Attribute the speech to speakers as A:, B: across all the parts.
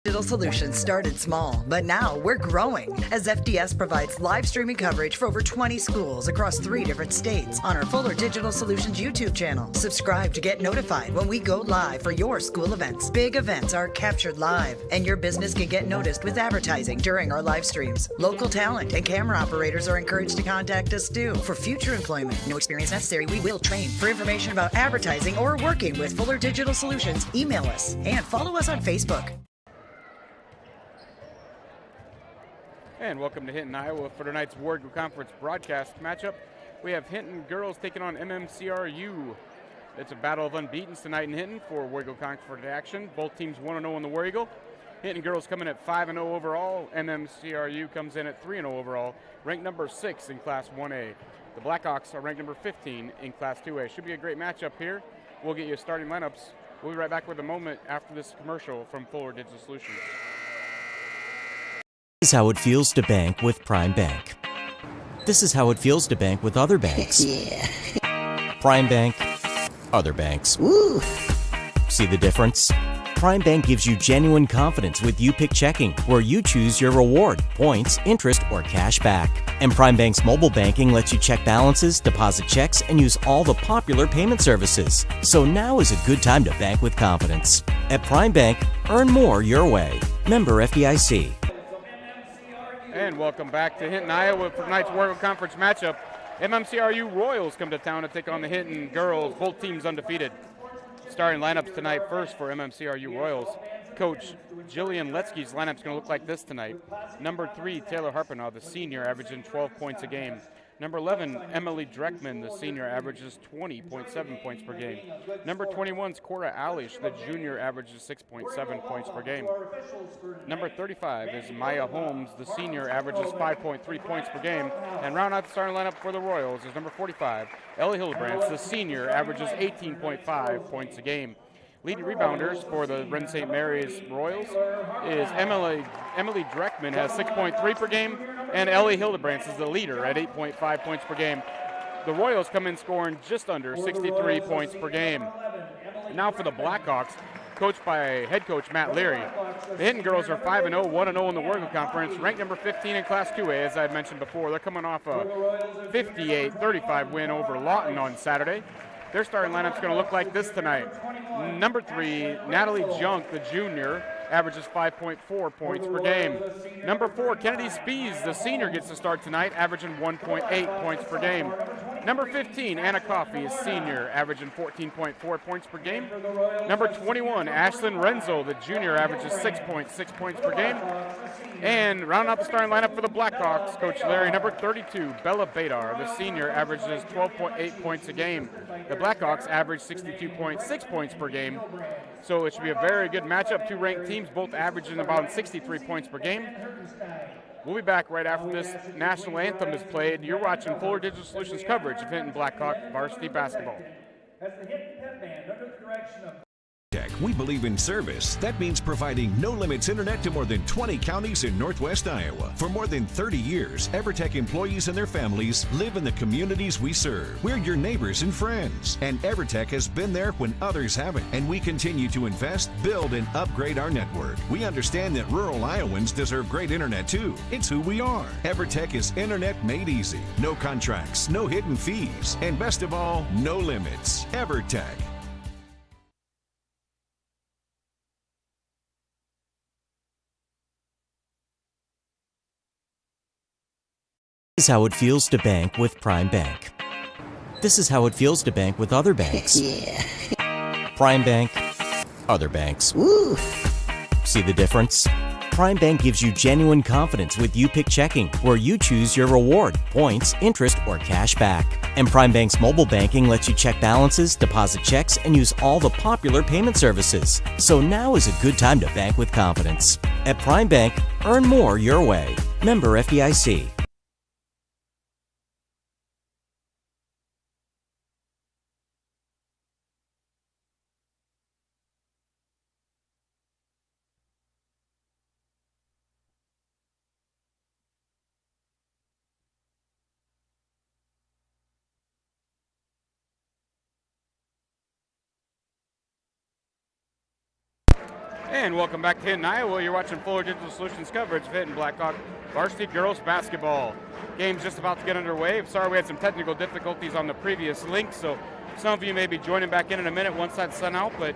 A: Digital Solutions started small, but now we're growing as FDS provides live streaming coverage for over 20 schools across 3 different states on our Fuller Digital Solutions YouTube channel. Subscribe to get notified when we go live for your school events. Big events are captured live, and your business can get noticed with advertising during our live streams. Local talent and camera operators are encouraged to contact us too. For future employment, no experience necessary, we will train. For information about advertising or working with Fuller Digital Solutions, email us and follow us on Facebook.
B: And welcome to Hinton, Iowa for tonight's Warrigal Conference broadcast matchup. We have Hinton girls taking on MMCRU. It's a battle of unbeatens tonight in Hinton for Warrigal Conference action. Both teams 1-0 in the Warrigal. Hinton girls coming at 5-0 overall. MMCRU comes in at 3-0 overall, ranked number 6 in Class 1A. The Blackhawks are ranked number 15 in Class 2A. Should be a great matchup here. We'll get you starting lineups. We'll be right back with a moment after this commercial from Fuller Digital Solutions.
C: This is how it feels to bank with Prime Bank. This is how it feels to bank with other banks.
D: Yeah.
C: Prime Bank, other banks.
D: Woo.
C: See the difference? Prime Bank gives you genuine confidence with You Pick Checking, where you choose your reward, points, interest, or cash back. And Prime Bank's mobile banking lets you check balances, deposit checks, and use all the popular payment services. So now is a good time to bank with confidence. At Prime Bank, earn more your way. Member FDIC.
B: And welcome back to Hinton, Iowa for tonight's Warrigal Conference matchup. MMCRU Royals come to town to take on the Hinton girls, both teams undefeated. Starting lineups tonight first for MMCRU Royals. Coach Jillian Letsky's lineup's going to look like this tonight. Number 3, Taylor Harpenow, the senior, averaging 12 points a game. Number 11, Emily Dreckman, the senior, averages 20.7 points per game. Number 21 is Cora Alish, the junior, averages 6.7 points per game. Number 35 is Maya Holmes, the senior, averages 5.3 points per game. And round out the starting lineup for the Royals is number 45, Ellie Hildebrandt, the senior, averages 18.5 points a game. Leading rebounders for the Wren St. Mary's Royals is Emily Dreckman, has 6.3 per game, and Ellie Hildebrandt is the leader at 8.5 points per game. The Royals come in scoring just under 63 points per game. Now for the Blackhawks, coached by head coach Matt Leary. The Hinton girls are 5-0, 1-0 in the Warrigal Conference, ranked number 15 in Class 2A, as I had mentioned before. They're coming off a 58-35 win over Lawton on Saturday. Their starting lineup's going to look like this tonight. Number 3, Natalie Junk, the junior, averages 5.4 points per game. Number 4, Kennedy Spees, the senior, gets to start tonight, averaging 1.8 points per game. Number 15, Anna Coffey, is senior, averaging 14.4 points per game. Number 21, Ashlyn Renzo, the junior, averages 6.6 points per game. And rounding out the starting lineup for the Blackhawks, Coach Larry, number 32, Bella Badar, the senior, averages 12.8 points a game. The Blackhawks average 62.6 points per game. So it should be a very good matchup. 2 ranked teams, both averaging about 63 points per game. We'll be back right after this national anthem is played. You're watching Fuller Digital Solutions coverage of Hinton Blackhawk varsity basketball.
E: We believe in service. That means providing no-limits internet to more than 20 counties in Northwest Iowa. For more than 30 years, EverTech employees and their families live in the communities we serve. We're your neighbors and friends. And EverTech has been there when others haven't. And we continue to invest, build, and upgrade our network. We understand that rural Iowans deserve great internet too. It's who we are. EverTech is internet made easy. No contracts, no hidden fees, and best of all, no limits. EverTech.
C: This is how it feels to bank with Prime Bank. This is how it feels to bank with other banks.
D: Yeah.
C: Prime Bank, other banks.
D: Woo.
C: See the difference? Prime Bank gives you genuine confidence with You Pick Checking, where you choose your reward, points, interest, or cash back. And Prime Bank's mobile banking lets you check balances, deposit checks, and use all the popular payment services. So now is a good time to bank with confidence. At Prime Bank, earn more your way. Member FDIC.
B: And welcome back to Hinton, Iowa. You're watching Fuller Digital Solutions coverage of Hinton Blackhawk varsity girls basketball. Game's just about to get underway. Sorry we had some technical difficulties on the previous link, so some of you may be joining back in a minute once that's sent out, but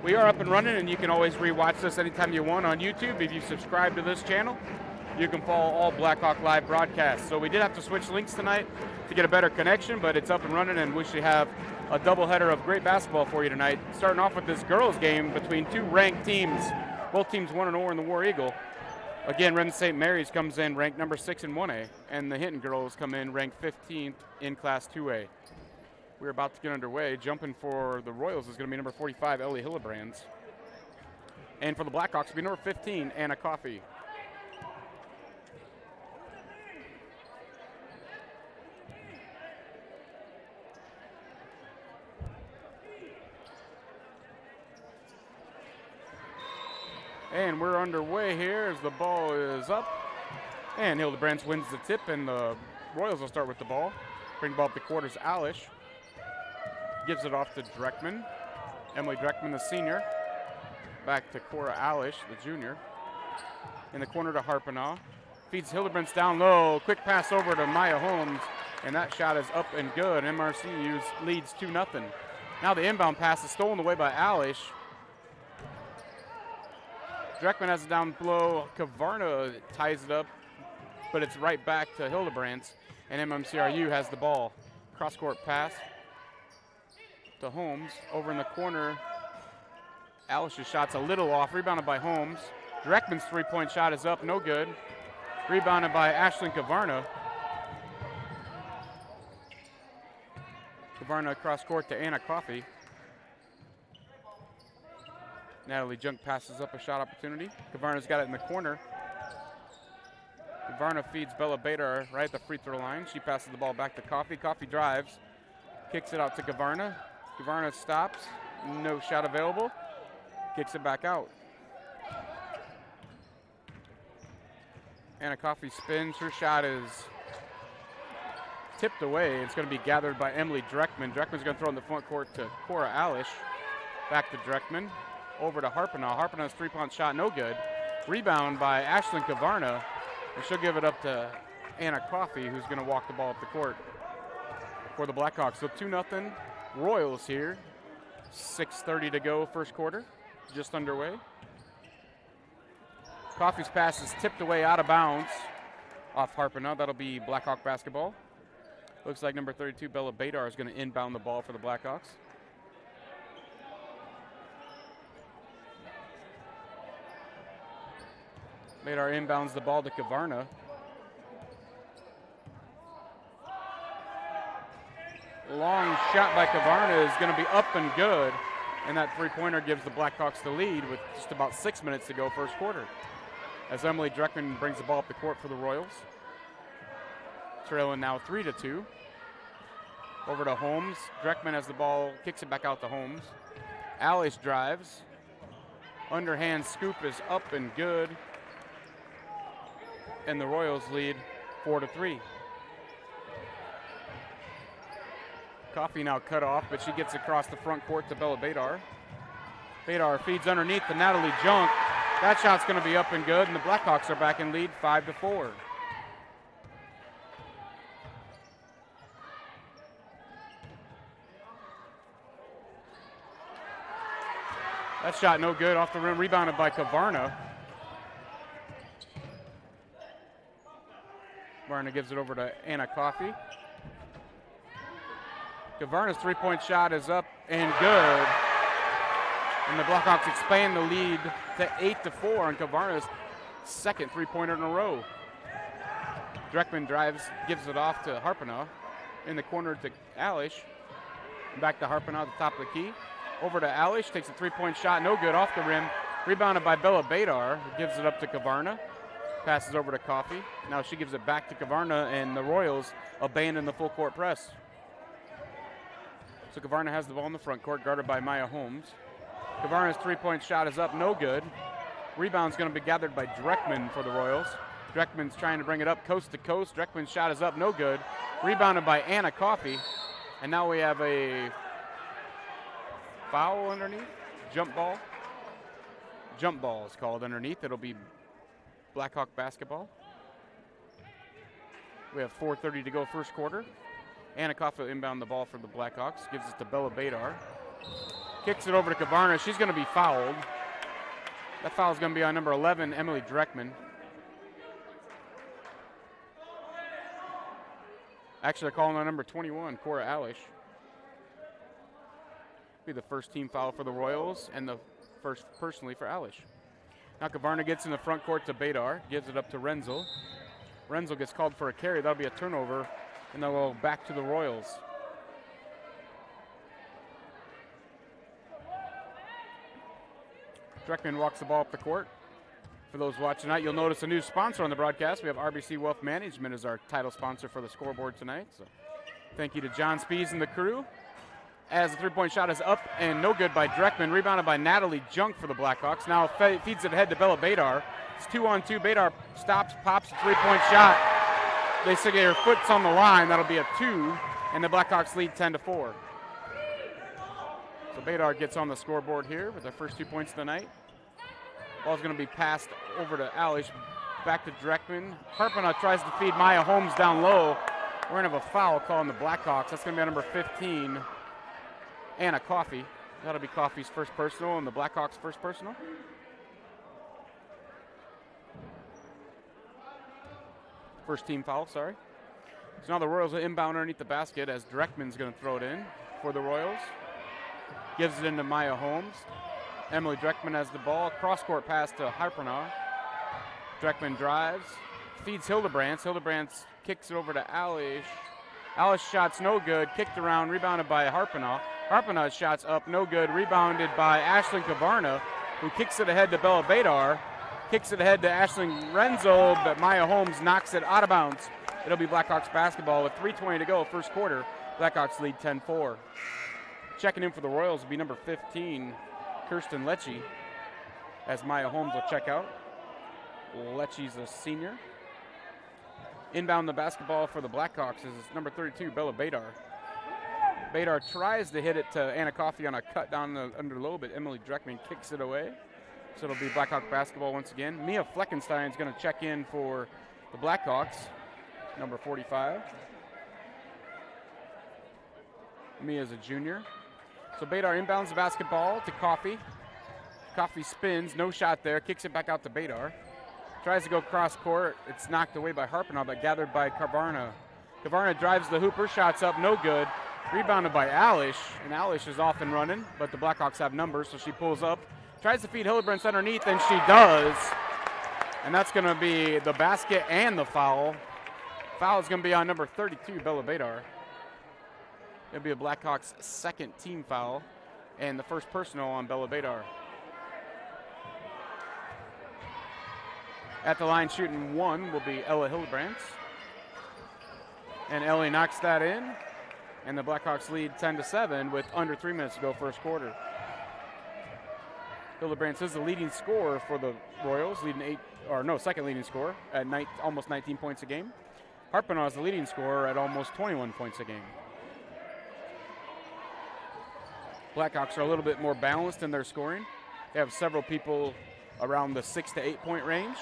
B: we are up and running, and you can always rewatch this anytime you want on YouTube. If you subscribe to this channel, you can follow all Blackhawk Live broadcasts. So we did have to switch links tonight to get a better connection, but it's up and running, and we should have a doubleheader of great basketball for you tonight. Starting off with this girls game between two ranked teams. Both teams 1-0 in the War Eagle. Again, Redmond St. Mary's comes in ranked number 6 in 1A, and the Hinton girls come in ranked 15th in Class 2A. We're about to get underway. Jumping for the Royals is going to be number 45, Ellie Hillebrands. And for the Blackhawks, it'll be number 15, Anna Coffey. And we're underway here as the ball is up. And Hildebrands wins the tip, and the Royals will start with the ball. Bring the ball up the quarters, Alish. Gives it off to Dreckman. Emily Dreckman, the senior. Back to Cora Alish, the junior. In the corner to Harpenaugh. Feeds Hildebrands down low. Quick pass over to Maya Holmes. And that shot is up and good. MRC leads 2-0. Now the inbound pass is stolen away by Alish. Dreckman has it down below. Kavarna ties it up, but it's right back to Hildebrands, and MMCRU has the ball. Cross-court pass to Holmes. Over in the corner, Alish's shot's a little off, rebounded by Holmes. Dreckman's three-point shot is up, no good. Rebounded by Ashlyn Kavarna. Kavarna cross-court to Anna Coffey. Natalie Junk passes up a shot opportunity. Kavarna's got it in the corner. Kavarna feeds Bella Badar right at the free throw line. She passes the ball back to Coffey. Coffey drives, kicks it out to Kavarna. Kavarna stops, no shot available. Kicks it back out. Anna Coffey spins. Her shot is tipped away. It's going to be gathered by Emily Dreckman. Dreckman's going to throw in the front court to Cora Alish. Back to Dreckman. Over to Harpenaugh. Harpenaugh's three-point shot, no good. Rebound by Ashlyn Kavarna, and she'll give it up to Anna Coffey, who's going to walk the ball up the court for the Blackhawks. So 2-0 Royals here. 6:30 to go, first quarter, just underway. Coffey's pass is tipped away out of bounds off Harpenaugh. That'll be Blackhawk basketball. Looks like number 32, Bella Badar, is going to inbound the ball for the Blackhawks. Badar inbounds the ball to Kavarna. Long shot by Kavarna is going to be up and good, and that three-pointer gives the Blackhawks the lead with just about 6 minutes to go first quarter. As Emily Dreckman brings the ball up the court for the Royals. Trailing now 3-2. Over to Holmes. Dreckman has the ball, kicks it back out to Holmes. Alice drives. Underhand scoop is up and good. And the Royals lead 4-3. Coffey now cut off, but she gets across the front court to Bella Badar. Badar feeds underneath to Natalie Junk. That shot's going to be up and good, and the Blackhawks are back in lead 5-4. That shot no good, off the rim, rebounded by Kavarna. Kavarna gives it over to Anna Coffey. Kavarna's three-point shot is up and good. And the Blackhawks expand the lead to 8-4 on Kavarna's second three-pointer in a row. Dreckman drives, gives it off to Harpenaugh. In the corner to Alish. Back to Harpenaugh at the top of the key. Over to Alish, takes a three-point shot, no good, off the rim. Rebounded by Bella Badar, who gives it up to Kavarna. Passes over to Coffey. Now she gives it back to Kavarna, and the Royals abandon the full court press. So Kavarna has the ball in the front court, guarded by Maya Holmes. Kavarna's three-point shot is up, no good. Rebound's going to be gathered by Dreckman for the Royals. Dreckman's trying to bring it up coast to coast. Dreckman's shot is up, no good. Rebounded by Anna Coffey. And now we have a foul underneath, jump ball. Jump ball is called underneath. It'll be Blackhawk basketball. We have 4:30 to go first quarter. Anna Coffey will inbound the ball for the Blackhawks. Gives it to Bella Badar. Kicks it over to Kavarna. She's going to be fouled. That foul is going to be on number 11, Emily Dreckman. Actually, they're calling on number 21, Cora Alish. Be the first team foul for the Royals and the first personally for Alish. Now Kavarna gets in the front court to Badar, gives it up to Renzel. Renzel gets called for a carry. That'll be a turnover, and they'll go back to the Royals. Dreckman walks the ball up the court. For those watching tonight, you'll notice a new sponsor on the broadcast. We have RBC Wealth Management as our title sponsor for the scoreboard tonight. So thank you to John Spees and the crew. As the three-point shot is up and no good by Dreckman. Rebounded by Natalie Junk for the Blackhawks. Now feeds it ahead to Bella Badar. It's 2-on-2. Badar stops, pops a three-point shot. They say her foot's on the line. That'll be a 2, and the Blackhawks lead 10-4. So Badar gets on the scoreboard here with their first 2 points of the night. Ball's going to be passed over to Alish. Back to Dreckman. Harpana tries to feed Maya Holmes down low. We're going to have a foul call on the Blackhawks. That's going to be on number 15, Anna Coffey. That'll be Coffey's first personal and the Blackhawks' first personal. First team foul, sorry. So now the Royals will inbound underneath the basket as Dreckman's going to throw it in for the Royals. Gives it into Maya Holmes. Emily Dreckman has the ball. Cross-court pass to Harpana. Dreckman drives. Feeds Hildebrandt. Hildebrandt kicks it over to Alish. Alish shot's no good. Kicked around. Rebounded by Harpana. Harpana's shot's up. No good. Rebounded by Ashlyn Kavarna, who kicks it ahead to Bella Badar. Kicks it ahead to Ashlyn Renzel, but Maya Holmes knocks it out of bounds. It'll be Blackhawks basketball with 3:20 to go, first quarter. Blackhawks lead 10-4. Checking in for the Royals will be number 15, Kirsten Lecce, as Maya Holmes will check out. Lecce's a senior. Inbound the basketball for the Blackhawks is number 32, Bella Badar. Badar tries to hit it to Anna Coffey on a cut down the under low, but Emily Dreckman kicks it away. So it'll be Blackhawk basketball once again. Mia Fleckenstein's going to check in for the Blackhawks, number 45. Mia's a junior. So Badar inbounds the basketball to Coffey. Coffey spins, no shot there, kicks it back out to Badar. Tries to go cross court. It's knocked away by Harpana, but gathered by Kavarna. Kavarna drives the hoop, her shot's up, no good. Rebounded by Alish, and Alish is off and running, but the Blackhawks have numbers, so she pulls up. Tries to feed Hildebrandt underneath, and she does. And that's going to be the basket and the foul. Foul is going to be on number 32, Bella Badar. It'll be a Blackhawks second team foul, and the first personal on Bella Badar. At the line shooting one will be Ella Hildebrandt. And Ellie knocks that in, and the Blackhawks lead 10-7 with under 3 minutes to go first quarter. Hildebrandt is the leading scorer for the Royals, second leading scorer at almost 19 points a game. Harpana is the leading scorer at almost 21 points a game. Blackhawks are a little bit more balanced in their scoring. They have several people around the 6 to 8 point range.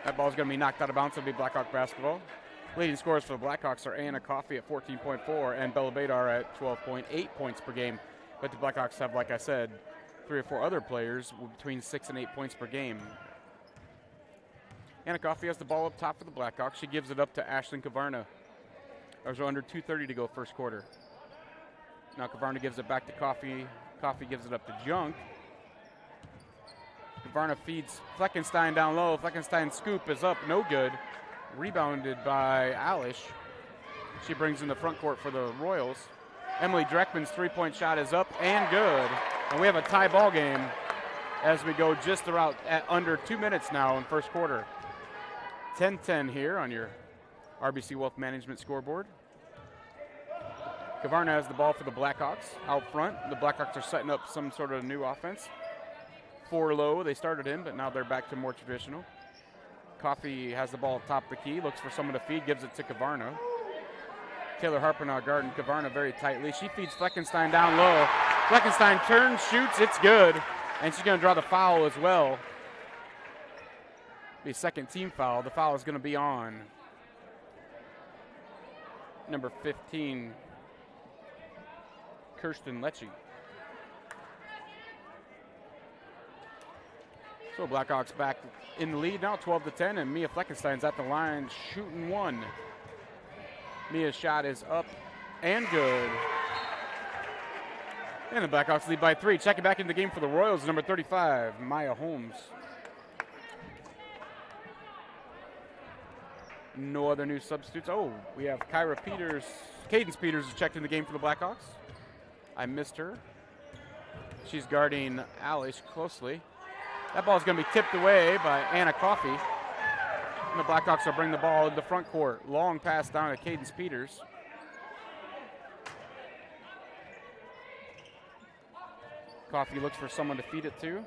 B: That ball's going to be knocked out of bounds. It'll be Blackhawk basketball. Leading scorers for the Blackhawks are Anna Coffey at 14.4 and Bella Badar at 12.8 points per game. But the Blackhawks have, like I said, 3 or 4 other players between 6 and 8 points per game. Anna Coffey has the ball up top for the Blackhawks. She gives it up to Ashlyn Kavarna. There's under 2:30 to go first quarter. Now Kavarna gives it back to Coffey. Coffey gives it up to Junk. Kavarna feeds Fleckenstein down low. Fleckenstein's scoop is up, no good. Rebounded by Alish. She brings in the front court for the Royals. Emily Dreckman's three-point shot is up and good. And we have a tie ball game as we go just around at under 2 minutes now in first quarter. 10-10 here on your RBC Wealth Management scoreboard. Kavarna has the ball for the Blackhawks out front. The Blackhawks are setting up some sort of new offense. 4 low they started in, but now they're back to more traditional. Coffey has the ball at top of the key, looks for someone to feed, gives it to Kavarna. Taylor Harpana guarding Kavarna very tightly. She feeds Fleckenstein down low. Fleckenstein turns, shoots, it's good. And she's going to draw the foul as well. Be a second team foul. The foul is going to be on number 15, Kirsten Lecce. So Blackhawks back in the lead now, 12-10, and Mia Fleckenstein's at the line shooting one. Mia's shot is up and good. And the Blackhawks lead by 3. Checking back into the game for the Royals, number 35, Maya Holmes. No other new substitutes. Oh, we have Cadence Peters is checked in the game for the Blackhawks. I missed her. She's guarding Alice closely. That ball is going to be tipped away by Anna Coffey. And the Blackhawks will bring the ball into the front court. Long pass down to Cadence Peters. Coffey looks for someone to feed it to.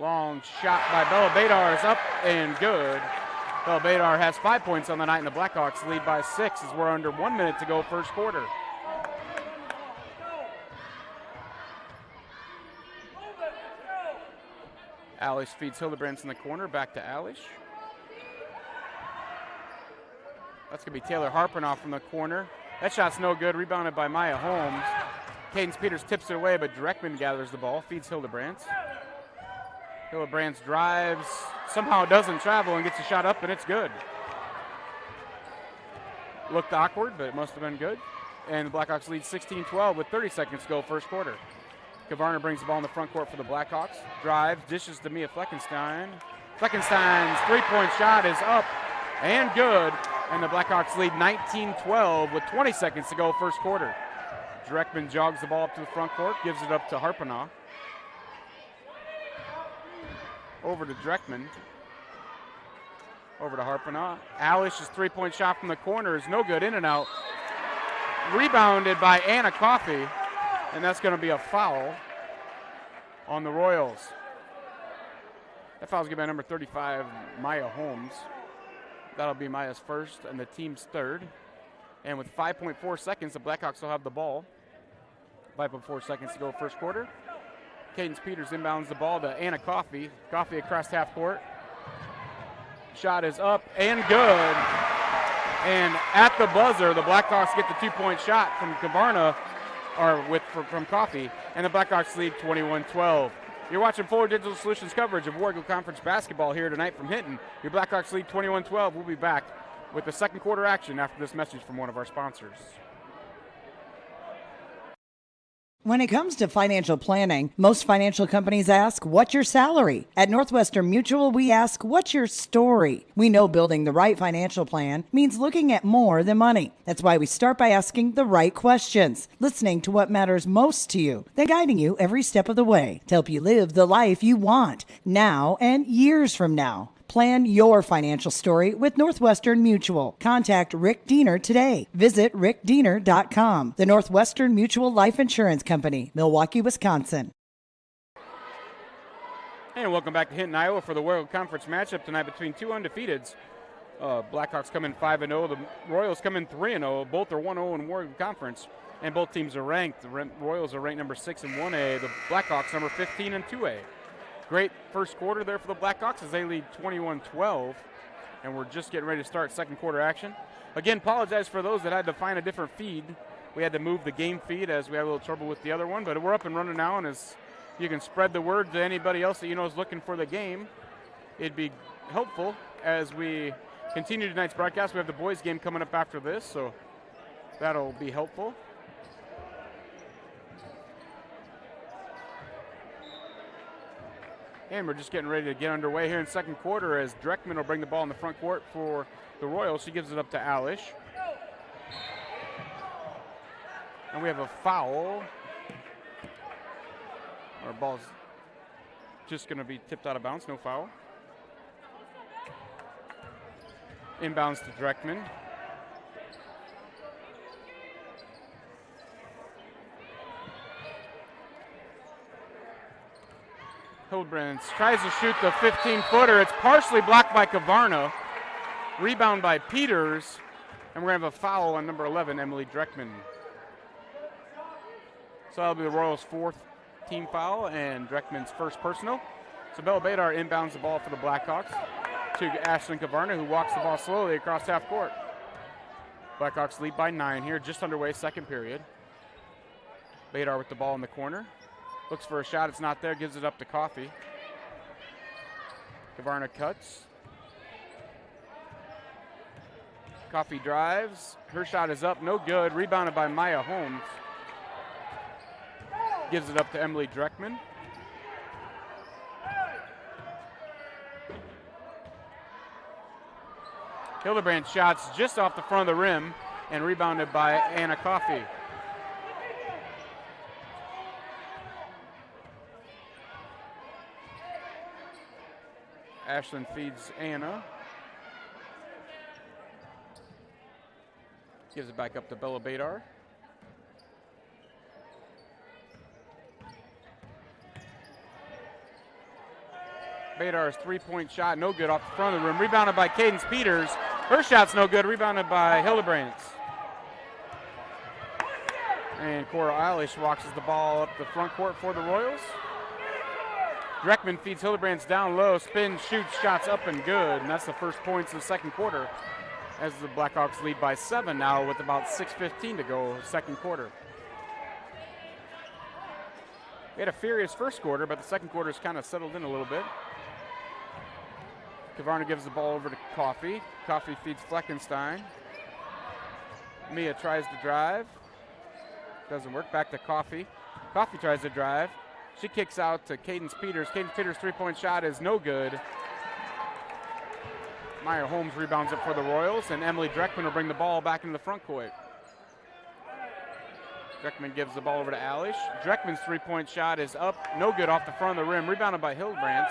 B: Long shot by Bella Badar is up and good. Bella Badar has 5 points on the night, and the Blackhawks lead by 6 as we're under 1 minute to go first quarter. Alish feeds Hildebrands in the corner, back to Alish. That's going to be Taylor Harpenoff from the corner. That shot's no good, rebounded by Maya Holmes. Cadence Peters tips it away, but Dreckman gathers the ball, feeds Hildebrands. Hildebrands drives, somehow doesn't travel and gets a shot up, and it's good. Looked awkward, but it must have been good. And the Blackhawks lead 16-12 with 30 seconds to go first quarter. Kavarner brings the ball in the front court for the Blackhawks. Drives, dishes to Mia Fleckenstein. Fleckenstein's three-point shot is up and good. And the Blackhawks lead 19-12 with 20 seconds to go first quarter. Dreckman jogs the ball up to the front court, gives it up to Harpenoff. Over to Dreckman. Over to Harpenoff. Alish's three-point shot from the corner is no good, in and out. Rebounded by Anna Coffey, and that's going to be a foul on the Royals. That foul's given by number 35, Maya Holmes. That'll be Maya's first and the team's third. And with 5.4 seconds, the Blackhawks will have the ball. 5.4 seconds to go first quarter. Cadence Peters inbounds the ball to Anna Coffey. Coffey across half court. Shot is up and good. And at the buzzer, the Blackhawks get the two-point shot from Kavarna, from Coffey, and the Blackhawks lead 21-12. You're watching Fuller Digital Solutions coverage of Wargo Conference basketball here tonight from Hinton. Your Blackhawks lead 21-12. We'll be back with the second quarter action after this message from one of our sponsors.
A: When it comes to financial planning, most financial companies ask, what's your salary? At Northwestern Mutual, we ask, what's your story? We know building the right financial plan means looking at more than money. That's why we start by asking the right questions, listening to what matters most to you, then guiding you every step of the way to help you live the life you want, now and years from now. Plan your financial story with Northwestern Mutual. Contact Rick Diener today. Visit rickdiener.com. The Northwestern Mutual Life Insurance Company, Milwaukee, Wisconsin.
B: And welcome back to Hinton, Iowa for the World Conference matchup tonight between two undefeateds. Blackhawks come in 5-0. The Royals come in 3-0. Both are 1-0 in World Conference, and both teams are ranked. The Royals are ranked number 6 in 1A. The Blackhawks number 15 in 2A. Great first quarter there for the Blackhawks as they lead 21-12, and we're just getting ready to start second quarter action. Again, apologize for those that had to find a different feed. We had to move the game feed as we had a little trouble with the other one, but we're up and running now, and as you can spread the word to anybody else that you know is looking for the game, it'd be helpful as we continue tonight's broadcast. We have the boys game coming up after this, so that'll be helpful. And we're just getting ready to get underway here in second quarter as Dreckman will bring the ball in the front court for the Royals. She gives it up to Alish. And we have a foul. Our ball's just going to be tipped out of bounds, no foul. Inbounds to Dreckman. Hildebrands tries to shoot the 15-footer. It's partially blocked by Kavarna. Rebound by Peters. And we're going to have a foul on number 11, Emily Dreckman. So that'll be the Royals' 4th team foul and Dreckman's first personal. So Bella Badar inbounds the ball for the Blackhawks to Ashlyn Kavarna, who walks the ball slowly across half court. Blackhawks lead by 9 here, just underway, second period. Badar with the ball in the corner. Looks for a shot, it's not there, gives it up to Coffey. Kavarna cuts. Coffey drives. Her shot is up, no good. Rebounded by Maya Holmes. Gives it up to Emily Dreckman. Hildebrand shots just off the front of the rim and rebounded by Anna Coffey. Ashlyn feeds Anna. Gives it back up to Bella Badar. Badar's three-point shot, no good off the front of the rim. Rebounded by Cadence Peters. Her shot's no good, rebounded by Hildebrands. And Cora Eilish walks the ball up the front court for the Royals. Dreckman feeds Hildebrands down low, spins, shoots, shots up and good. And that's the first points of the second quarter as the Blackhawks lead by 7 now with about 6:15 to go, second quarter. We had a furious first quarter, but the second quarter's kind of settled in a little bit. Kavarna gives the ball over to Coffey. Coffey feeds Fleckenstein. Mia tries to drive. Doesn't work. Back to Coffey. Coffey tries to drive. She kicks out to Cadence Peters. Cadence Peters' three-point shot is no good. Maya Holmes rebounds it for the Royals, and Emily Dreckman will bring the ball back into the front court. Dreckman gives the ball over to Alish. Dreckman's three-point shot is up, no good off the front of the rim, rebounded by Hildebrands.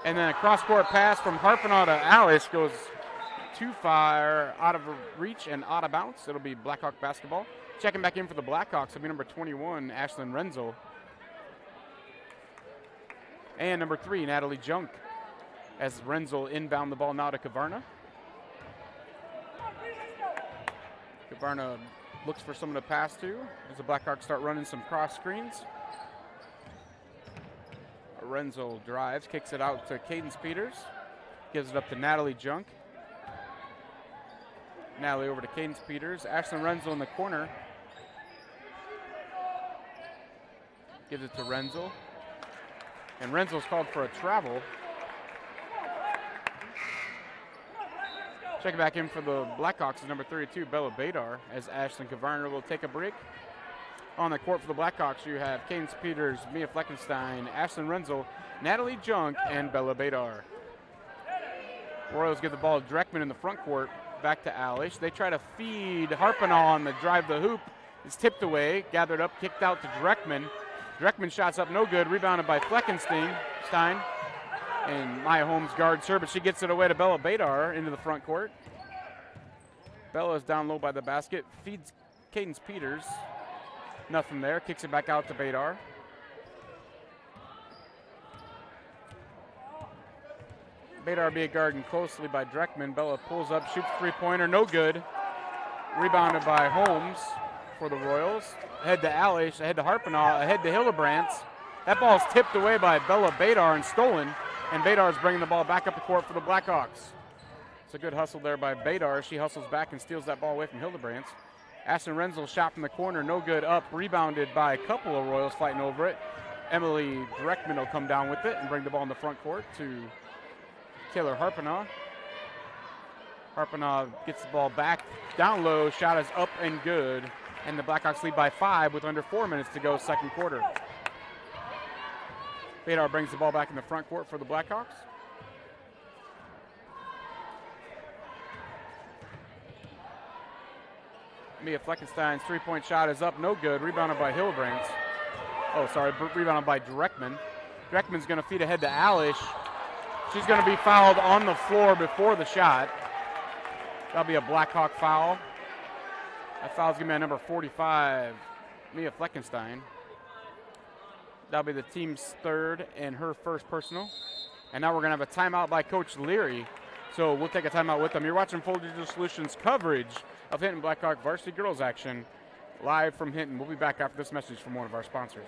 B: And then a cross-court pass from Harpinaugh to Alish goes too far, out of reach and out of bounds. It'll be Blackhawk basketball. Checking back in for the Blackhawks will be number 21, Ashlyn Renzel. And number 3, Natalie Junk, as Renzel inbound the ball now to Kavarna. Kavarna looks for someone to pass to as the Blackhawks start running some cross screens. Renzel drives, kicks it out to Cadence Peters, gives it up to Natalie Junk. Natalie over to Cadence Peters. Ashlyn Renzel in the corner. Gives it to Renzel. And Renzel's called for a travel. Checking back in for the Blackhawks is number 32, Bella Badar, as Ashlyn Kavarna will take a break. On the court for the Blackhawks, you have Cadence Peters, Mia Fleckenstein, Ashlyn Renzel, Natalie Junk, and Bella Badar. Royals get the ball to Dreckman in the front court, back to Alish. They try to feed Harpinaugh on the drive the hoop. It's tipped away, gathered up, kicked out to Dreckman. Dreckman shots up no good, rebounded by Fleckenstein. And Maya Holmes guards her, but she gets it away to Bella Badar into the front court. Bella's down low by the basket, feeds Cadence Peters. Nothing there, kicks it back out to Badar. Badar being guarded closely by Dreckman. Bella pulls up, shoots three-pointer, no good. Rebounded by Holmes for the Royals. Ahead to Alish, ahead to Harpinaugh, ahead to Hildebrands. That ball's tipped away by Bella Badar and stolen, and Badar's bringing the ball back up the court for the Blackhawks. It's a good hustle there by Badar. She hustles back and steals that ball away from Hildebrands. Ashlyn Renzel shot from the corner, no good, up, rebounded by a couple of Royals fighting over it. Emily Dreckman will come down with it and bring the ball in the front court to Taylor Harpinaugh. Harpinaugh gets the ball back, down low, shot is up and good, and the Blackhawks lead by 5 with under 4 minutes to go, second quarter. Badar brings the ball back in the front court for the Blackhawks. Mia Fleckenstein's three-point shot is up, no good, rebounded by Hildebrands. Oh, sorry, rebounded by Dreckman. Dreckman's gonna feed ahead to Alish. She's gonna be fouled on the floor before the shot. That'll be a Blackhawk foul. That foul's gonna be on number 45, Mia Fleckenstein. That'll be the team's third and her first personal. And now we're gonna have a timeout by Coach Leary. So we'll take a timeout with them. You're watching Full Digital Solutions coverage of Hinton Blackhawk varsity girls action live from Hinton. We'll be back after this message from one of our sponsors.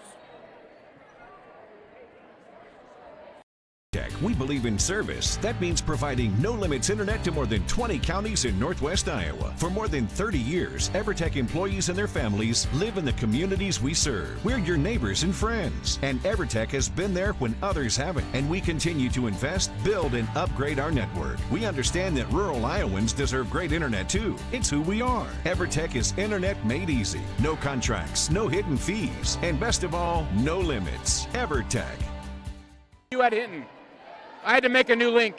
E: We believe in service. That means providing no limits internet to more than 20 counties in Northwest Iowa. For more than 30 years, EverTech employees and their families live in the communities we serve. We're your neighbors and friends. And EverTech has been there when others haven't. And we continue to invest, build, and upgrade our network. We understand that rural Iowans deserve great internet too. It's who we are. EverTech is internet made easy. No contracts, no hidden fees, and best of all, no limits. EverTech.
B: You at Hinton. I had to make a new link.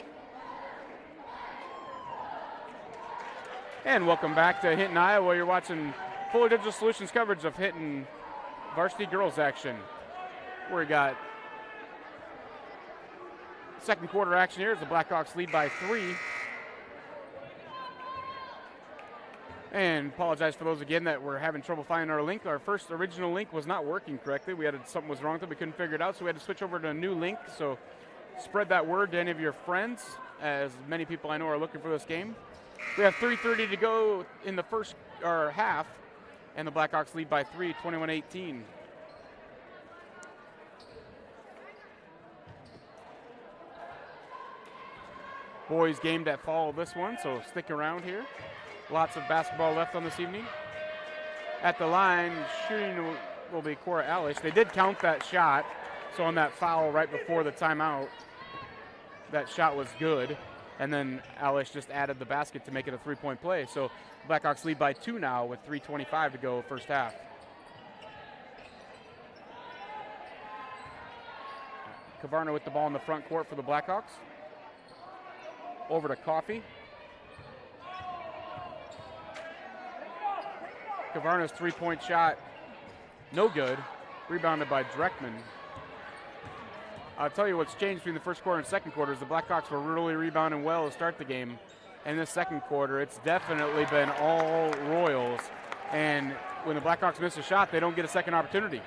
B: And welcome back to Hinton, Iowa. You're watching Full Digital Solutions coverage of Hinton varsity girls action. We got second quarter action here as the Blackhawks lead by 3. And apologize for those again that were having trouble finding our link. Our first original link was not working correctly. Something was wrong with it. We couldn't figure it out, so we had to switch over to a new link. So spread that word to any of your friends, as many people I know are looking for this game. We have 3:30 to go in the first half, and the Blackhawks lead by 3, 21-18. Boys game that follow this one, so stick around here. Lots of basketball left on this evening. At the line, shooting will be Cora Alish. They did count that shot, so on that foul right before the timeout, that shot was good, and then Alish just added the basket to make it a 3-point play. So Blackhawks lead by 2 now with 3:25 to go first half. Kavarna with the ball in the front court for the Blackhawks. Over to Coffey. Kavarna's 3-point shot, no good. Rebounded by Dreckman. I'll tell you what's changed between the first quarter and second quarter is the Blackhawks were really rebounding well to start the game. In the second quarter, it's definitely been all Royals. And when the Blackhawks miss a shot, they don't get a second opportunity.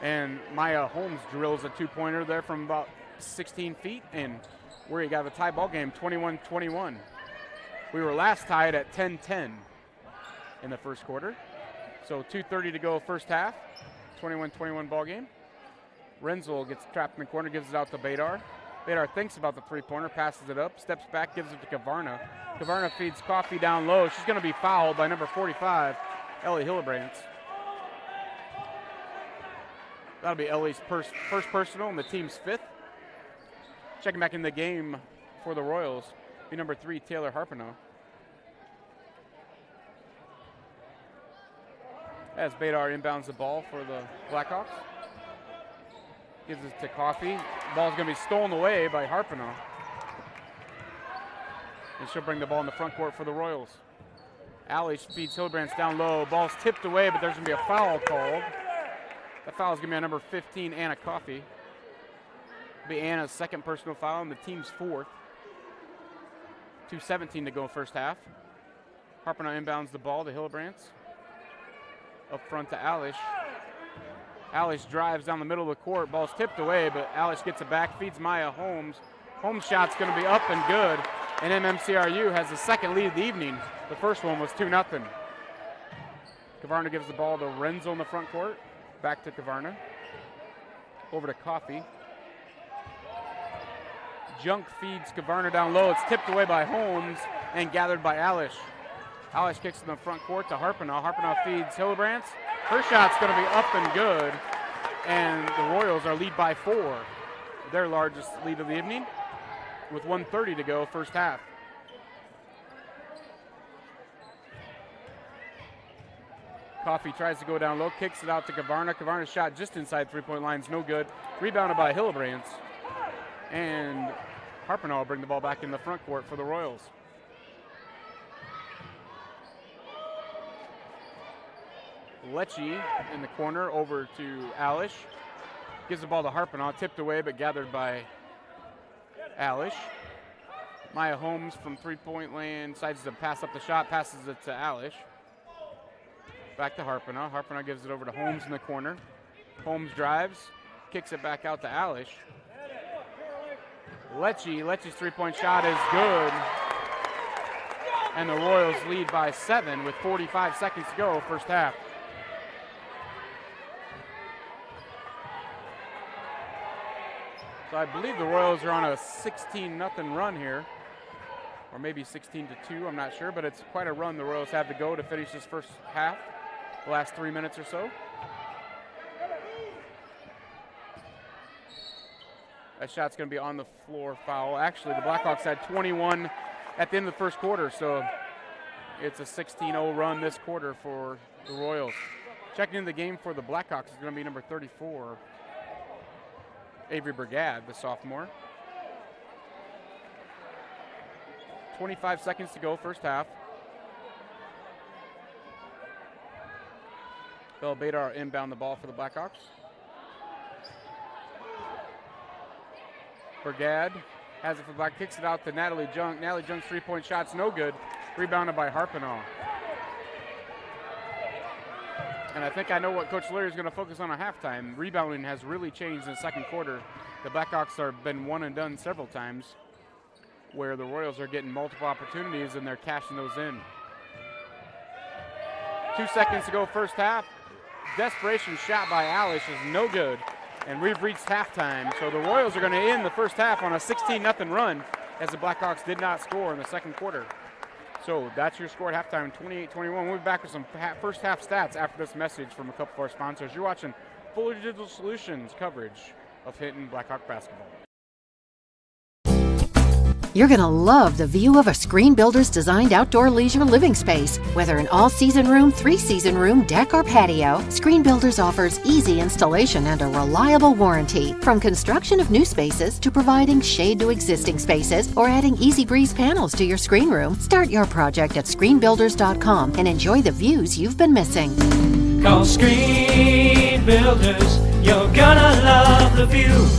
B: And Maya Holmes drills a 2-pointer there from about 16 feet, and where you got a tie ball game, 21-21. We were last tied at 10-10 in the first quarter. So 2:30 to go first half, 21-21 ball game. Renzel gets trapped in the corner, gives it out to Badar. Badar thinks about the 3-pointer, passes it up, steps back, gives it to Kavarna. Kavarna feeds Coffey down low. She's going to be fouled by number 45, Ellie Hillebrandt. That'll be Ellie's first personal and the team's 5th. Checking back in the game for the Royals, be number 3, Taylor Harpino. As Badar inbounds the ball for the Blackhawks. Gives it to Coffey. The ball's going to be stolen away by Harpino. And she'll bring the ball in the front court for the Royals. Alish feeds Hillebrandt down low. Ball's tipped away, but there's going to be a foul called. That foul is going to be on number 15, Anna Coffey. It'll be Anna's second personal foul and the team's 4th. 2:17 to go first half. Harpino inbounds the ball to Hillebrandt. Up front to Alish. Alish drives down the middle of the court. Ball's tipped away, but Alish gets it back, feeds Maya Holmes. Holmes' shot's going to be up and good, and MMCRU has the second lead of the evening. The first one was 2-0. Kavarna gives the ball to Renzel in the front court. Back to Kavarna. Over to Coffey. Junk feeds Kavarna down low. It's tipped away by Holmes and gathered by Alish. Alish kicks in the front court to Harpino. Harpino feeds Hillebrandt. Her shot's going to be up and good, and the Royals are lead by 4. Their largest lead of the evening with 1:30 to go first half. Coffey tries to go down low, kicks it out to Kavarna. Kavarna's shot just inside 3-point line is no good. Rebounded by Hillebrandt. And Harpino will bring the ball back in the front court for the Royals. Lecce in the corner over to Alish. Gives the ball to Harpino, tipped away but gathered by Alish. Maya Holmes from 3-point land decides to pass up the shot, passes it to Alish. Back to Harpino. Harpino gives it over to Holmes in the corner. Holmes drives, kicks it back out to Alish. Lecce's three-point shot is good. And the Royals lead by 7 with 45 seconds to go, first half. So I believe the Royals are on a 16-0 run here, or maybe 16-2, I'm not sure, but it's quite a run the Royals have to go to finish this first half, the last 3 minutes or so. That shot's going to be on the floor, foul. Actually, the Blackhawks had 21 at the end of the first quarter, so it's a 16-0 run this quarter for the Royals. Checking in the game for the Blackhawks is going to be number 34, Avery Brigade, the sophomore. 25 seconds to go, first half. Bell Badar inbound the ball for the Blackhawks. Brigade has it for Black, kicks it out to Natalie Junk. Natalie Junk's three-point shot's no good. Rebounded by Harpinall. And I think I know what Coach Leary is going to focus on at halftime. Rebounding has really changed in the second quarter. The Blackhawks have been one and done several times, where the Royals are getting multiple opportunities and they're cashing those in. 2 seconds to go, first half. Desperation shot by Alish is no good. And we've reached halftime, so the Royals are going to end the first half on a 16-0 run as the Blackhawks did not score in the second quarter. So that's your score at halftime, 28-21. We'll be back with some first half stats after this message from a couple of our sponsors. You're watching Fuller Digital Solutions coverage of Hinton Blackhawk basketball.
D: You're going to love the view of a Screen Builder's designed outdoor leisure living space. Whether an all-season room, 3-season room, deck, or patio, Screen Builders offers easy installation and a reliable warranty. From construction of new spaces to providing shade to existing spaces or adding Easy Breeze panels to your screen room, start your project at screenbuilders.com and enjoy the views you've been missing.
F: Call Screen Builders, you're gonna love the view.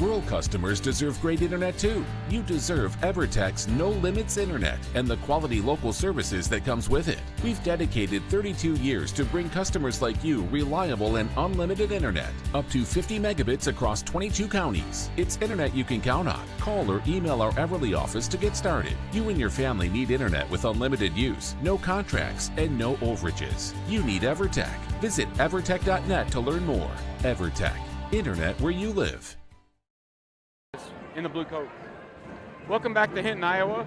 E: Rural customers deserve great internet too. You deserve EverTech's No Limits Internet and the quality local services that comes with it. We've dedicated 32 years to bring customers like you reliable and unlimited internet, up to 50 megabits across 22 counties. It's internet you can count on. Call or email our Everly office to get started. You and your family need internet with unlimited use, no contracts, and no overages. You need EverTech. Visit evertech.net to learn more. EverTech, internet where you live.
B: In the blue coat. Welcome back to Hinton, Iowa.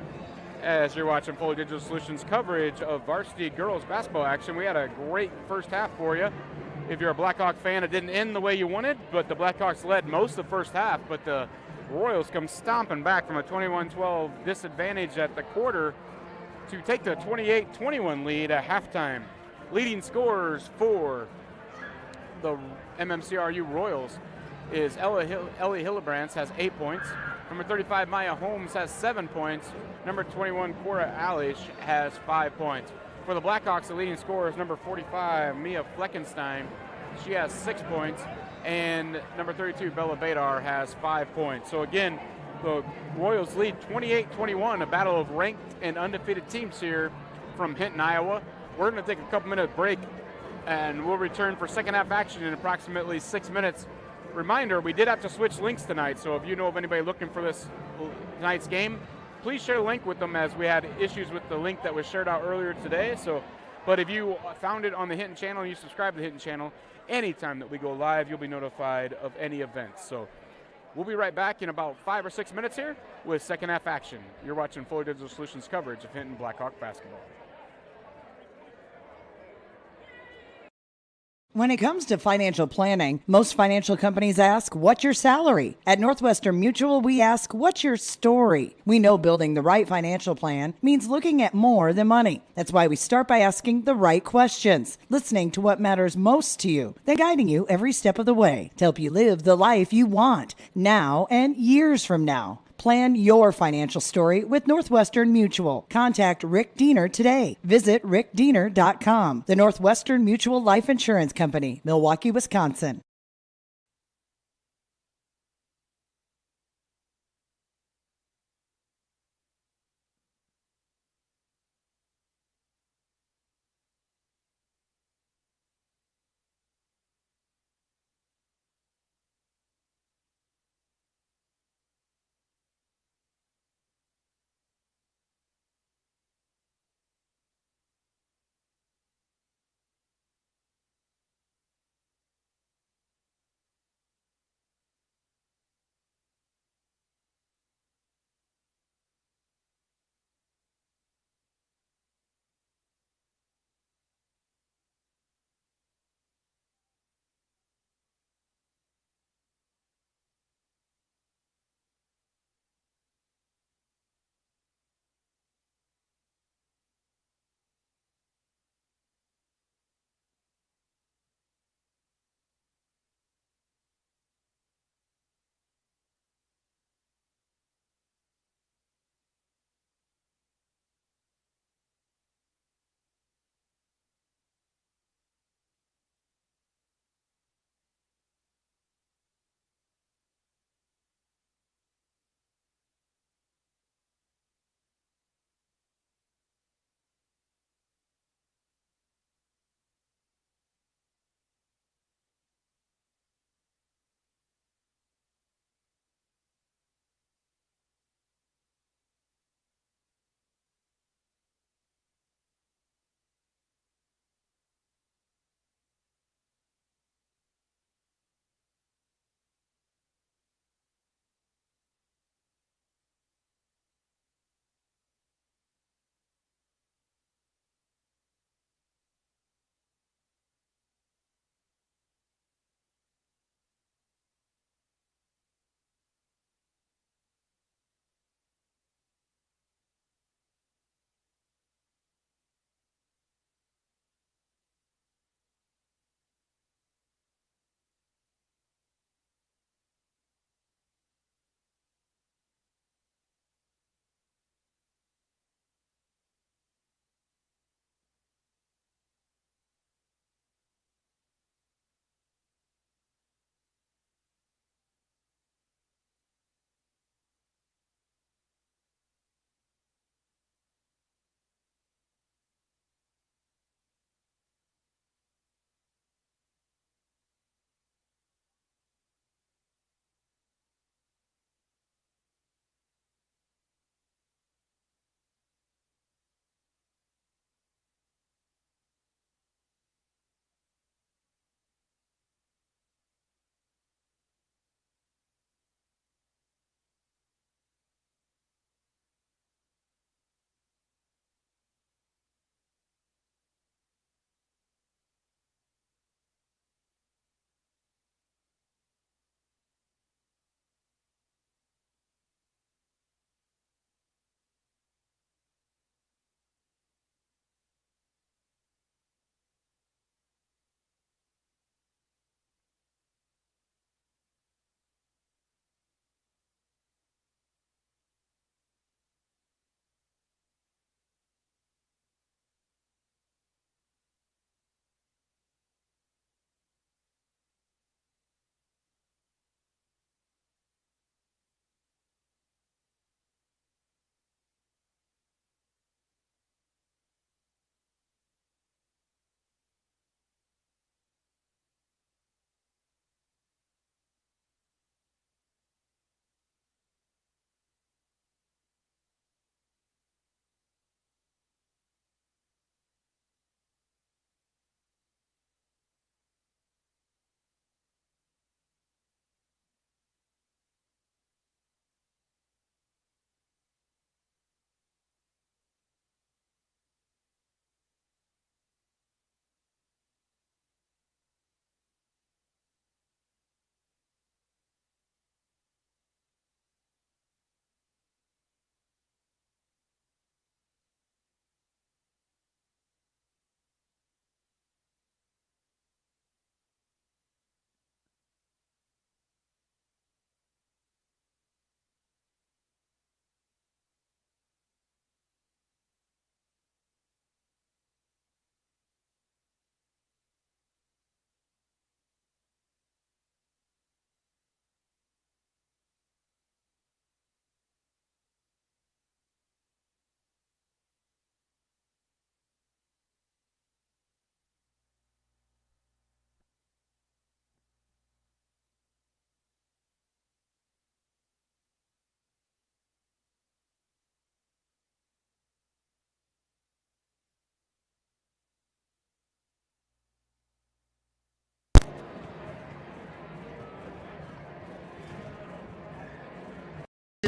B: As you're watching Fuller Digital Solutions coverage of varsity girls basketball action, we had a great first half for you. If you're a Blackhawk fan, it didn't end the way you wanted, but the Blackhawks led most of the first half, but the Royals come stomping back from a 21-12 disadvantage at the quarter to take the 28-21 lead at halftime. Leading scorers for the MMCRU Royals is Ellie Hillebrands has 8 points. Number 35, Maya Holmes, has 7 points. Number 21, Cora Alish, has 5 points. For the Blackhawks, the leading scorer is number 45, Mia Fleckenstein. She has 6 points. And number 32, Bella Badar, has 5 points. So again, the Royals lead 28-21, a battle of ranked and undefeated teams here from Hinton, Iowa. We're going to take a couple-minute break, and we'll return for second half action in approximately 6 minutes. Reminder, we did have to switch links tonight, so if you know of anybody looking for this tonight's game, please share the link with them, as we had issues with the link that was shared out earlier today. But if you found it on the Hinton channel and you subscribe to the Hinton channel, anytime that we go live, you'll be notified of any events. So we'll be right back in about 5 or 6 minutes here with second half action. You're watching Fuller Digital Solutions coverage of Hinton Blackhawk basketball.
A: When it comes to financial planning, most financial companies ask, what's your salary? At Northwestern Mutual, we ask, what's your story? We know building the right financial plan means looking at more than money. That's why we start by asking the right questions, listening to what matters most to you, then guiding you every step of the way to help you live the life you want, now and years from now. Plan your financial story with Northwestern Mutual. Contact Rick Diener today. Visit rickdiener.com. The Northwestern Mutual Life Insurance Company, Milwaukee, Wisconsin.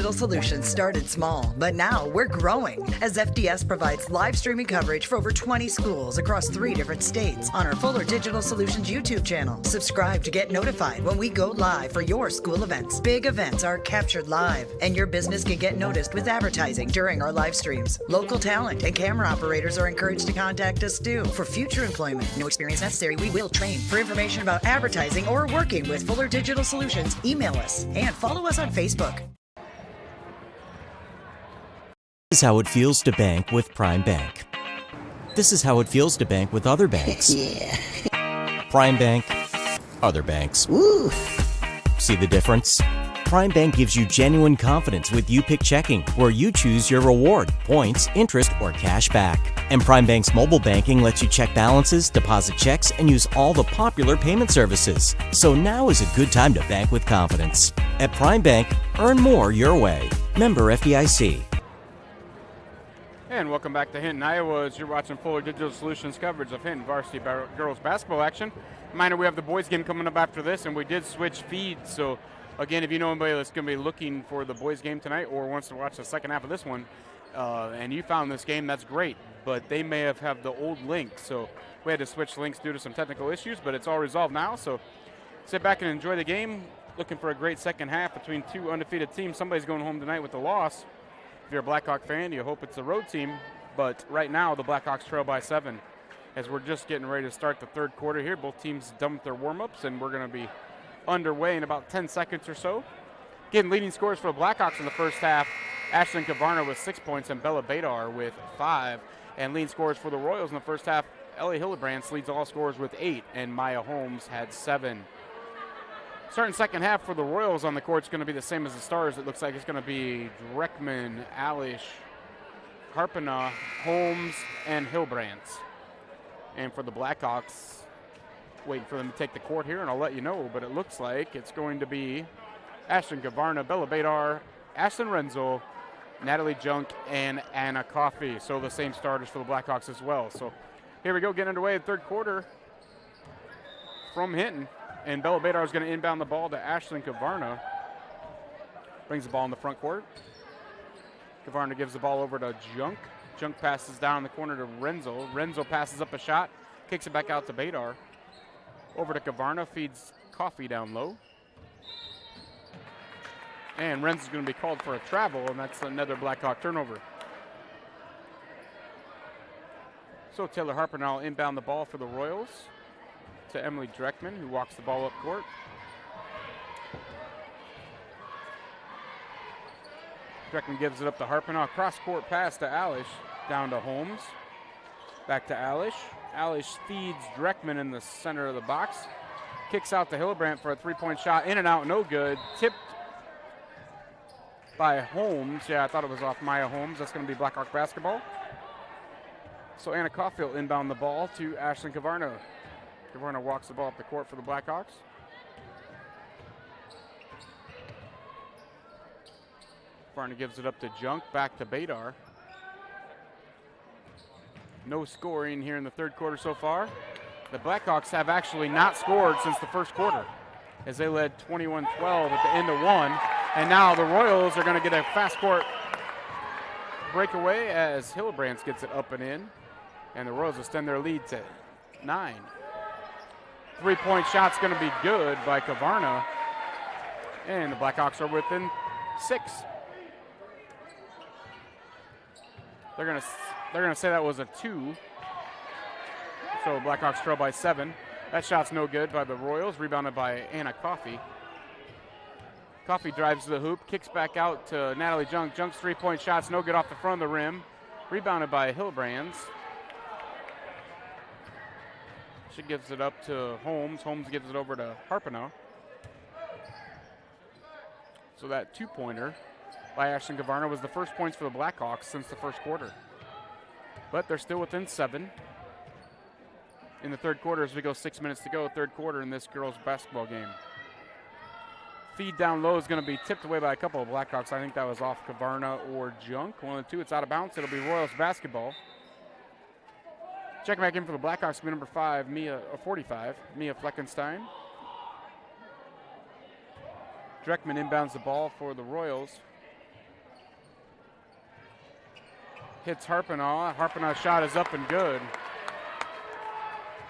A: Digital Solutions started small, but now we're growing as FDS provides live streaming coverage for over 20 schools across 3 different states on our Fuller Digital Solutions YouTube channel. Subscribe to get notified when we go live for your school events. Big events are captured live, and your business can get noticed with advertising during our live streams. Local talent and camera operators are encouraged to contact us too for future employment. No experience necessary. We will train. For information about advertising or working with Fuller Digital Solutions, email us and follow us on Facebook.
C: This is how it feels to bank with Prime Bank. This is how it feels to bank with other banks. Prime Bank, other banks.
G: Ooh.
C: See the difference? Prime Bank gives you genuine confidence with YouPick Checking, where you choose your reward, points, interest, or cash back. And Prime Bank's mobile banking lets you check balances, deposit checks, and use all the popular payment services. So now is a good time to bank with confidence. At Prime Bank, earn more your way. Member FDIC.
B: And welcome back to Hinton, Iowa, as you're watching Fuller Digital Solutions coverage of Hinton varsity girls basketball action. Reminder, we have the boys game coming up after this, and we did switch feeds. So, again, if you know anybody that's going to be looking for the boys game tonight or wants to watch the second half of this one, and you found this game, that's great. But they may have the old link, so we had to switch links due to some technical issues, but it's all resolved now. So sit back and enjoy the game. Looking for a great second half between 2 undefeated teams. Somebody's going home tonight with a loss. If you're a Blackhawk fan, you hope it's a road team, but right now the Blackhawks trail by 7 as we're just getting ready to start the third quarter here. Both teams done with their warm-ups, and we're going to be underway in about 10 seconds or so. Again, leading scores for the Blackhawks in the first half, Ashlyn Kavarna with 6 points and Bella Badar with 5. And leading scores for the Royals in the first half, Ellie Hillebrandt leads all scores with 8, and Maya Holmes had 7. Starting second half for the Royals on the court is going to be the same as the Stars. It looks like it's going to be Dreckman, Alish, Harpena, Holmes, and Hillebrandt. And for the Blackhawks, waiting for them to take the court here, and I'll let you know, but it looks like it's going to be Ashlyn Kavarna, Bella Badar, Ashlyn Renzel, Natalie Junk, and Anna Coffey. So the same starters for the Blackhawks as well. So here we go, getting underway in the third quarter from Hinton. And Bella Badar is going to inbound the ball to Ashlyn Kavarna. Brings the ball in the front court. Kavarna gives the ball over to Junk. Junk passes down in the corner to Renzel. Renzel passes up a shot, kicks it back out to Badar. Over to Kavarna, feeds Coffey down low. And Renzel's going to be called for a travel, and that's another Blackhawk turnover. So Taylor Harper now inbound the ball for the Royals to Emily Dreckman, who walks the ball up court. Dreckman gives it up to Harpena. Cross-court pass to Alish, down to Holmes. Back to Alish. Alish feeds Dreckman in the center of the box. Kicks out to Hillebrandt for a three-point shot. In and out, no good. Tipped by Holmes. Yeah, I thought it was off Maya Holmes. That's going to be Blackhawk basketball. So Anna Caulfield inbound the ball to Ashlyn Kavarna. Kavarna walks the ball up the court for the Blackhawks. Kavarna gives it up to Junk, back to Badar. No scoring here in the third quarter so far. The Blackhawks have actually not scored since the first quarter, as they led 21-12 at the end of one. And now the Royals are going to get a fast court breakaway as Hillebrandt gets it up and in. And the Royals extend their lead to 9. Three-point shot's going to be good by Kavarna. And the Blackhawks are within 6. They're going to say that was a 2. So Blackhawks trail by 7. That shot's no good by the Royals, rebounded by Anna Coffey. Coffey drives to the hoop, kicks back out to Natalie Junk. Junk's three-point shot's no good off the front of the rim, rebounded by Hillebrandt. She gives it up to Holmes. Holmes gives it over to Harpena. So that two-pointer by Ashlyn Kavarna was the first points for the Blackhawks since the first quarter. But they're still within 7 in the third quarter as we go 6 minutes to go, third quarter in this girls' basketball game. Feed down low is going to be tipped away by a couple of Blackhawks. I think that was off Kavarna or Junk. One of the two. It's out of bounds. It'll be Royals basketball. Checking back in for the Blackhawks will be number 45, Mia Fleckenstein. Dreckman inbounds the ball for the Royals. hits Harpinaugh. Harpinaugh's shot is up and good.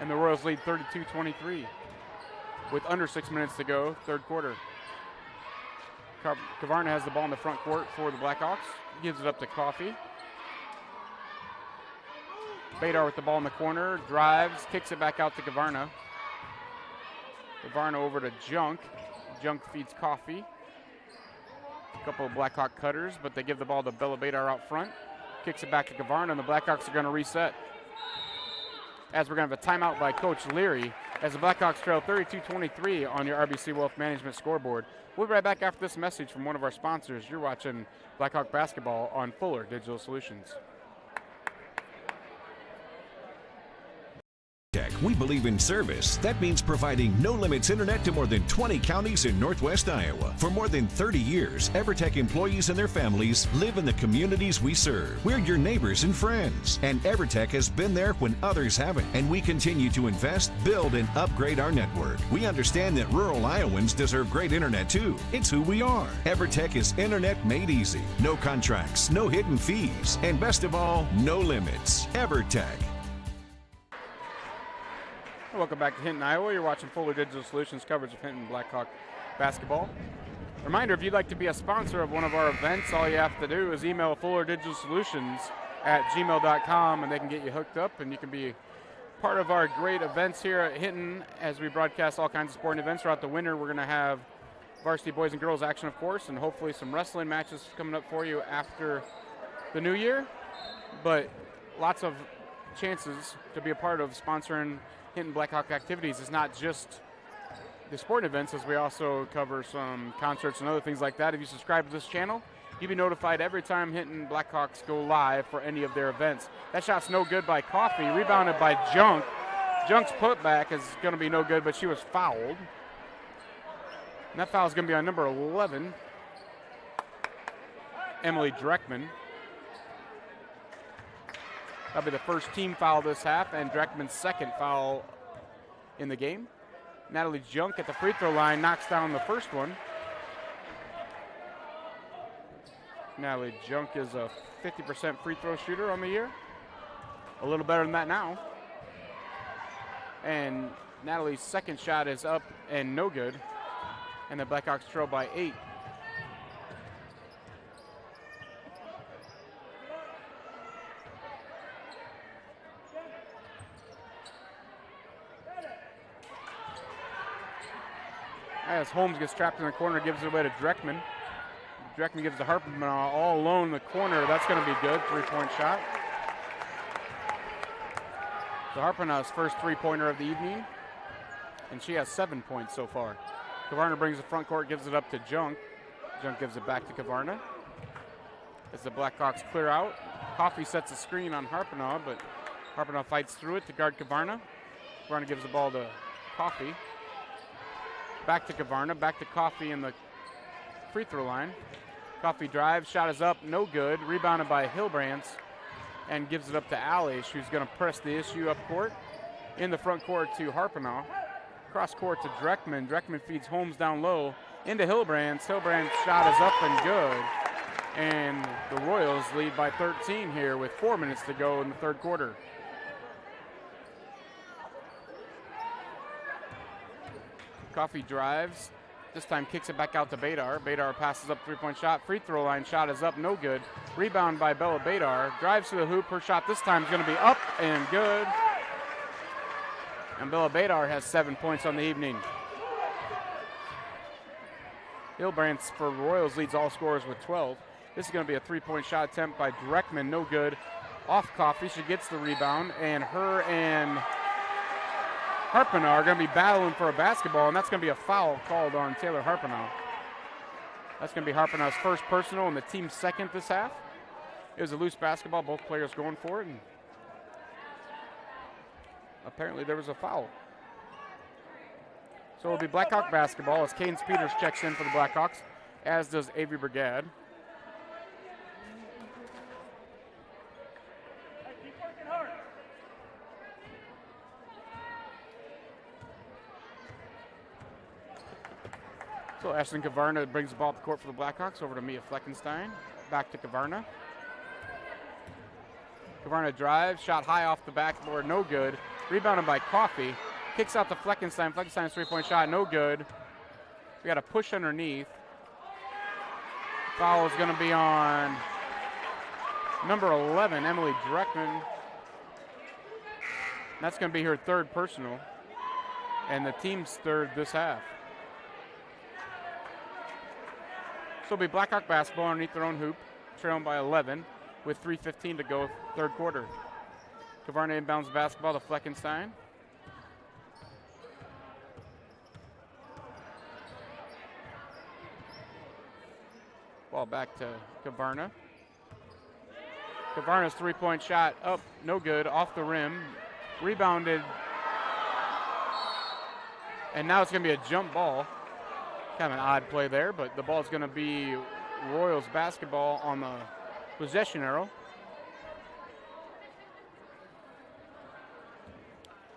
B: And the Royals lead 32-23 with under 6 minutes to go, third quarter. Kavarna has the ball in the front court for the Blackhawks. Gives it up to Coffey. Badar with the ball in the corner, drives, kicks it back out to Kavarna. Kavarna over to Junk. Junk feeds Coffey. A couple of Blackhawk cutters, but they give the ball to Bella Badar out front. Kicks it back to Kavarna, and the Blackhawks are going to reset. As we're going to have a timeout by Coach Leary as the Blackhawks trail 32-23 on your RBC Wealth Management scoreboard. We'll be right back after this message from one of our sponsors. You're watching Blackhawk basketball on Fuller Digital Solutions.
E: We believe in service. That means providing no-limits internet to more than 20 counties in Northwest Iowa. For more than 30 years, EverTech employees and their families live in the communities we serve. We're your neighbors and friends. And EverTech has been there when others haven't. And we continue to invest, build, and upgrade our network. We understand that rural Iowans deserve great internet too. It's who we are. EverTech is internet made easy. No contracts, no hidden fees, and best of all, no limits. EverTech.
B: Welcome back to Hinton, Iowa. You're watching Fuller Digital Solutions coverage of Hinton Blackhawk basketball. Reminder, if you'd like to be a sponsor of one of our events, all you have to do is email fullerdigitalsolutions@gmail.com and they can get you hooked up and you can be part of our great events here at Hinton as we broadcast all kinds of sporting events throughout the winter. We're going to have varsity boys and girls action, of course, and hopefully some wrestling matches coming up for you after the new year. But lots of chances to be a part of sponsoring Hinton Blackhawk activities. Is not just the sporting events, as we also cover some concerts and other things like that. If you subscribe to this channel, you'll be notified every time Hinton Blackhawks go live for any of their events. That shot's no good by Coffey, rebounded by Junk. Junk's putback is going to be no good, but she was fouled. And that foul is going to be on number 11, Emily Dreckman. That'll be the first team foul this half and Dreckman's second foul in the game. Natalie Junk at the free throw line knocks down the first one. Natalie Junk is a 50% free throw shooter on the year. A little better than that now. And Natalie's second shot is up and no good. And the Blackhawks trail by 8. As Holmes gets trapped in the corner, gives it away to Dreckman. Dreckman gives to Harpinaugh all alone in the corner. That's going to be good, three-point shot. So Harpinaugh's first three-pointer of the evening, and she has 7 points so far. Kavarna brings the front court, gives it up to Junk. Junk gives it back to Kavarna. As the Blackhawks clear out, Coffey sets a screen on Harpinaugh, but Harpinaugh fights through it to guard Kavarna. Kavarna gives the ball to Coffey. Back to Kavarna, back to Coffey in the free throw line. Coffey drives, shot is up, no good. Rebounded by Hilbrands and gives it up to Alish, who's going to press the issue up court. In the front court to Harpinaugh. Cross court to Dreckman. Dreckman feeds Holmes down low into Hilbrands. Hilbrands' shot is up and good. And the Royals lead by 13 here with 4 minutes to go in the third quarter. Coffey drives, this time kicks it back out to Badar. Badar passes up three-point shot, free throw line shot is up, no good. Rebound by Bella Badar, drives to the hoop, her shot this time is going to be up and good. And Bella Badar has 7 points on the evening. Hilbrands for Royals leads all scorers with 12. This is going to be a three-point shot attempt by Dreckman, no good. Off Coffey, she gets the rebound, and her and Harpinaugh are going to be battling for a basketball, and that's going to be a foul called on Taylor Harpinaugh. That's going to be Harpinaugh's first personal and the team's second this half. It was a loose basketball, both players going for it, and apparently there was a foul. So it'll be Blackhawk basketball as Cadence Peters checks in for the Blackhawks, as does Avery Brigade. So Ashlyn Kavarna brings the ball up the court for the Blackhawks over to Mia Fleckenstein. Back to Kavarna. Kavarna drives, shot high off the backboard, no good. Rebounded by Coffey. Kicks out to Fleckenstein. Fleckenstein's three-point shot, no good. We got a push underneath. Foul is going to be on number 11, Emily Dreckman. That's going to be her third personal, and the team's third this half. So it'll be Blackhawk basketball underneath their own hoop, trailing by 11 with 3:15 to go, third quarter. Kavarna inbounds basketball to Fleckenstein. Ball back to Kavarna. Kavarna's three-point shot up, no good, off the rim. Rebounded. And now it's going to be a jump ball. Kind of an odd play there, but the ball's going to be Royals basketball on the possession arrow.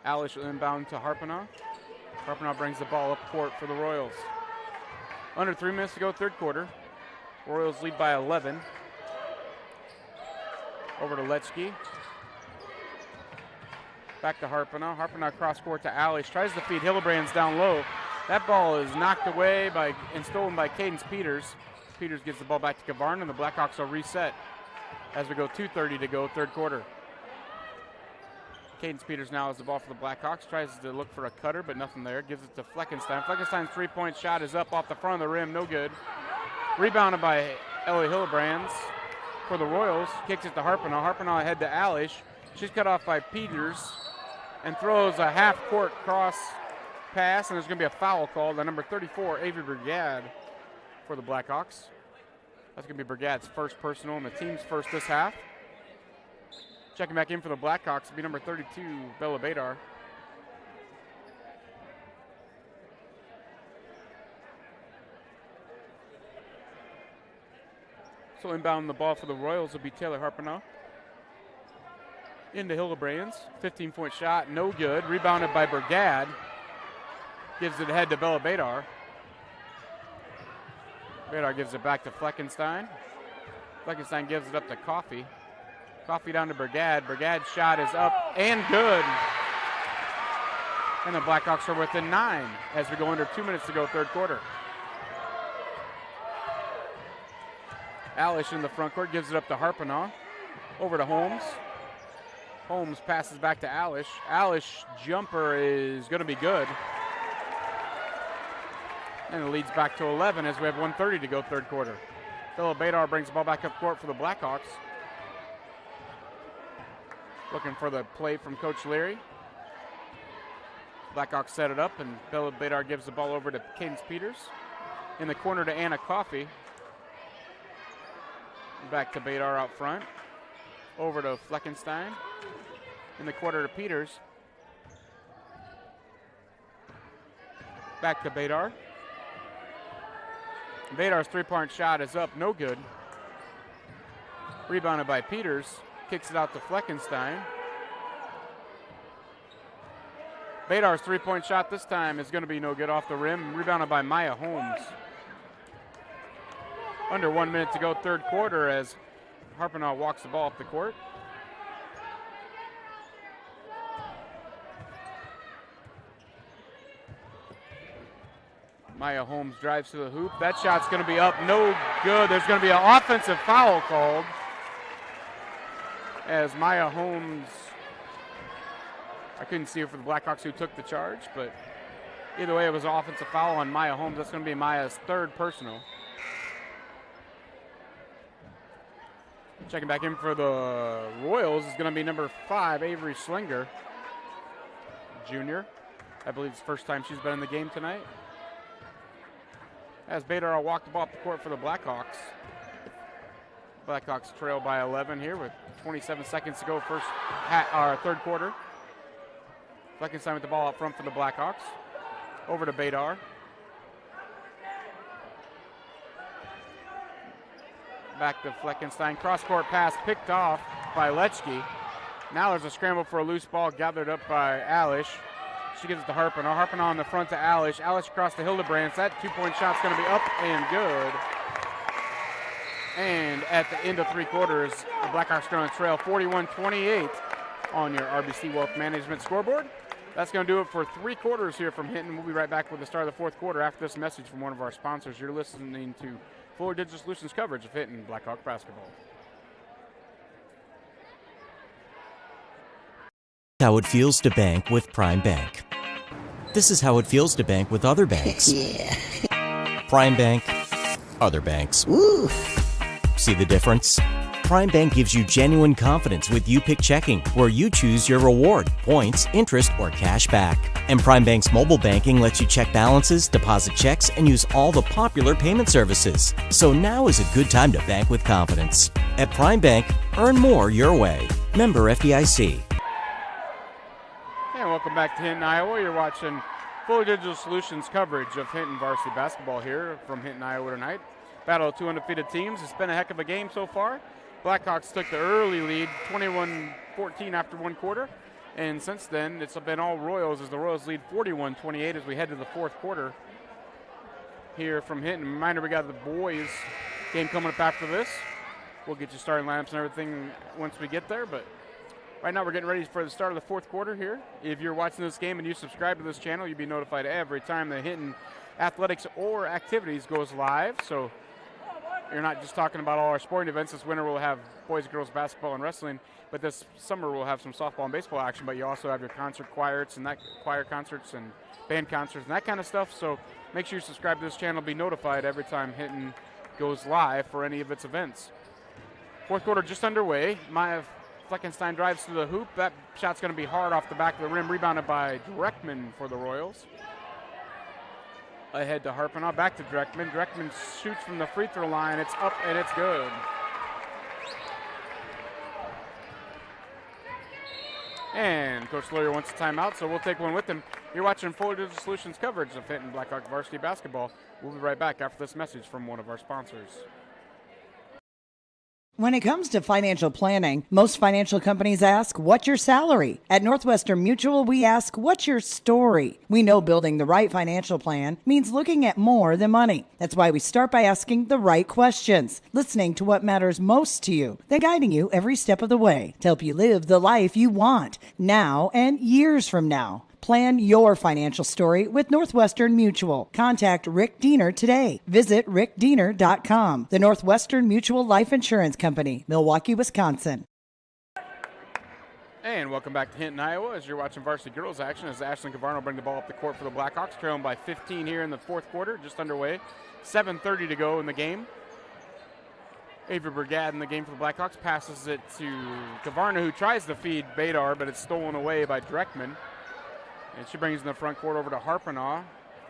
B: Alish will inbound to Harpanaugh. Harpanaugh brings the ball up court for the Royals. Under 3 minutes to go, third quarter. Royals lead by 11. Over to Lechke. Back to Harpanaugh. Harpanaugh cross court to Alish. Tries to feed Hillebrands down low. That ball is knocked away and stolen by Cadence Peters. Peters gets the ball back to Kavarna, and the Blackhawks will reset as we go 2:30 to go, third quarter. Cadence Peters now has the ball for the Blackhawks. Tries to look for a cutter, but nothing there. Gives it to Fleckenstein. Fleckenstein's three-point shot is up off the front of the rim. No good. Rebounded by Ellie Hillebrands for the Royals. Kicks it to Harpanaugh. Harpanaugh ahead to Alish. She's cut off by Peters and throws a half-court cross pass, and there's going to be a foul called on number 34, Avery Brigade, for the Blackhawks. That's going to be Brigade's first personal and the team's first this half. Checking back in for the Blackhawks will be number 32, Bella Badar. So inbound the ball for the Royals will be Taylor Harpanaugh. Into Hillebrands, 15-point shot, no good. Rebounded by Brigade. Gives it ahead to Bella Badar. Badar gives it back to Fleckenstein. Fleckenstein gives it up to Coffey. Coffey down to Brigade. Brigade's shot is up and good. And the Blackhawks are within 9 as we go under 2 minutes to go, third quarter. Alish in the front court gives it up to Harpanaugh. Over to Holmes. Holmes passes back to Alish. Alish jumper is going to be good. And it leads back to 11 as we have 1:30 to go, third quarter. Philip Badar brings the ball back up court for the Blackhawks. Looking for the play from Coach Leary. Blackhawks set it up, and Philip Badar gives the ball over to Cadence Peters. In the corner to Anna Coffey. Back to Badar out front. Over to Fleckenstein. In the quarter to Peters. Back to Badar. Badar's three-point shot is up, no good. Rebounded by Peters. Kicks it out to Fleckenstein. Badar's three-point shot this time is going to be no good off the rim. Rebounded by Maya Holmes. Under 1 minute to go, third quarter, as Harpanaugh walks the ball up the court. Maya Holmes drives to the hoop. That shot's going to be up, no good. There's going to be an offensive foul called as Maya Holmes, I couldn't see it for the Blackhawks who took the charge, but either way it was an offensive foul on Maya Holmes. That's going to be Maya's third personal. Checking back in for the Royals is going to be number 5, Avery Slinger, junior. I believe it's the first time she's been in the game tonight. As Badar will walk the ball up the court for the Blackhawks. Blackhawks trail by 11 here with 27 seconds to go, third quarter. Fleckenstein with the ball up front for the Blackhawks. Over to Badar. Back to Fleckenstein. Cross-court pass picked off by Lechke. Now there's a scramble for a loose ball gathered up by Alish. She gives it to Harpanaugh. Harpanaugh on the front to Alish. Alish across to Hildebrands. That two-point shot's going to be up and good. And at the end of 3 quarters, the Blackhawks are going to trail 41-28 on your RBC Wealth Management scoreboard. That's going to do it for 3 quarters here from Hinton. We'll be right back with the start of the 4th quarter after this message from one of our sponsors. You're listening to Fuller Digital Solutions coverage of Hinton Blackhawk basketball.
C: How it feels to bank with Prime Bank. This is how it feels to bank with other banks. Prime Bank, other banks.
G: Woo.
C: See the difference? Prime Bank gives you genuine confidence with You Pick Checking, where you choose your reward, points, interest, or cash back. And Prime Bank's mobile banking lets you check balances, deposit checks, and use all the popular payment services. So now is a good time to bank with confidence. At Prime Bank, earn more your way. Member FDIC.
B: And welcome back to Hinton, Iowa. You're watching Fuller Digital Solutions coverage of Hinton varsity basketball here from Hinton, Iowa tonight. Battle of 2 undefeated teams. It's been a heck of a game so far. Blackhawks took the early lead, 21-14 after 1 quarter. And since then, it's been all Royals as the Royals lead 41-28 as we head to the 4th quarter here from Hinton. Reminder, we got the boys game coming up after this. We'll get you starting lineups and everything once we get there, but right now we're getting ready for the start of the 4th quarter here. If you're watching this game and you subscribe to this channel, you'll be notified every time the Hinton athletics or activities goes live. So you're not just talking about all our sporting events. This winter we'll have boys and girls basketball and wrestling, but this summer we'll have some softball and baseball action, but you also have your concert choirs and that choir concerts and band concerts and that kind of stuff. So make sure you subscribe to this channel, be notified every time Hinton goes live for any of its events. 4th quarter just underway. Maya Fleckenstein drives to the hoop. That shot's going to be hard off the back of the rim, rebounded by Dreckman for the Royals. Ahead to Harpinaugh, back to Dreckman. Dreckman shoots from the free throw line. It's up and it's good. And Coach Lawyer wants a timeout, so we'll take one with him. You're watching Fuller Digital Solutions coverage of Hinton Blackhawk varsity basketball. We'll be right back after this message from one of our sponsors.
A: When it comes to financial planning, most financial companies ask, what's your salary? At Northwestern Mutual, we ask, what's your story? We know building the right financial plan means looking at more than money. That's why we start by asking the right questions, listening to what matters most to you, then guiding you every step of the way to help you live the life you want, now and years from now. Plan your financial story with Northwestern Mutual. Contact Rick Diener today. Visit rickdiener.com. The Northwestern Mutual Life Insurance Company, Milwaukee, Wisconsin.
B: And welcome back to Hinton, Iowa, as you're watching varsity girls action as Ashlyn Cavarno bring the ball up the court for the Blackhawks, trailing by 15 here in the 4th quarter, just underway. 7:30 to go in the game. Avery Brigade in the game for the Blackhawks passes it to Cavarno, who tries to feed Badar, but it's stolen away by Dreckman. And she brings in the front court over to Harpinaugh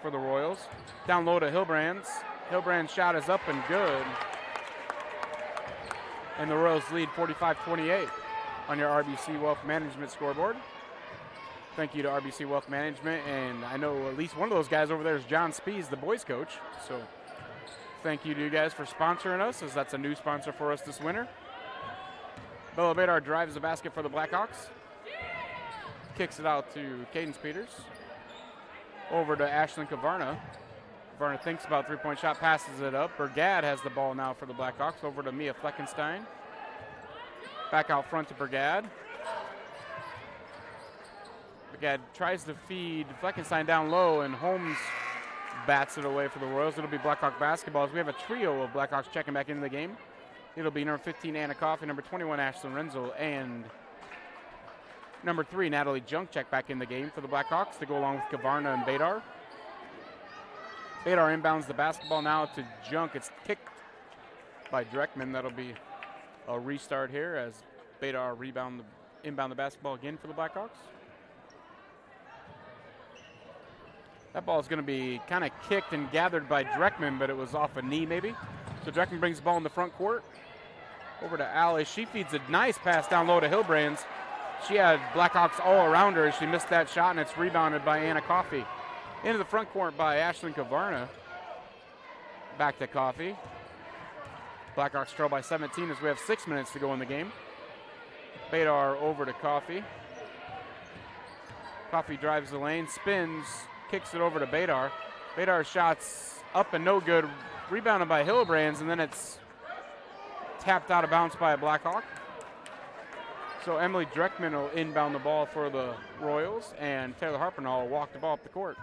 B: for the Royals. Down low to Hilbrands. Hilbrand's shot is up and good. And the Royals lead 45-28 on your RBC Wealth Management scoreboard. Thank you to RBC Wealth Management. And I know at least one of those guys over there is John Spees, the boys coach. So thank you to you guys for sponsoring us, as that's a new sponsor for us this winter. Bella Badar drives the basket for the Blackhawks. Kicks it out to Cadence Peters. Over to Ashlyn Cavarno. Cavarno thinks about three-point shot, passes it up. Brigade has the ball now for the Blackhawks. Over to Mia Fleckenstein. Back out front to Brigade. Brigade tries to feed Fleckenstein down low, and Holmes bats it away for the Royals. It'll be Blackhawk basketball as we have a trio of Blackhawks checking back into the game. It'll be number 15, Anna Coffey, number 21, Ashlyn Renzel, and number 3, Natalie Junk, check back in the game for the Blackhawks to go along with Cavarno and Badar. Badar inbounds the basketball now to Junk. It's kicked by Dreckman. That'll be a restart here as Badar inbound the basketball again for the Blackhawks. That ball is going to be kind of kicked and gathered by Dreckman, but it was off a knee maybe. So Dreckman brings the ball in the front court. Over to Allie. She feeds a nice pass down low to Hilbrands. She had Blackhawks all around her as she missed that shot, and it's rebounded by Anna Coffey. Into the front court by Ashlyn Cavarno. Back to Coffey. Blackhawks trail by 17 as we have 6 minutes to go in the game. Badar over to Coffey. Coffey drives the lane, spins, kicks it over to Badar. Badar's shot's up and no good. Rebounded by Hilbrands, and then it's tapped out of bounds by a Blackhawk. So Emily Dreckman will inbound the ball for the Royals, and Taylor Harpenall will walk the ball up the court.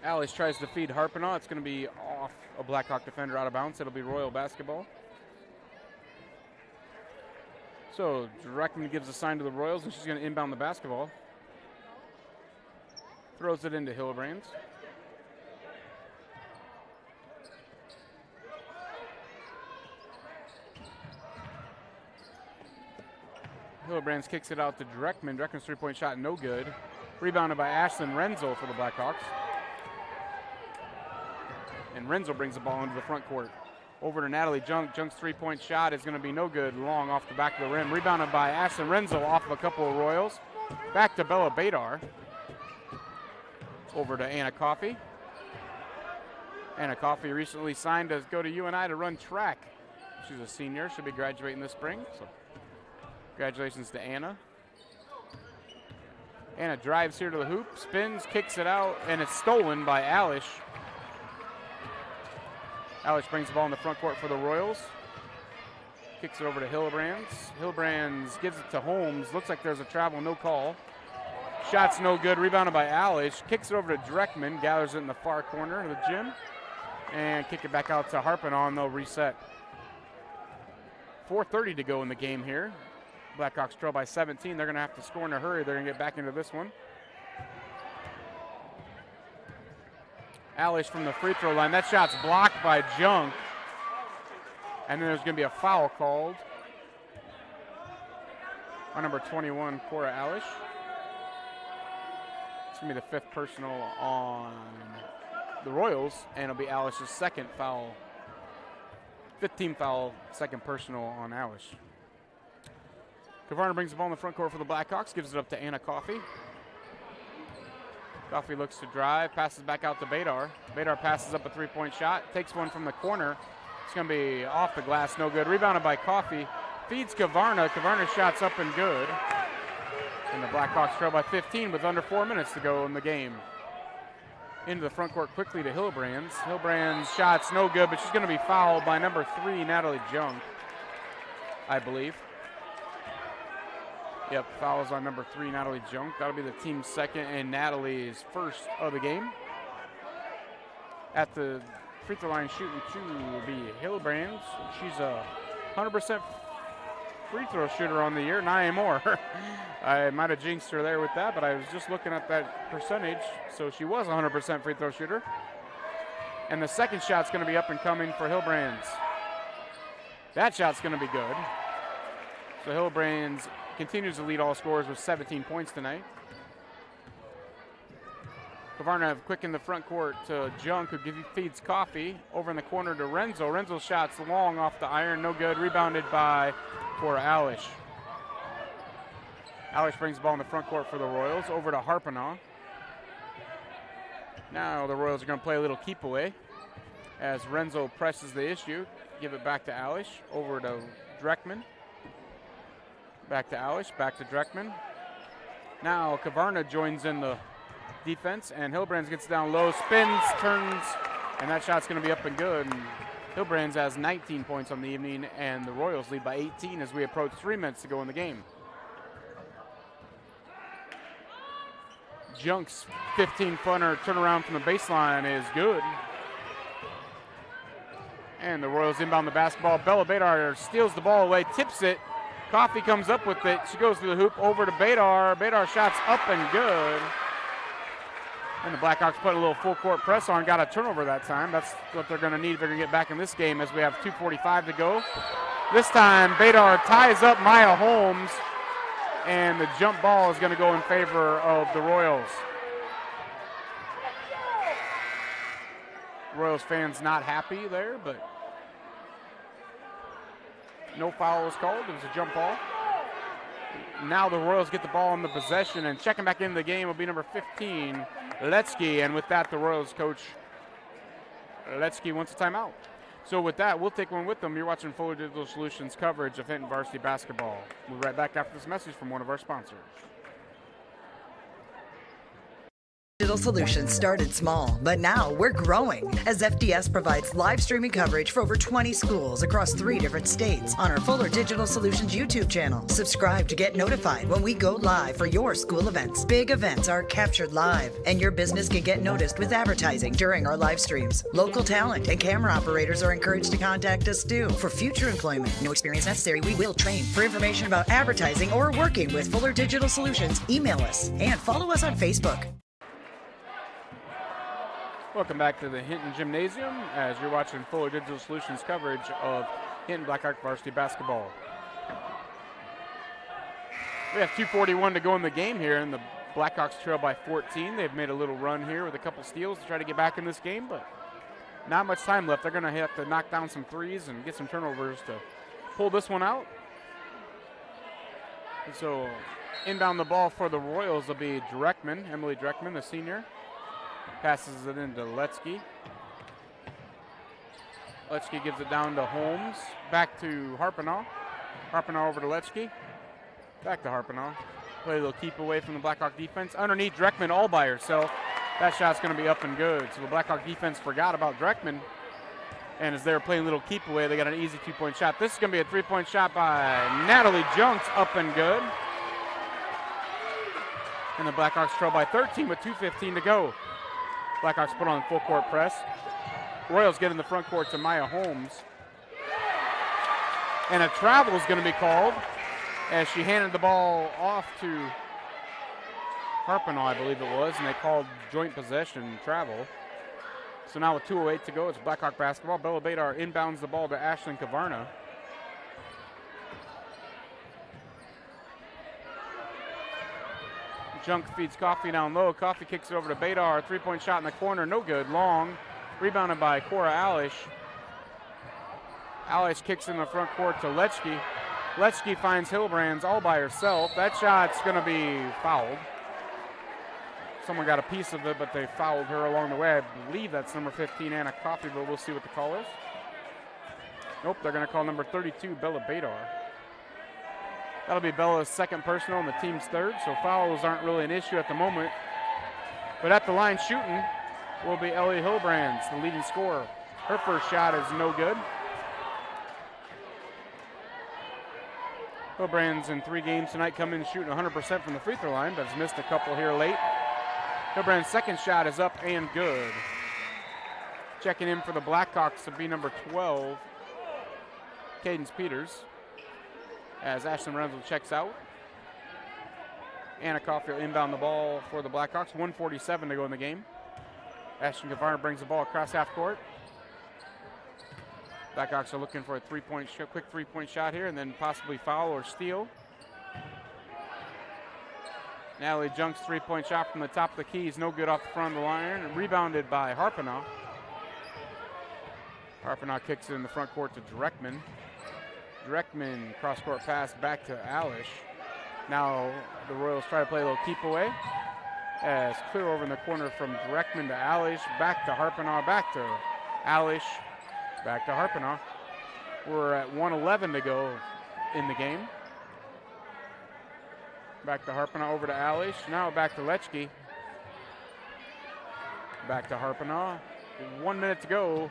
B: Alice tries to feed Harpenall. It's going to be off a Blackhawk defender out of bounds. It'll be Royal basketball. So Dreckman gives a sign to the Royals, and she's going to inbound the basketball. Throws it into Hillebrands. Hillebrands kicks it out to Dreckman. Dreckman's three-point shot, no good. Rebounded by Ashlyn Renzel for the Blackhawks. And Renzel brings the ball into the front court. Over to Natalie Junk. Junk's three-point shot is going to be no good. Long off the back of the rim. Rebounded by Ashlyn Renzel off of a couple of Royals. Back to Bella Badar. Over to Anna Coffey. Anna Coffey recently signed to go to UNI to run track. She's a senior. She'll be graduating this spring. So congratulations to Anna. Anna drives here to the hoop. Spins, kicks it out, and it's stolen by Alish. Alish brings the ball in the front court for the Royals. Kicks it over to Hillebrands. Hillebrands gives it to Holmes. Looks like there's a travel, no call. Shot's no good. Rebounded by Alish. Kicks it over to Dreckman. Gathers it in the far corner of the gym. And kick it back out to Harpenall, and they'll reset. 4:30 to go in the game here. Blackhawks trail by 17. They're going to have to score in a hurry. They're going to get back into this one. Alish from the free throw line. That shot's blocked by Junk. And then there's going to be a foul called on number 21, Cora Alish. It's going to be the fifth personal on the Royals, and it'll be Alish's second foul. 15th foul, second personal on Alish. Kavarna brings the ball in the front court for the Blackhawks, gives it up to Anna Coffey. Coffey looks to drive, passes back out to Badar. Badar passes up a three-point shot, takes one from the corner. It's going to be off the glass, no good. Rebounded by Coffey, feeds Kavarna. Kavarna's shot's up and good. And the Blackhawks trail by 15 with under 4 minutes to go in the game. Into the front court quickly to Hillebrands. Hillebrands' shot's no good, but she's going to be fouled by number 3, Natalie Junk, I believe. Yep, fouls on number 3, Natalie Junk. That'll be the team's second and Natalie's first of the game. At the free throw line shooting two will be Hillebrands. She's a 100% free throw shooter on the year, not anymore. I might have jinxed her there with that, but I was just looking at that percentage. So she was a 100% free throw shooter. And the second shot's going to be up and coming for Hillebrands. That shot's going to be good. So Hillebrands continues to lead all scorers with 17 points tonight. Kavarna quick in the front court to Junk, who feeds Coffey. Over in the corner to Renzel. Renzel's shot's long off the iron, no good. Rebounded by Cora Alish. Alish brings the ball in the front court for the Royals. Over to Harpenall. Now the Royals are going to play a little keep away as Renzel presses the issue. Give it back to Alish. Over to Dreckman. Back to Alish, back to Dreckman. Now Kavarna joins in the defense, and Hillebrands gets down low, spins, turns, and that shot's going to be up and good. And Hillebrands has 19 points on the evening, and the Royals lead by 18 as we approach 3 minutes to go in the game. Junk's 15-footer turnaround from the baseline is good. And the Royals inbound the basketball. Bella Badar steals the ball away, tips it. Coffey comes up with it. She goes to the hoop, over to Badar. Badar shot's up and good. And the Blackhawks put a little full court press on, got a turnover that time. That's what they're going to need if they're going to get back in this game as we have 2:45 to go. This time, Badar ties up Maya Holmes, and the jump ball is going to go in favor of the Royals. Royals fans not happy there, but no foul was called. It was a jump ball. Now the Royals get the ball in the possession, and checking back into the game will be number 15, Letsky. And with that, the Royals coach, Letsky, wants a timeout. So with that, we'll take one with them. You're watching Fuller Digital Solutions coverage of Hinton Varsity Basketball. We'll be right back after this message from one of our sponsors.
A: Digital Solutions started small, but now we're growing as FDS provides live streaming coverage for over 20 schools across 3 different states on our Fuller Digital Solutions YouTube channel. Subscribe to get notified when we go live for your school events. Big events are captured live, and your business can get noticed with advertising during our live streams. Local talent and camera operators are encouraged to contact us too. For future employment, no experience necessary, we will train. For information about advertising or working with Fuller Digital Solutions, email us and follow us on Facebook.
B: Welcome back to the Hinton Gymnasium as you're watching Fuller Digital Solutions coverage of Hinton Blackhawk varsity basketball. We have 2:41 to go in the game here, and the Blackhawks trail by 14. They've made a little run here with a couple steals to try to get back in this game, but not much time left. They're going to have to knock down some threes and get some turnovers to pull this one out. And so inbound the ball for the Royals will be Dreckman, Emily Dreckman, the senior. Passes it into Letsky. Letsky gives it down to Holmes. Back to Harpenaugh. Harpenaugh over to Letsky. Back to Harpenaugh. Play a little keep away from the Blackhawk defense. Underneath Dreckman all by herself. That shot's going to be up and good. So the Blackhawk defense forgot about Dreckman. And as they were playing a little keep away, they got an easy 2-point shot. This is going to be a 3-point shot by Natalie Junks, up and good. And the Blackhawks trail by 13 with 2:15 to go. Blackhawks put on full court press. Royals get in the front court to Maya Holmes. And a travel is going to be called as she handed the ball off to Harpenaugh, I believe it was, and they called joint possession travel. So now with 2:08 to go, it's Blackhawk basketball. Bella Badar inbounds the ball to Ashlyn Kavarna. Junk feeds Coffey down low. Coffey kicks it over to Badar. 3-point shot in the corner, no good. Long, rebounded by Cora Alish. Alish kicks in the front court to Letsky. Letsky finds Hillbrands all by herself. That shot's going to be fouled. Someone got a piece of it, but they fouled her along the way. I believe that's number 15, Anna Coffey, but we'll see what the call is. Nope, they're going to call number 32, Bella Badar. That'll be Bella's second personal and the team's third, so fouls aren't really an issue at the moment. But at the line shooting will be Ellie Hillbrands, the leading scorer. Her first shot is no good. Hillbrands in 3 games tonight come in shooting 100% from the free throw line, but has missed a couple here late. Hillbrands' second shot is up and good. Checking in for the Blackhawks to be number 12, Cadence Peters. As Ashlyn Renzel checks out. Anna Coffey will inbound the ball for the Blackhawks. 1:47 to go in the game. Ashlyn Kavarna brings the ball across half court. Blackhawks are looking for a quick 3-point shot here and then possibly foul or steal. Natalie Junk's 3-point shot from the top of the key is no good off the front of the line. Rebounded by Harpenaugh. Harpenaugh kicks it in the front court to Dreckman. Dreckman cross-court pass back to Alish. Now the Royals try to play a little keep away. As clear over in the corner from Dreckman to Alish, back to Harpenaugh, back to Alish, back to Harpenaugh. We're at 1:11 to go in the game. Back to Harpenaugh, over to Alish. Now back to Letsky. Back to Harpenaugh. 1 minute to go.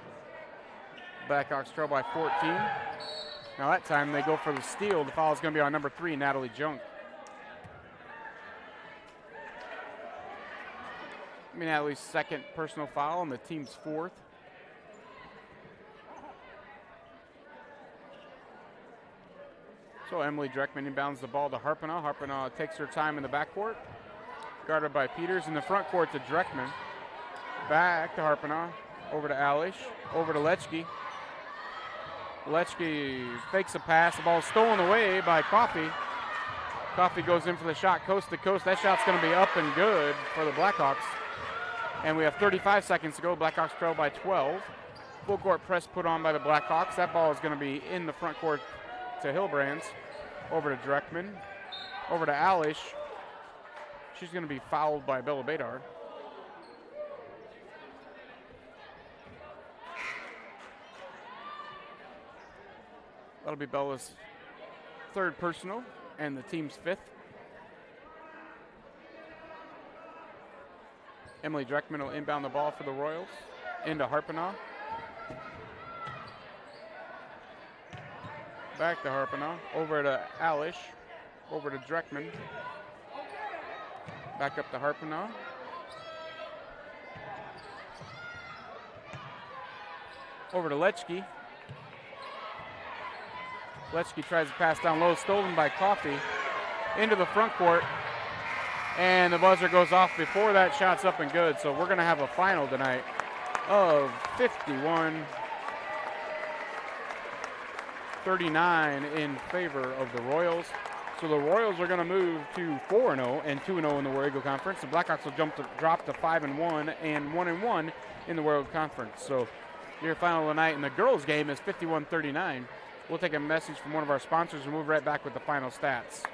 B: Blackhawks trail by 14. Now that time they go for the steal. The foul is going to be on number 3, Natalie Junk. Natalie's second personal foul and the team's 4th. So Emily Dreckman inbounds the ball to Harpenaugh. Harpenaugh takes her time in the backcourt. Guarded by Peters in the front court to Dreckman. Back to Harpenaugh. Over to Alish. Over to Letsky. Letsky fakes a pass. The ball stolen away by Coffey. Coffey goes in for the shot coast to coast. That shot's going to be up and good for the Blackhawks. And we have 35 seconds to go. Blackhawks trail by 12. Full court press put on by the Blackhawks. That ball is going to be in the front court to Hillbrands. Over to Dreckman. Over to Alish. She's going to be fouled by Bella Badar. That'll be Bella's 3rd personal and the team's 5th. Emily Dreckman will inbound the ball for the Royals into Harpenaugh. Back to Harpenaugh, over to Alish, over to Dreckman. Back up to Harpenaugh. Over to Lechke. Lechke tries to pass down low, stolen by Coffey. Into the front court. And the buzzer goes off before that shot's up and good. So we're going to have a final tonight of 51-39 in favor of the Royals. So the Royals are going to move to 4-0 and 2-0 in the War Eagle Conference. The Blackhawks will drop to 5-1 and 1-1 in the World Conference. So your final tonight in the girls' game is 51-39. We'll take a message from one of our sponsors and move right back with the final stats.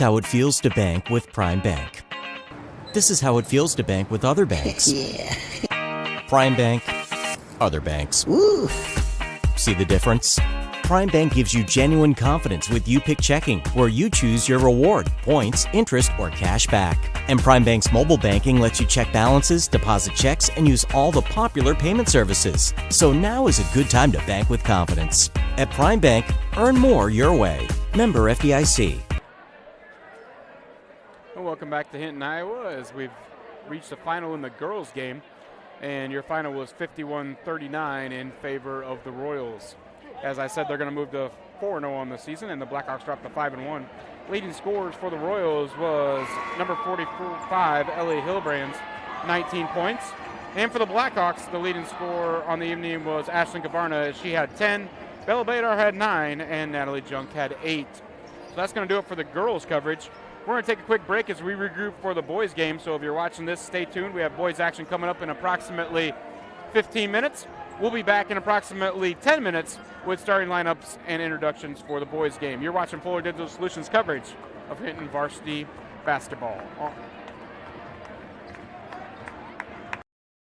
C: How it feels to bank with Prime Bank. This is how it feels to bank with other banks.
G: Yeah.
C: Prime Bank, other banks.
G: Woo.
C: See the difference? Prime Bank gives you genuine confidence with You Pick Checking, where you choose your reward, points, interest, or cash back. And Prime Bank's mobile banking lets you check balances, deposit checks, and use all the popular payment services. So now is a good time to bank with confidence. At Prime Bank, earn more your way. Member FDIC.
B: Well, welcome back to Hinton, Iowa, as we've reached the final in the girls' game. And your final was 51-39 in favor of the Royals. As I said, they're going to move to 4-0 on the season, and the Blackhawks dropped to 5-1. Leading scorers for the Royals was number 45, Ellie Hillbrands, 19 points. And for the Blackhawks, the leading scorer on the evening was Ashlyn Kavarna. She had 10, Bella Badar had 9, and Natalie Junk had 8. So that's going to do it for the girls' coverage. We're going to take a quick break as we regroup for the boys' game. So if you're watching this, stay tuned. We have boys' action coming up in approximately 15 minutes. We'll be back in approximately 10 minutes with starting lineups and introductions for the boys' game. You're watching Fuller Digital Solutions coverage of Hinton varsity basketball.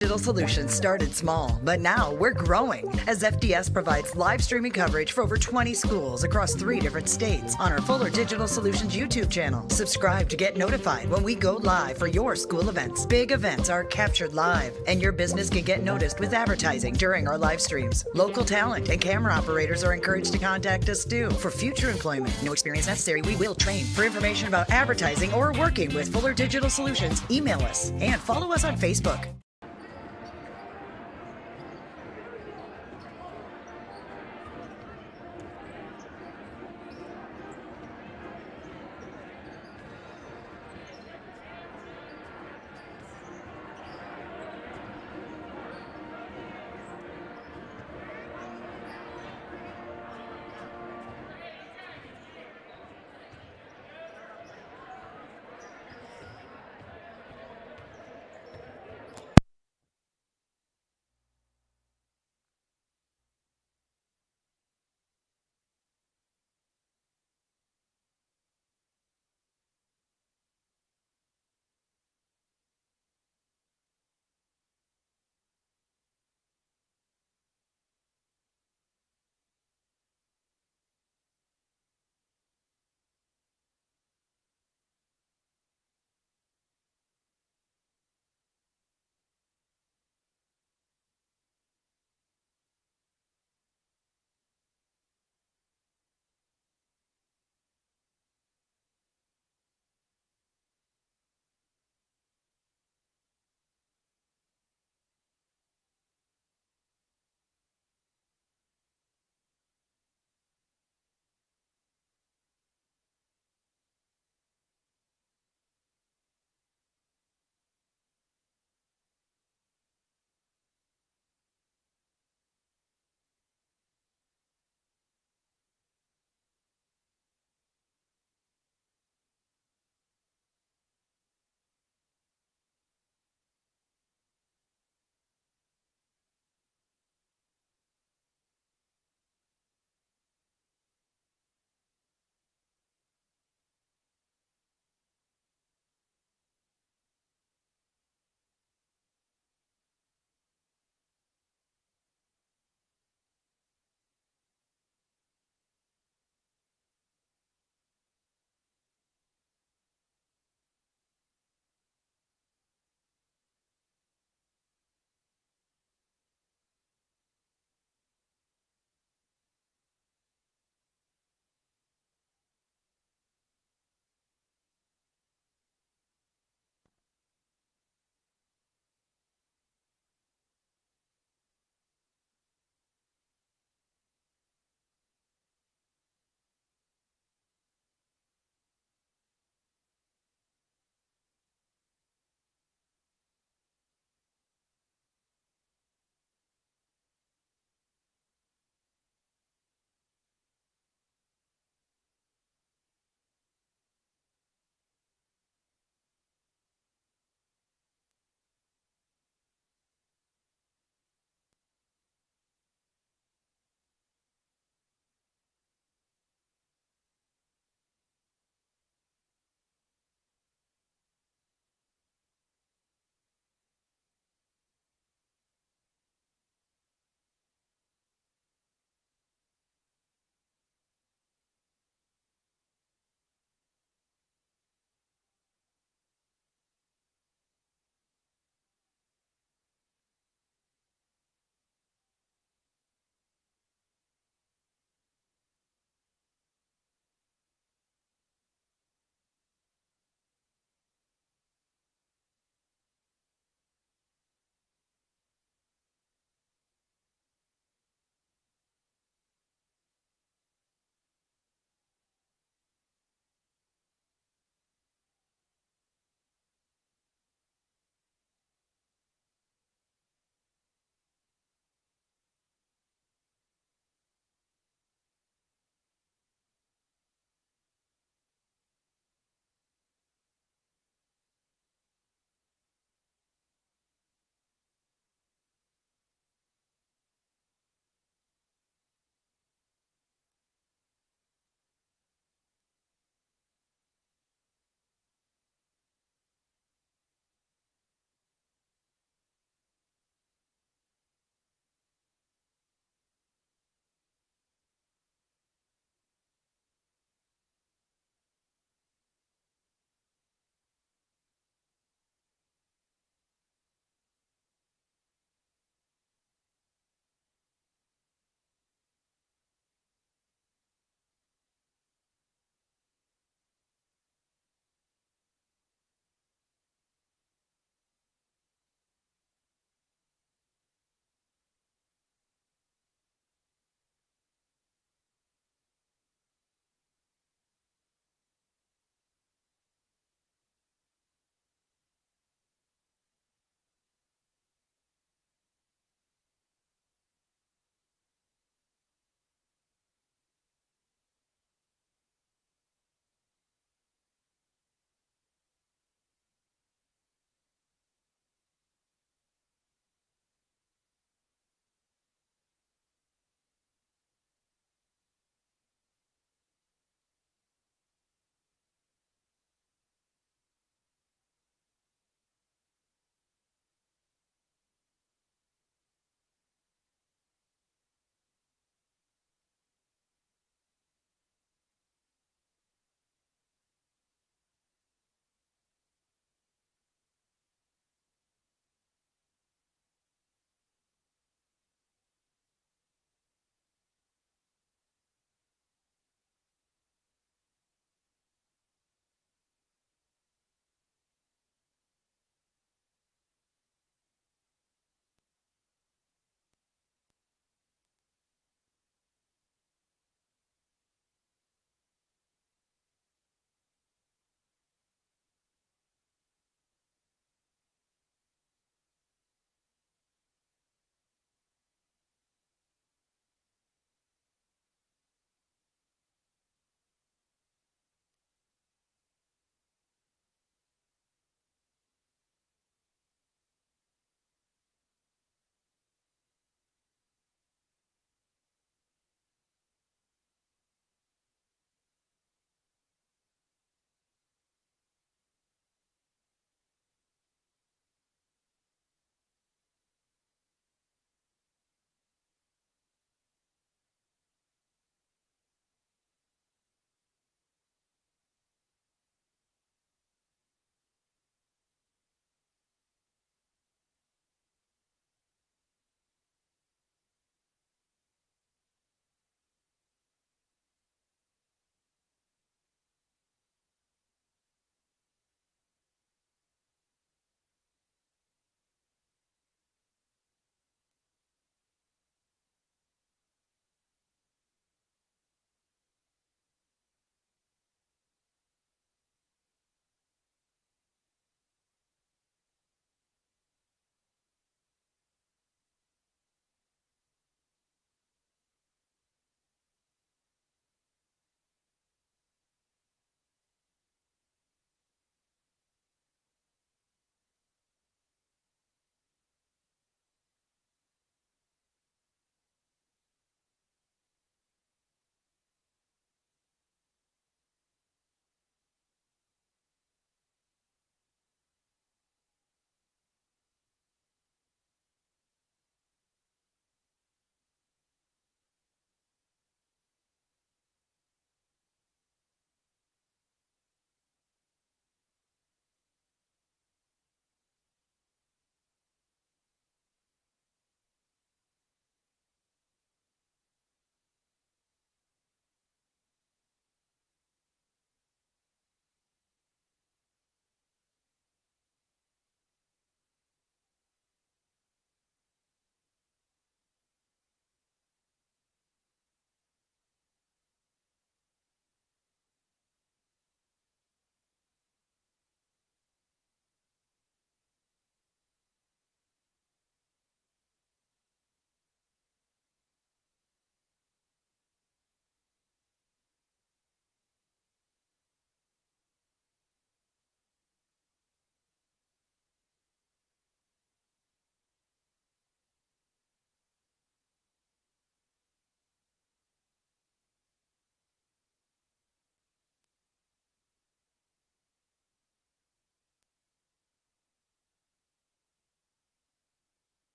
A: Digital Solutions started small, but now we're growing as FDS provides live streaming coverage for over 20 schools across 3 different states on our Fuller Digital Solutions YouTube channel. Subscribe to get notified when we go live for your school events. Big events are captured live, and your business can get noticed with advertising during our live streams. Local talent and camera operators are encouraged to contact us too. For future employment, no experience necessary, we will train. For information about advertising or working with Fuller Digital Solutions, email us and follow us on Facebook.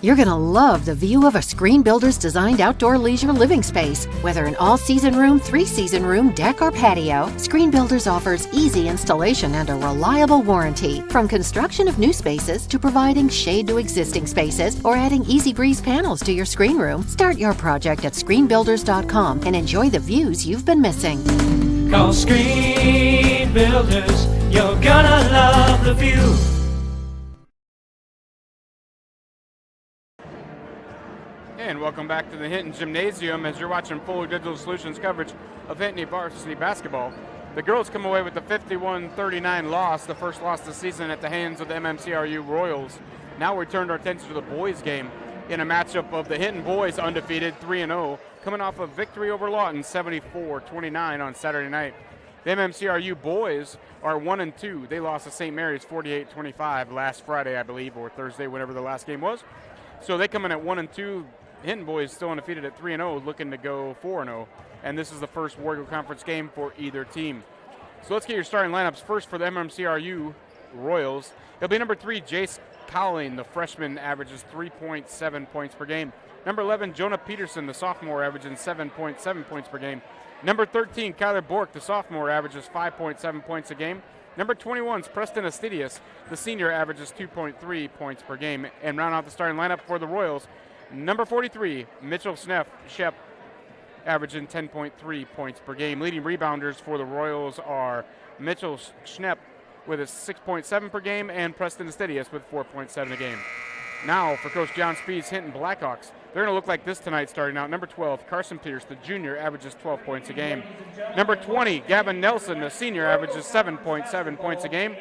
D: You're going to love the view of a Screen Builder's designed outdoor leisure living space. Whether an all-season room, three-season room, deck, or patio, Screen Builders offers easy installation and a reliable warranty. From construction of new spaces to providing shade to existing spaces or adding easy breeze panels to your screen room, start your project at screenbuilders.com and enjoy the views you've been missing.
F: Call Screen Builders, you're gonna love the view.
B: And welcome back to the Hinton Gymnasium as you're watching Fuller Digital Solutions coverage of Hinton varsity basketball. The girls come away with the 51-39 loss, the first loss of the season at the hands of the MMCRU Royals. Now we turned our attention to the boys game in a matchup of the Hinton boys undefeated 3-0, coming off a victory over Lawton 74-29 on Saturday night. The MMCRU boys are 1-2. They lost to St. Mary's 48-25 last Friday, I believe, or Thursday, whenever the last game was. So they come in at 1-2. Hinton boys still undefeated at 3-0, looking to go 4-0. And this is the first Warrior Conference game for either team. So let's get your starting lineups. First for the MMCRU Royals, it'll be number 3, Jace Colling, the freshman, averages 3.7 points per game. Number 11, Jonah Peterson, the sophomore, averaging 7.7 points per game. Number 13, Kyler Bork, the sophomore, averages 5.7 points a game. Number 21 is Preston Astidius, the senior, averages 2.3 points per game. And round out the starting lineup for the Royals, number 43, Mitchell Shep, averaging 10.3 points per game. Leading rebounders for the Royals are Mitchell Schnepp with a 6.7 per game and Preston Astidius with 4.7 a game. Now for Coach John Speed's Hinton Blackhawks. They're going to look like this tonight starting out. Number 12, Carson Pierce, the junior, averages 12 points a game. Number 20, Gavin Nelson, the senior, averages 7.7 points a game.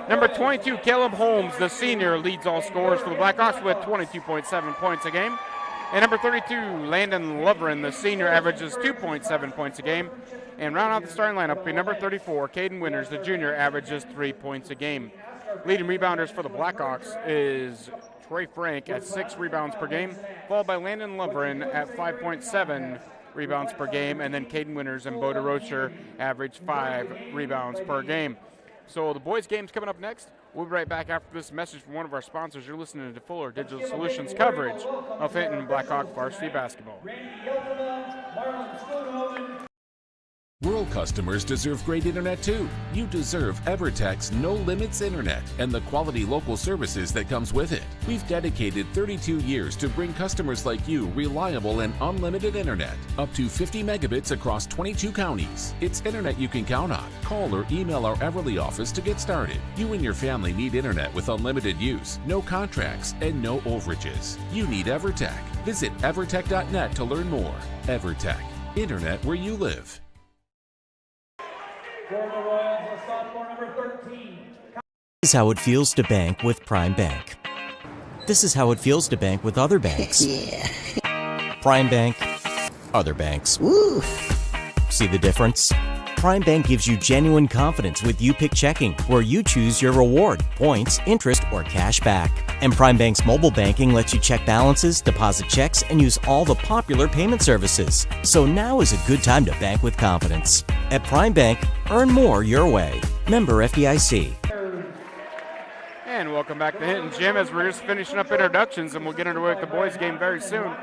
B: Number 22, Caleb Holmes, the senior, leads all scorers for the Blackhawks with 22.7 points a game. And number 32, Landon Lovren, the senior, averages 2.7 points a game. And round out the starting lineup, be number 34, Caden Winters, the junior, averages 3 points a game. Leading rebounders for the Blackhawks is Trey Frank at 6 rebounds per game, followed by Landon Lovren at 5.7 rebounds per game, and then Caden Winters and Bo DeRocher average 5 rebounds per game. So the boys' game's coming up next. We'll be right back after this message from one of our sponsors. You're listening to Fuller Digital Solutions coverage of Hinton Blackhawk varsity basketball.
E: Rural customers deserve great internet too. You deserve EverTech's No Limits Internet and the quality local services that comes with it. We've dedicated 32 years to bring customers like you reliable and unlimited internet, up to 50 megabits across 22 counties. It's internet you can count on. Call or email our Everly office to get started. You and your family need internet with unlimited use, no contracts, and no overages. You need EverTech. Visit evertech.net to learn more. EverTech, internet where you live.
C: This is how it feels to bank with Prime Bank. This is how it feels to bank with other banks. Prime Bank, other banks.
G: Ooh.
C: See the difference? Prime Bank gives you genuine confidence with YouPick Checking, where you choose your reward, points, interest, or cash back. And Prime Bank's mobile banking lets you check balances, deposit checks, and use all the popular payment services. So now is a good time to bank with confidence. At Prime Bank, earn more your way. Member FDIC.
B: And welcome back to Hinton Gym as we're just finishing up introductions, and we'll get underway with the boys' game very soon.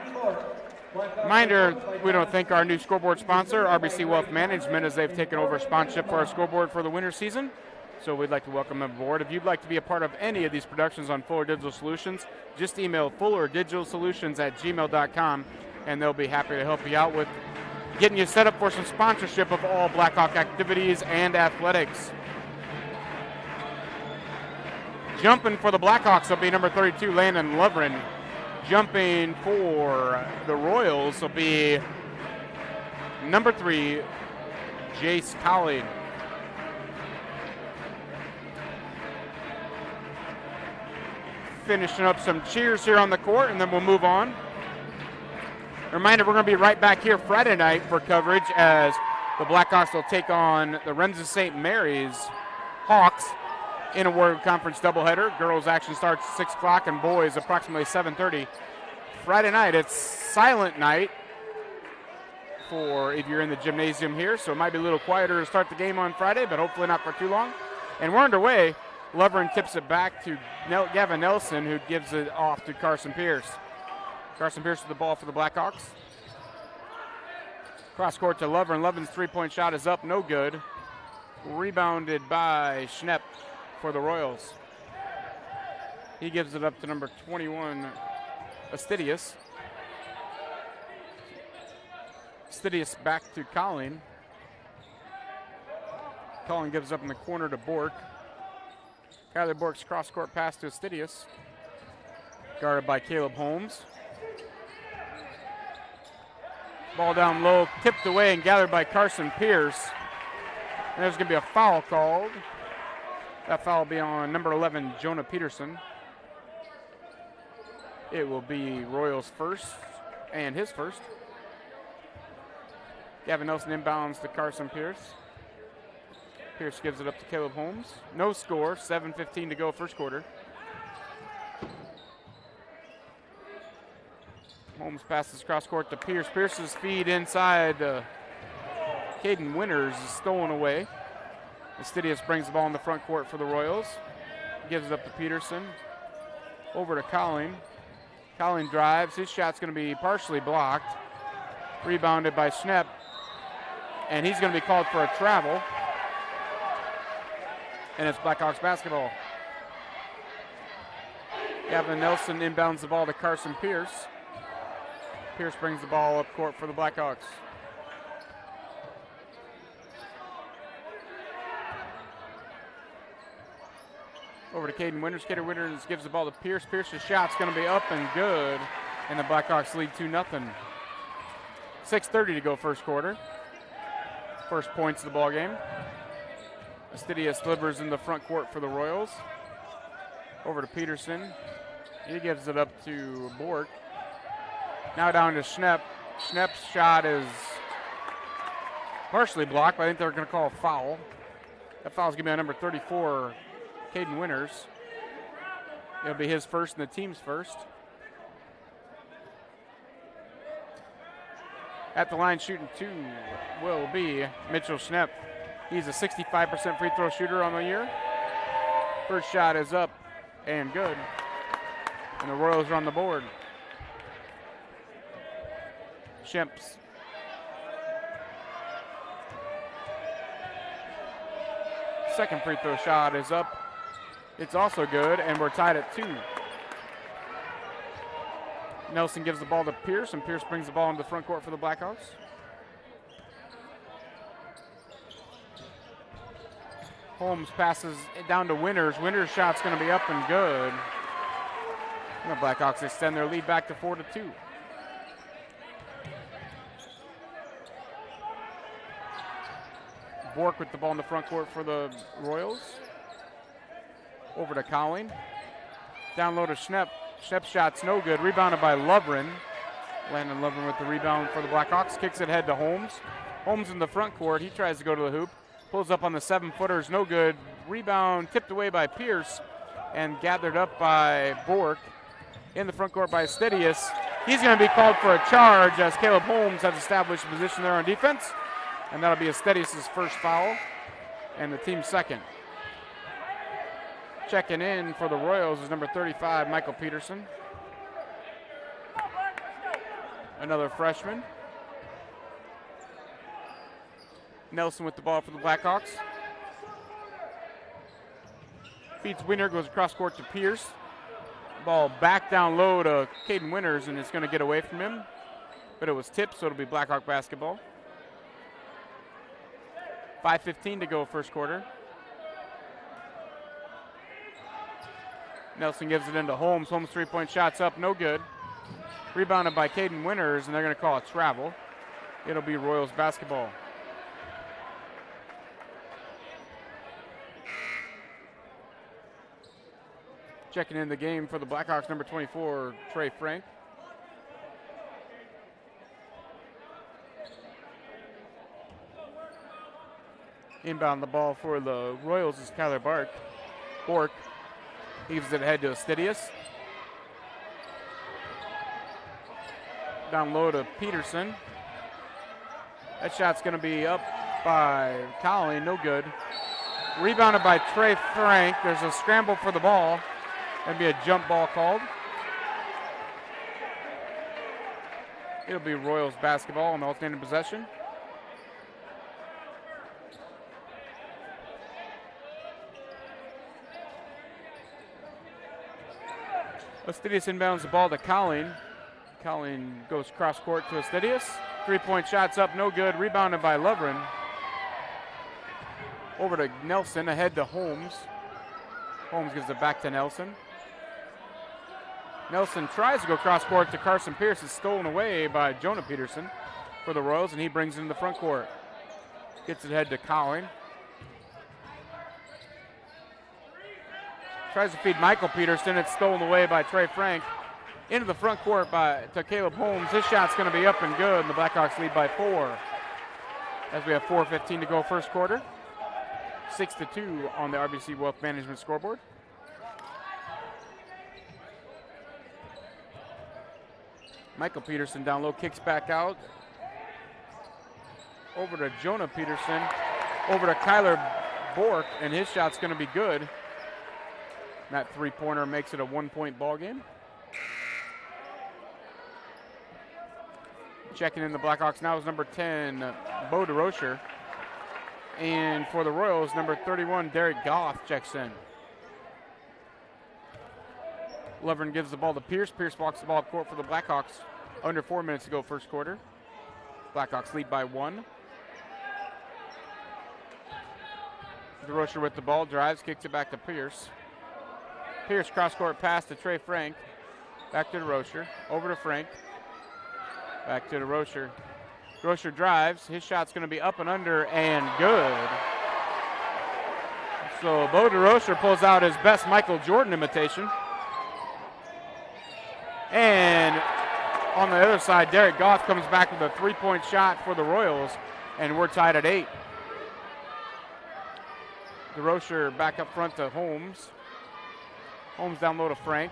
B: Reminder, we don't thank our new scoreboard sponsor, RBC Wealth Management, as they've taken over sponsorship for our scoreboard for the winter season. So we'd like to welcome them aboard. If you'd like to be a part of any of these productions on Fuller Digital Solutions, just email fullerdigitalsolutions@gmail.com, and they'll be happy to help you out with getting you set up for some sponsorship of all Blackhawk activities and athletics. Jumping for the Blackhawks will be number 32, Landon Lovren. Jumping for the Royals will be number 3, Jace Colling. Finishing up some cheers here on the court, and then we'll move on. Reminder, we're going to be right back here Friday night for coverage as the Blackhawks will take on the Remsen St. Mary's Hawks in a Warrior Conference doubleheader. Girls action starts at 6 o'clock and boys approximately 7:30. Friday night, it's silent night for if you're in the gymnasium here, so it might be a little quieter to start the game on Friday, but hopefully not for too long. And we're underway Lovren tips it back to Gavin Nelson, who gives it off to Carson Pierce. Carson Pierce with the ball for the Blackhawks. Cross court to Lovren. Lovren's three-point shot is up, no good. Rebounded by Schnepp for the Royals. He gives it up to number 21, Astidius. Astidius back to Colleen. Colleen gives up in the corner to Bork. Kyler Bork's cross-court pass to Astidius. Guarded by Caleb Holmes. Ball down low, tipped away and gathered by Carson Pierce. And there's going to be a foul called. That foul will be on number 11, Jonah Peterson. It will be Royals first and his first. Gavin Nelson inbounds to Carson Pierce. Pierce gives it up to Caleb Holmes. No score, 7:15 to go first quarter. Holmes passes cross court to Pierce. Pierce's feed inside. Caden Winters is stolen away. Astidius brings the ball in the front court for the Royals. Gives it up to Peterson. Over to Colleen. Colleen drives. His shot's going to be partially blocked. Rebounded by Schnepp. And he's going to be called for a travel. And it's Blackhawks basketball. Gavin Nelson inbounds the ball to Carson Pierce. Pierce brings the ball up court for the Blackhawks. Over to Caden Winters. Caden Winters gives the ball to Pierce. Pierce's shot's going to be up and good. And the Blackhawks lead 2-0. 6:30 to go first quarter. First points of the ball game. Astidius delivers in the front court for the Royals. Over to Peterson. He gives it up to Bork. Now down to Schnepp. Schnepp's shot is partially blocked, but I think they're going to call a foul. That foul's going to be on number 34, Caden Winters. It'll be his first and the team's first. At the line shooting two will be Mitchell Schnepp. He's a 65% free throw shooter on the year. First shot is up and good. And the Royals are on the board. Shemps. Second free throw shot is up. It's also good, and we're tied at 2. Nelson gives the ball to Pierce, and Pierce brings the ball into the front court for the Blackhawks. Holmes passes it down to Winters. Winters' shot's going to be up and good. And the Blackhawks extend their lead back to 4-2. Bork with the ball in the front court for the Royals. Over to Colleen. Down low to Schnepp. Schnepp's shot's no good. Rebounded by Lovren. Landon Lovren with the rebound for the Blackhawks. Kicks it ahead to Holmes. Holmes in the front court. He tries to go to the hoop. Pulls up on the 7-footers. No good. Rebound tipped away by Pierce and gathered up by Bork. In the front court by Astidius. He's going to be called for a charge as Caleb Holmes has established a position there on defense. And that'll be Astidius' first foul and the team's second. Checking in for the Royals is number 35, Michael Peterson. Another freshman. Nelson with the ball for the Blackhawks. Feeds Winter, goes across court to Pierce. Ball back down low to Caden Winters, and it's going to get away from him. But it was tipped, so it'll be Blackhawk basketball. 5:15 to go first quarter. Nelson gives it into Holmes. Holmes' three-point shot's up, no good. Rebounded by Caden Winters, and they're going to call it travel. It'll be Royals basketball. Checking in the game for the Blackhawks, number 24, Trey Frank. Inbound the ball for the Royals is Kyler Bork. Gives it ahead to Astidius. Down low to Peterson. That shot's going to be up by Colleen, no good. Rebounded by Trey Frank. There's a scramble for the ball. That'd be a jump ball called. It'll be Royals basketball on the alternating possession. Astidius inbounds the ball to Colleen. Colleen goes cross court to Astidius. 3-point shots up, no good. Rebounded by Lovren. Over to Nelson, ahead to Holmes. Holmes gives it back to Nelson. Nelson tries to go cross court to Carson Pierce. It's stolen away by Jonah Peterson for the Royals, and he brings it in the front court. Gets it ahead to Colleen. Tries to feed Michael Peterson. It's stolen away by Trey Frank. Into the front court to Caleb Holmes. His shot's going to be up and good, and the Blackhawks lead by 4. As we have 4:15 to go first quarter. 6-2 on the RBC Wealth Management scoreboard. Michael Peterson down low, kicks back out. Over to Jonah Peterson. Over to Kyler Bork, and his shot's going to be good. That three-pointer makes it a 1-point ball game. Checking in the Blackhawks now is number 10, Bo DeRocher. And for the Royals, number 31, Derek Goff checks in. Lovren gives the ball to Pierce. Pierce walks the ball up court for the Blackhawks. Under 4 minutes to go first quarter. Blackhawks lead by 1. DeRocher with the ball, drives, kicks it back to Pierce. Pierce cross-court pass to Trey Frank. Back to DeRocher. Over to Frank. Back to DeRocher. DeRocher drives. His shot's going to be up and under and good. So Bo DeRocher pulls out his best Michael Jordan imitation. And on the other side, Derek Goff comes back with a 3-point shot for the Royals, and we're tied at 8. DeRocher back up front to Holmes. Holmes down low to Frank.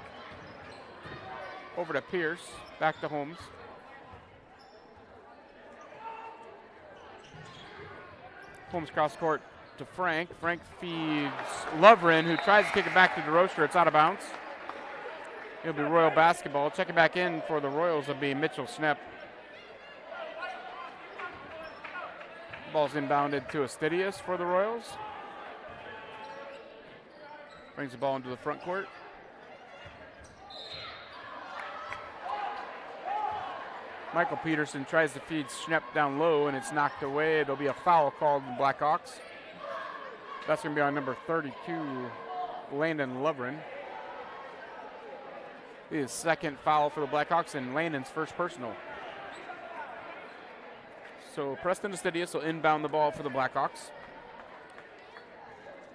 B: Over to Pierce. Back to Holmes. Holmes cross court to Frank. Frank feeds Lovren, who tries to kick it back to DeRocher. It's out of bounds. It'll be Royal basketball. Checking back in for the Royals will be Mitchell Snepp. Ball's inbounded to Astidius for the Royals. Brings the ball into the front court. Michael Peterson tries to feed Schnepp down low, and it's knocked away. There'll be a foul called in Blackhawks. That's going to be on number 32, Landon Lovren. His second foul for the Blackhawks and Landon's first personal. So Preston Astidius will inbound the ball for the Blackhawks.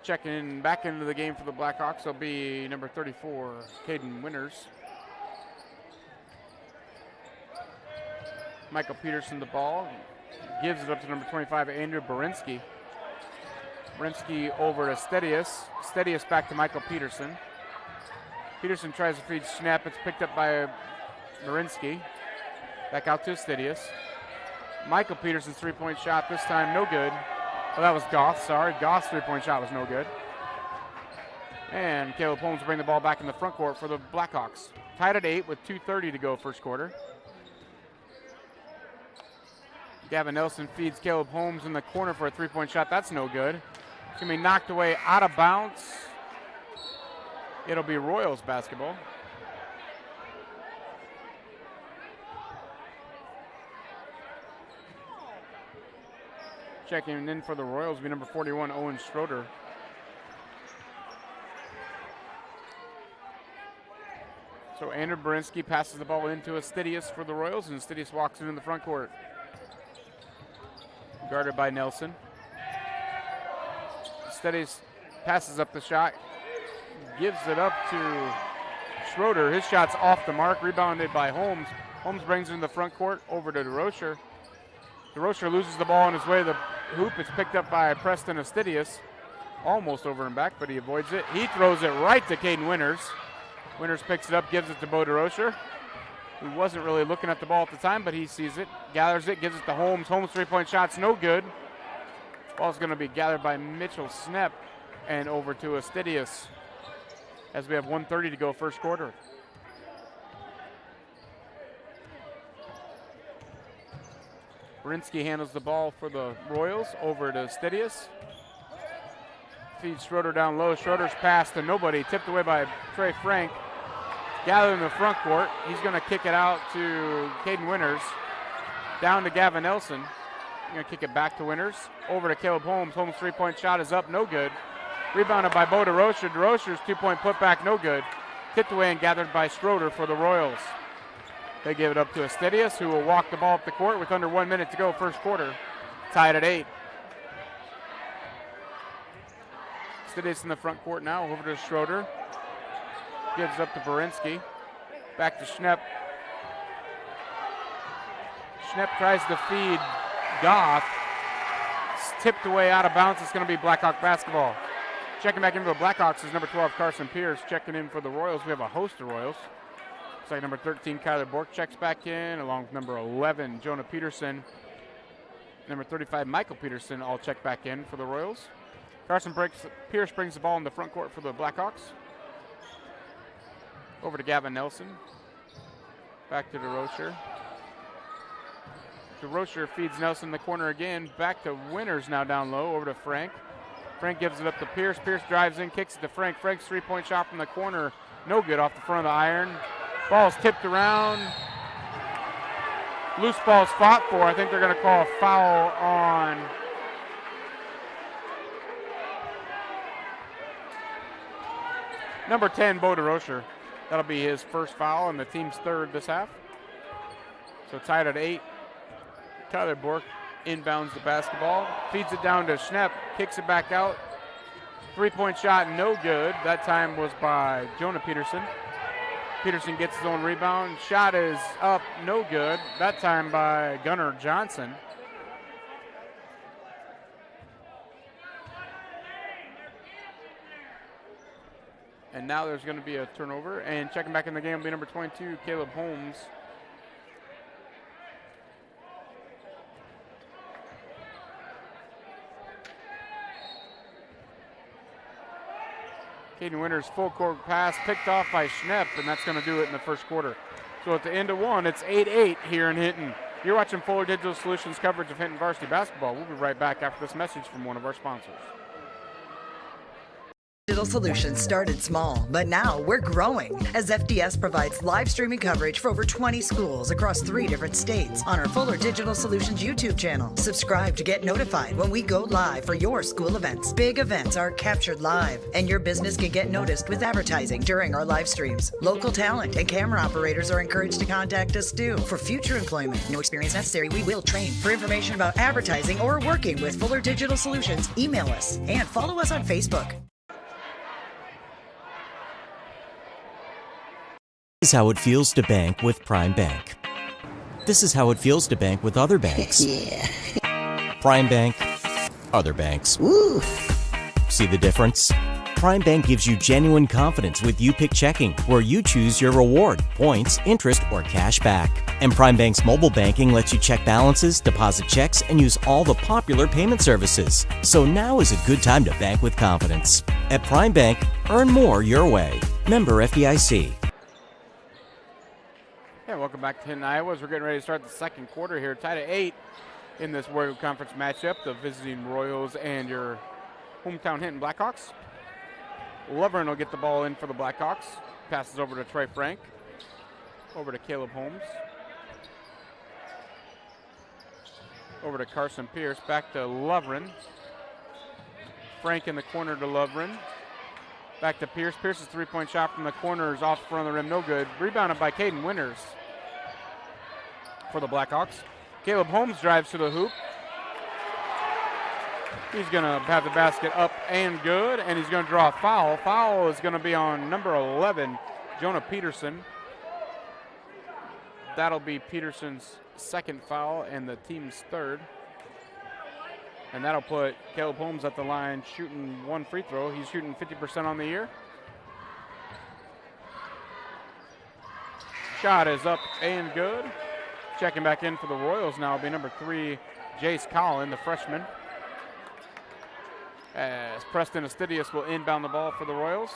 B: Checking back into the game for the Blackhawks will be number 34, Caden Winters. Michael Peterson the ball, gives it up to number 25, Andrew Berinsky. Berinsky over to Astidius. Astidius back to Michael Peterson. Peterson tries to feed Schnepp. It's picked up by Berinsky. Back out to Astidius. Michael Peterson's 3-point shot this time, no good. Oh, that was Goff, sorry. Goff's 3-point shot was no good. And Caleb Holmes will bring the ball back in the front court for the Blackhawks. Tied at 8 with 2:30 to go first quarter. Gavin Nelson feeds Caleb Holmes in the corner for a 3-point shot. That's no good. It's going to be knocked away out of bounds. It'll be Royals basketball. Checking in for the Royals will be number 41, Owen Schroeder. So Andrew Berinsky passes the ball into Astidius for the Royals, and Astidius walks it in the front court. Guarded by Nelson. Astidius passes up the shot, gives it up to Schroeder. His shot's off the mark, rebounded by Holmes. Holmes brings it in the front court over to DeRocher. DeRocher loses the ball on his way to the hoop. It's picked up by Preston Astidius. Almost over and back, but he avoids it. He throws it right to Caden Winters. Winters picks it up, gives it to Bo DeRocher, who wasn't really looking at the ball at the time, but he sees it, gathers it, gives it to Holmes. Holmes' 3-point shot's no good. Ball's going to be gathered by Mitchell Snep and over to Astidius as we have 1:30 to go first quarter. Brinsky handles the ball for the Royals over to Astidius. Feeds Schroeder down low. Schroeder's pass to nobody, tipped away by Trey Frank. Gathered in the front court. He's going to kick it out to Caden Winters. Down to Gavin Nelson. Going to kick it back to Winters. Over to Caleb Holmes. Holmes' three-point shot is up, no good. Rebounded by Bo DeRocher. DeRocher's two-point putback, no good. Tipped away and gathered by Schroeder for the Royals. They give it up to Astidius, who will walk the ball up the court with under 1 minute to go first quarter. Tied at 8. Astidius in the front court now, over to Schroeder. Gives it up to Borinsky. Back to Schnepp. Schnepp tries to feed Goff. It's tipped away out of bounds. It's going to be Blackhawk basketball. Checking back into the Blackhawks is number 12, Carson Pierce. Checking in for the Royals. We have a host of Royals. Looks like number 13, Kyler Bork checks back in, along with number 11, Jonah Peterson. Number 35, Michael Peterson, all check back in for the Royals. Pierce brings the ball in the front court for the Blackhawks. Over to Gavin Nelson. Back to DeRocher. DeRocher feeds Nelson in the corner again. Back to Winters now down low. Over to Frank. Frank gives it up to Pierce. Pierce drives in, kicks it to Frank. Frank's three-point shot from the corner. No good off the front of the iron. Ball's tipped around. Loose ball's fought for. I think they're going to call a foul on number 10, Bo DeRocher. That'll be his first foul and the team's third this half. So tied at 8. Tyler Bork inbounds the basketball. Feeds it down to Schnepp. Kicks it back out. Three-point shot, no good. That time was by Jonah Peterson. Peterson gets his own rebound. Shot is up, no good. That time by Gunnar Johnson. And now there's going to be a turnover. And checking back in the game will be number 22, Caleb Holmes. Caden Winters, full court pass, picked off by Schnepp, and that's going to do it in the first quarter. So at the end of one, it's 8-8 here in Hinton. You're watching Fuller Digital Solutions coverage of Hinton varsity basketball. We'll be right back after this message from one of our sponsors.
A: Digital Solutions started small, but now we're growing as FDS provides live streaming coverage for over 20 schools across 3 different states on our Fuller Digital Solutions YouTube channel. Subscribe to get notified when we go live for your school events. Big events are captured live, and your business can get noticed with advertising during our live streams. Local talent and camera operators are encouraged to contact us too. For future employment, no experience necessary, we will train. For information about advertising or working with Fuller Digital Solutions, email us and follow us on Facebook.
C: This is how it feels to bank with Prime Bank. This is how it feels to bank with other banks.
G: Yeah.
C: Prime Bank, other banks.
G: Woo.
C: See the difference? Prime Bank gives you genuine confidence with YouPick Checking, where you choose your reward, points, interest, or cash back. And Prime Bank's mobile banking lets you check balances, deposit checks, and use all the popular payment services. So now is a good time to bank with confidence. At Prime Bank, earn more your way. Member FDIC.
B: Yeah, welcome back to Hinton, Iowa. We're getting ready to start the second quarter here. Tied at 8 in this Warrior Conference matchup, the visiting Royals and your hometown Hinton Blackhawks. Lovren will get the ball in for the Blackhawks. Passes over to Trey Frank. Over to Caleb Holmes. Over to Carson Pierce. Back to Lovren. Frank in the corner to Lovren. Back to Pierce. Pierce's three-point shot from the corner is off the front of the rim. No good. Rebounded by Caden Winters for the Blackhawks. Caleb Holmes drives to the hoop. He's going to have the basket up and good, and he's going to draw a foul. Foul is going to be on number 11, Jonah Peterson. That'll be Peterson's second foul and the team's third. And that'll put Caleb Holmes at the line shooting one free throw. He's shooting 50% on the year. Shot is up and good. Checking back in for the Royals now will be number 3, Jace Collin, the freshman. as Preston Astidius will inbound the ball for the Royals.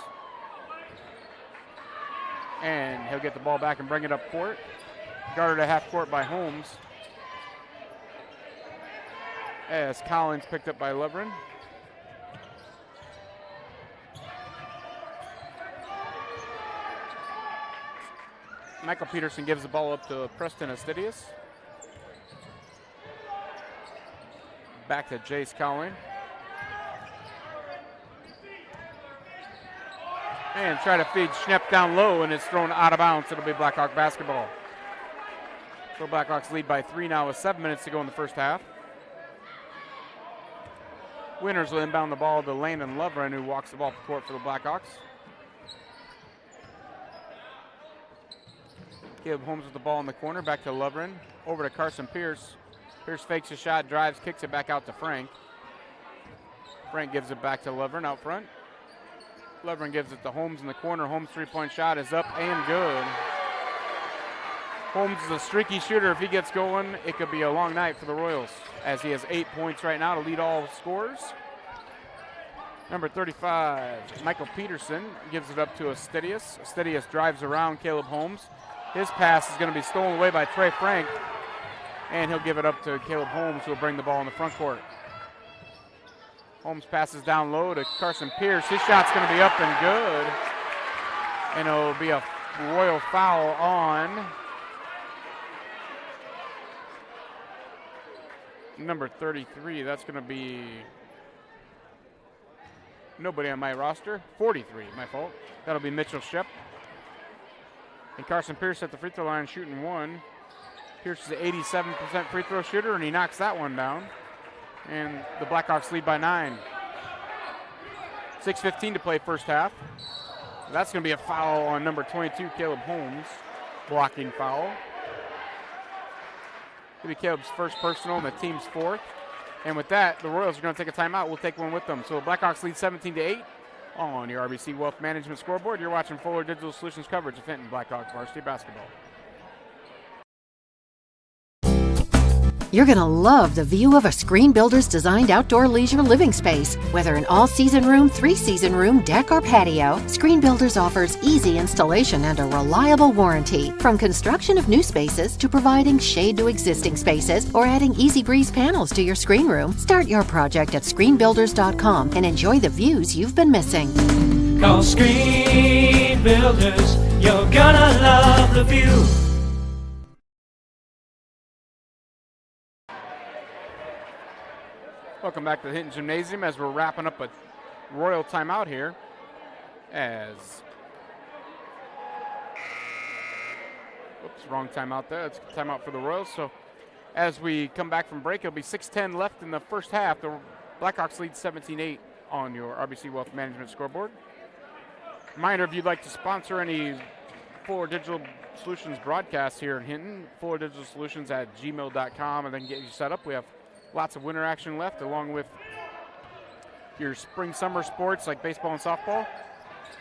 B: And he'll get the ball back and bring it up court. Guarded at half court by Holmes. As Collins picked up by Lovren. Michael Peterson gives the ball up to Preston Astidius. Back to Jace Collins. And try to feed Schnepp down low, and it's thrown out of bounds. It'll be Blackhawk basketball. So Blackhawks lead by 3 now with 7 minutes to go in the first half. Winters will inbound the ball to Landon Lovren, who walks the ball up the court for the Blackhawks. Caleb Holmes with the ball in the corner, back to Lovren. Over to Carson Pierce. Pierce fakes a shot, drives, kicks it back out to Frank. Frank gives it back to Lovren out front. Lovren gives it to Holmes in the corner. Holmes' three-point shot is up and good. Holmes is a streaky shooter. If he gets going, it could be a long night for the Royals, as he has 8 points right now to lead all scorers. Number 35, Michael Peterson, gives it up to Astidius. Astidius drives around Caleb Holmes. His pass is going to be stolen away by Trey Frank, and he'll give it up to Caleb Holmes, who will bring the ball in the front court. Holmes passes down low to Carson Pierce. His shot's going to be up and good, and it'll be a Royal foul on number 33. That's going to be nobody on my roster. 43, my fault. That'll be Mitchell Shep. And Carson Pierce at the free throw line shooting one. Pierce is an 87% free throw shooter, and he knocks that one down. And the Blackhawks lead by 9. 6:15 to play first half. That's going to be a foul on number 22, Caleb Holmes. Blocking foul. It'll be Caleb's first personal and the team's fourth. And with that, the Royals are going to take a timeout. We'll take one with them. So Blackhawks lead 17-8 on your RBC Wealth Management scoreboard. You're watching Fuller Digital Solutions coverage of Hinton Blackhawks varsity basketball.
D: You're going to love the view of a Screen Builder's designed outdoor leisure living space. Whether an all-season room, 3-season room, deck, or patio, Screen Builders offers easy installation and a reliable warranty. From construction of new spaces to providing shade to existing spaces or adding Easy Breeze panels to your screen room, start your project at screenbuilders.com and enjoy the views you've been missing.
F: Call Screen Builders, you're gonna love the view.
B: Welcome back to the Hinton Gymnasium as we're wrapping up a Royal timeout here. Wrong timeout there. It's a timeout for the Royals. So as we come back from break, it'll be 6:10 left in the first half. The Blackhawks lead 17-8 on your RBC Wealth Management scoreboard. Reminder, if you'd like to sponsor any Fuller Digital Solutions broadcasts here in Hinton, fullerdigitalsolutions@gmail.com, and then get you set up. We have lots of winter action left, along with your spring-summer sports like baseball and softball.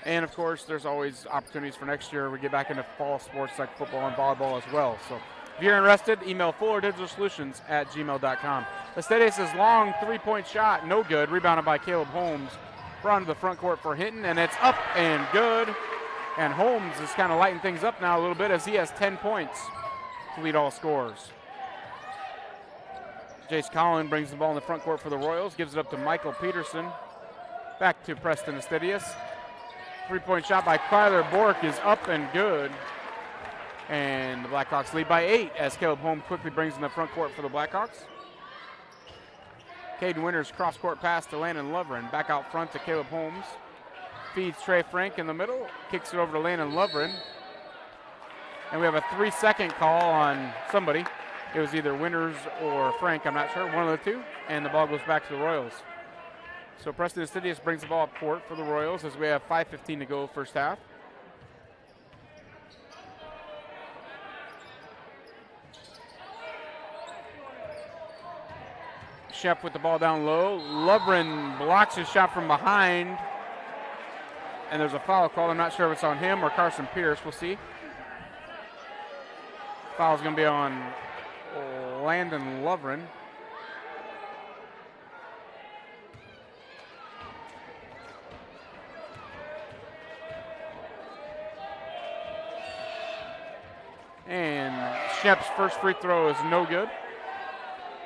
B: And, of course, there's always opportunities for next year. We get back into fall sports like football and volleyball as well. So if you're interested, email fullerdigitalsolutions@gmail.com. Astidius' long three-point shot, no good. Rebounded by Caleb Holmes. Brought to the front court for Hinton, and it's up and good. And Holmes is kind of lighting things up now a little bit as he has 10 points to lead all scorers. Jace Collins brings the ball in the front court for the Royals, gives it up to Michael Peterson. Back to Preston Astidius. Three-point shot by Kyler Bork is up and good. And the Blackhawks lead by 8 as Caleb Holmes quickly brings in the front court for the Blackhawks. Caden Winters cross-court pass to Landon Lovren. Back out front to Caleb Holmes. Feeds Trey Frank in the middle. Kicks it over to Landon Lovren. And we have a 3-second call on somebody. It was either Winters or Frank, I'm not sure, one of the two. And the ball goes back to the Royals. So Preston Astidius brings the ball up court for the Royals as we have 5:15 to go first half. Shep with the ball down low. Lovren blocks his shot from behind. And there's a foul call. I'm not sure if it's on him or Carson Pierce. We'll see. Foul's going to be on Landon Lovren. And Schnepp's first free throw is no good.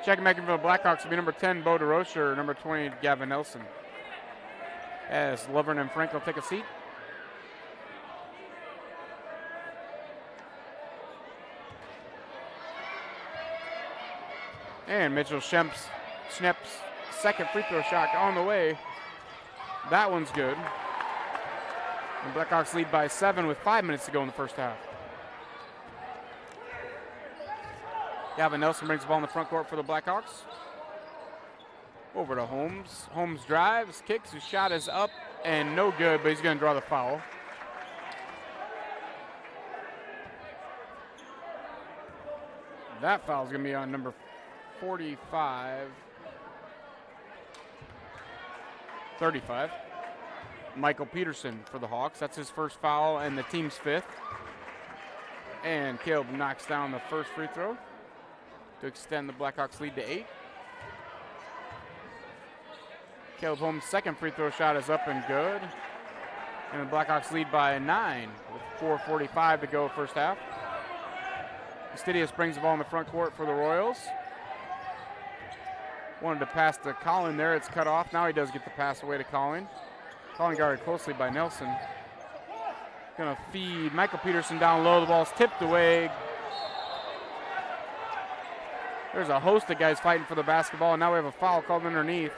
B: Checking back in for the Blackhawks will be number 10, Bo DeRocher, number 20, Gavin Nelson. As Lovern and Frank will take a seat. And Mitchell Schnepp's second free throw shot on the way. That one's good. The Blackhawks lead by 7 with 5 minutes to go in the first half. Gavin Nelson brings the ball in the front court for the Blackhawks. Over to Holmes. Holmes drives, kicks, his shot is up and no good, but he's going to draw the foul. That foul is going to be on number 35. Michael Peterson for the Hawks. That's his first foul and the team's 5th. And Caleb knocks down the first free throw to extend the Blackhawks lead to 8. Caleb Holmes' second free throw shot is up and good. And the Blackhawks lead by 9 with 4:45 to go first half. Fastidious brings the ball in the front court for the Royals. Wanted to pass to Collin there. It's cut off. Now he does get the pass away to Collin. Collin guarded closely by Nelson. Going to feed Michael Peterson down low. The ball's tipped away. There's a host of guys fighting for the basketball, and now we have a foul called underneath.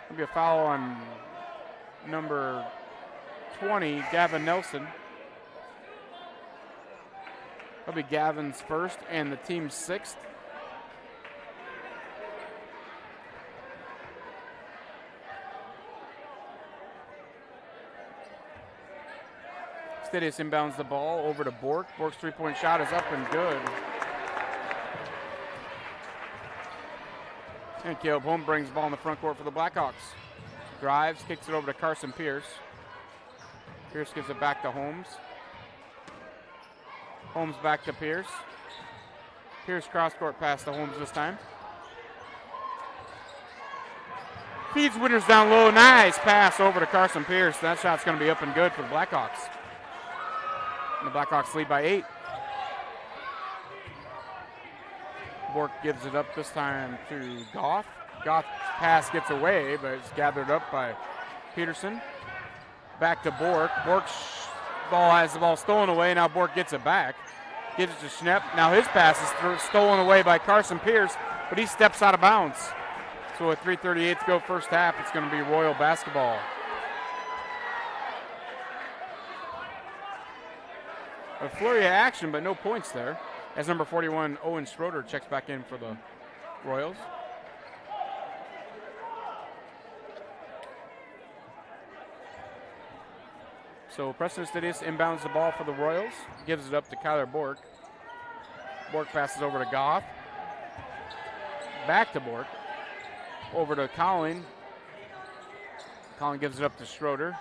B: It'll be a foul on number 20, Gavin Nelson. That'll be Gavin's first and the team's 6th. Fastidious inbounds the ball over to Bork. Bork's three-point shot is up and good. And Caleb Holmes brings the ball in the front court for the Blackhawks. Drives, kicks it over to Carson Pierce. Pierce gives it back to Holmes. Holmes back to Pierce. Pierce cross-court pass to Holmes this time. Feeds Winters down low. Nice pass over to Carson Pierce. That shot's going to be up and good for the Blackhawks. And the Blackhawks lead by 8. Bork gives it up this time to Goff. Goff's pass gets away, but it's gathered up by Peterson. Back to Bork. Bork's ball has the ball stolen away. Now Bork gets it back. Gives it to Schnepp. Now his pass is stolen away by Carson Pierce, but he steps out of bounds. So with 3:38 to go first half, it's going to be Royal basketball. A flurry of action, but no points there. As number 41, Owen Schroeder, checks back in for the Royals. So Preston Fastidious inbounds the ball for the Royals, gives it up to Kyler Bork. Bork passes over to Goff. Back to Bork. Over to Collin. Collin gives it up to Schroeder.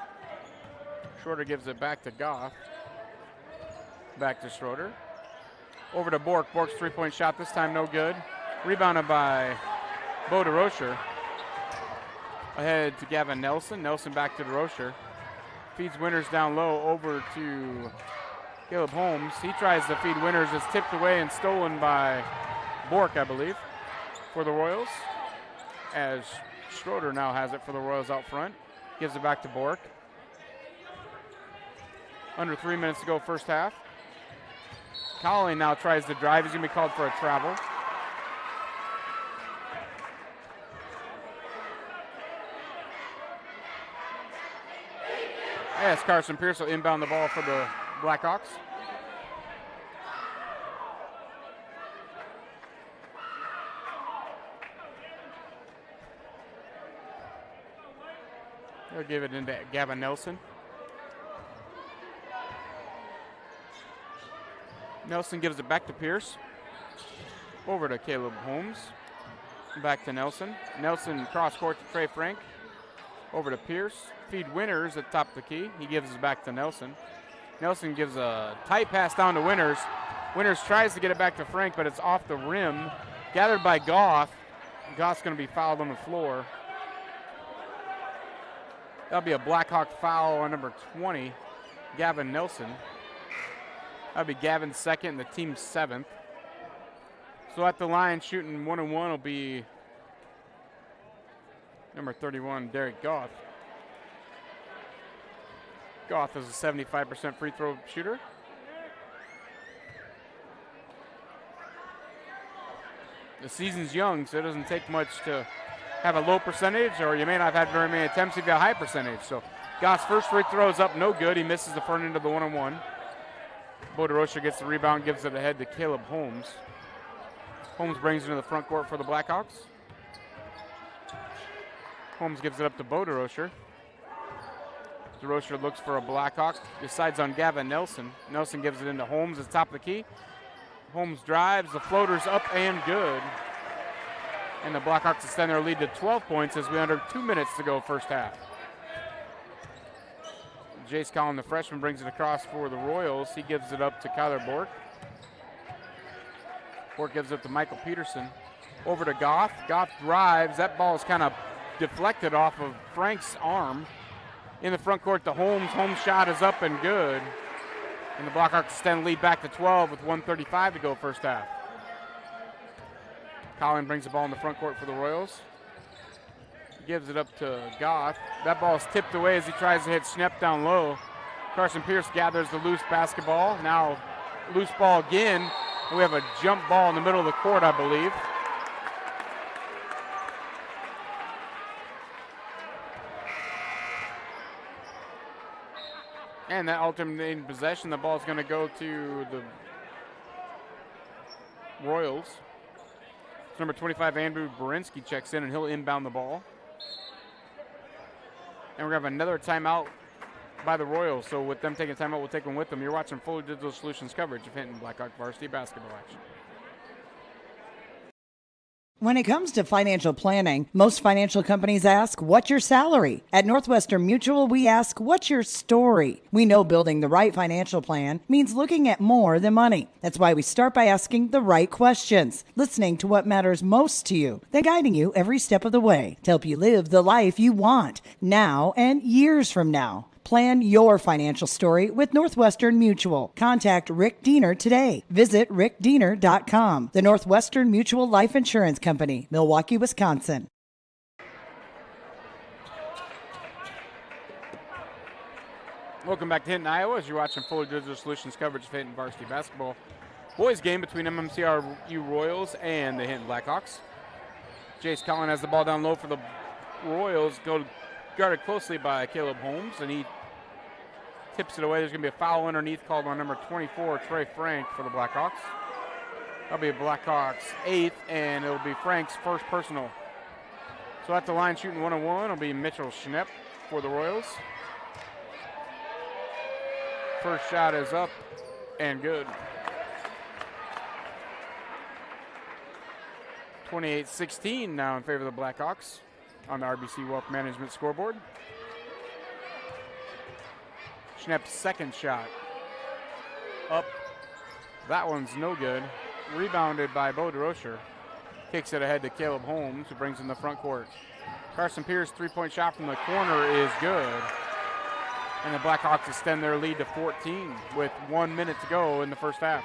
B: Schroeder gives it back to Goff. Back to Schroeder. Over to Bork. Bork's three-point shot this time no good. Rebounded by Bo DeRocher. Ahead to Gavin Nelson. Nelson back to DeRocher. Feeds Winters down low over to Caleb Holmes. He tries to feed Winters. It's tipped away and stolen by Bork, I believe, for the Royals. As Schroeder now has it for the Royals out front. Gives it back to Bork. Under 3 minutes to go first half. Collin now tries to drive. He's going to be called for a travel. Yes, Carson Pierce will inbound the ball for the Blackhawks. They'll give it into Gavin Nelson. Nelson gives it back to Pierce. Over to Caleb Holmes. Back to Nelson. Nelson cross court to Trey Frank. Over to Pierce. Feed Winters at top of the key. He gives it back to Nelson. Nelson gives a tight pass down to Winters. Winters tries to get it back to Frank, but it's off the rim. Gathered by Goff. Goff's going to be fouled on the floor. That'll be a Blackhawk foul on number 20, Gavin Nelson. That'll be Gavin's second and the team's 7th. So at the line, shooting 1-1 will be number 31, Derek Goff. Goff is a 75% free throw shooter. The season's young, so it doesn't take much to have a low percentage, or you may not have had very many attempts if you have a high percentage. So Goff's first free throw is up, no good. He misses the front end of the 1-on-1. Bo DeRocher gets the rebound, gives it ahead to Caleb Holmes. Holmes brings it into the front court for the Blackhawks. Holmes gives it up to Bo DeRocher. DeRocher looks for a Blackhawk, decides on Gavin Nelson. Nelson gives it into Holmes at the top of the key. Holmes drives, the floater's up and good. And the Blackhawks extend their lead to 12 points as we under 2 minutes to go first half. Jace Collin, the freshman, brings it across for the Royals. He gives it up to Kyler Bork. Bork gives it to Michael Peterson. Over to Goff. Goff drives. That ball is kind of deflected off of Frank's arm. In the front court to Holmes. Holmes' shot is up and good. And the Blackhawks extend lead back to 12 with 1:35 to go first half. Collin brings the ball in the front court for the Royals. Gives it up to Goff. That ball is tipped away as he tries to hit Schnepp down low. Carson Pierce gathers the loose basketball. Now loose ball again. And we have a jump ball in the middle of the court, I believe. And that alternating possession, the ball is going to go to the Royals. So number 25, Andrew Borinsky checks in, and he'll inbound the ball. And we're going to have another timeout by the Royals. So with them taking timeout, we'll take them with them. You're watching Fuller Digital Solutions coverage of Hinton Blackhawk varsity basketball action.
A: When it comes to financial planning, most financial companies ask, what's your salary? At Northwestern Mutual, we ask, what's your story? We know building the right financial plan means looking at more than money. That's why we start by asking the right questions, listening to what matters most to you, then guiding you every step of the way to help you live the life you want, now and years from now. Plan your financial story with Northwestern Mutual. Contact Rick Diener today. Visit rickdiener.com. The Northwestern Mutual Life Insurance Company, Milwaukee, Wisconsin.
B: Welcome back to Hinton, Iowa, as you're watching Fuller Digital Solutions coverage of Hinton varsity basketball. Boys game between MMCRU Royals and the Hinton Blackhawks. Jace Collin has the ball down low for the Royals. Guarded closely by Caleb Holmes, and he tips it away. There's going to be a foul underneath called on number 24, Trey Frank, for the Blackhawks. That'll be Blackhawks' 8th, and it'll be Frank's first personal. So at the line shooting 1-on-1 will be Mitchell Schnepp for the Royals. First shot is up and good. 28-16 now in favor of the Blackhawks on the RBC Wealth Management scoreboard. Schnepp's second shot up. That one's no good. Rebounded by Bo DeRocher. Kicks it ahead to Caleb Holmes, who brings in the front court. Carson Pierce three-point shot from the corner is good. And the Blackhawks extend their lead to 14 with 1 minute to go in the first half.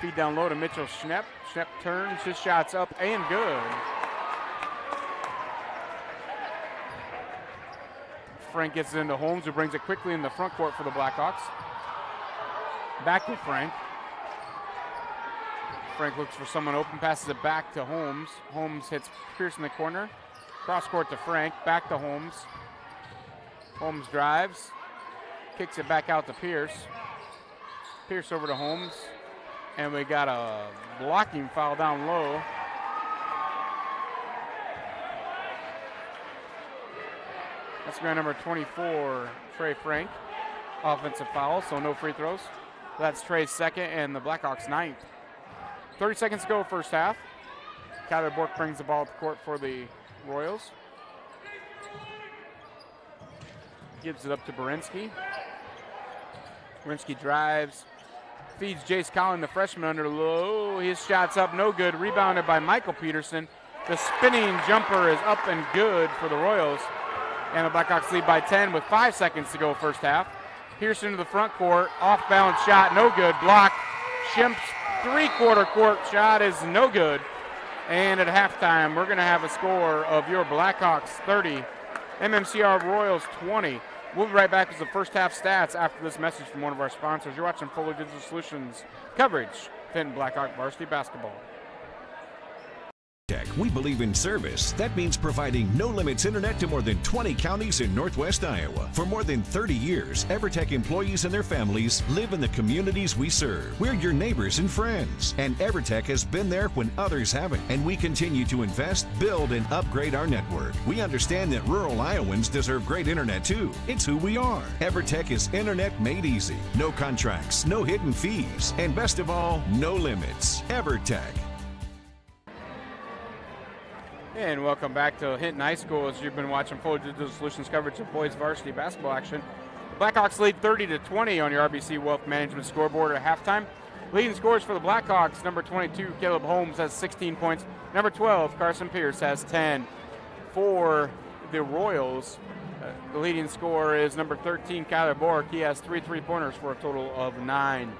B: Feed down low to Mitchell Schnepp. Schnepp turns, his shot's up and good. Frank gets it into Holmes, who brings it quickly in the front court for the Blackhawks. Back to Frank. Frank looks for someone open, passes it back to Holmes. Holmes hits Pierce in the corner. Cross court to Frank, back to Holmes. Holmes drives, kicks it back out to Pierce. Pierce over to Holmes. And we got a blocking foul down low. That's going to number 24, Trey Frank. Offensive foul, so no free throws. That's Trey's second and the Blackhawks' 9th. 30 seconds to go first half. Kyler Bork brings the ball to the court for the Royals. Gives it up to Borinsky. Borinsky drives. Feeds Jace Collin, the freshman, under low. His shot's up, no good. Rebounded by Michael Peterson. The spinning jumper is up and good for the Royals. And the Blackhawks lead by 10 with 5 seconds to go first half. Pearson to the front court. Off balance shot, no good. Block. Schimp's three-quarter court shot is no good. And at halftime, we're going to have a score of your Blackhawks 30, MMCR Royals 20. We'll be right back with the first half stats after this message from one of our sponsors. You're watching Fuller Digital Solutions coverage, Hinton Blackhawk varsity basketball.
E: We believe in service. That means providing no-limits internet to more than 20 counties in Northwest Iowa. For more than 30 years, EverTech employees and their families live in the communities we serve. We're your neighbors and friends. And EverTech has been there when others haven't. And we continue to invest, build, and upgrade our network. We understand that rural Iowans deserve great internet too. It's who we are. EverTech is internet made easy. No contracts, no hidden fees, and best of all, no limits. EverTech.
B: And welcome back to Hinton High School as you've been watching Fuller Digital Solutions coverage of boys varsity basketball action. The Blackhawks lead 30-20 on your RBC Wealth Management scoreboard at halftime. Leading scores for the Blackhawks, number 22, Caleb Holmes has 16 points. Number 12, Carson Pierce has 10. For the Royals, the leading scorer is number 13, Kyler Bork. He has 3 3-pointers for a total of 9.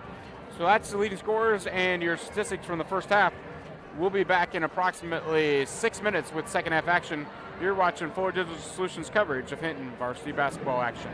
B: So that's the leading scorers and your statistics from the first half. We'll be back in approximately 6 minutes with second half action. You're watching Fuller Digital Solutions coverage of Hinton varsity basketball action.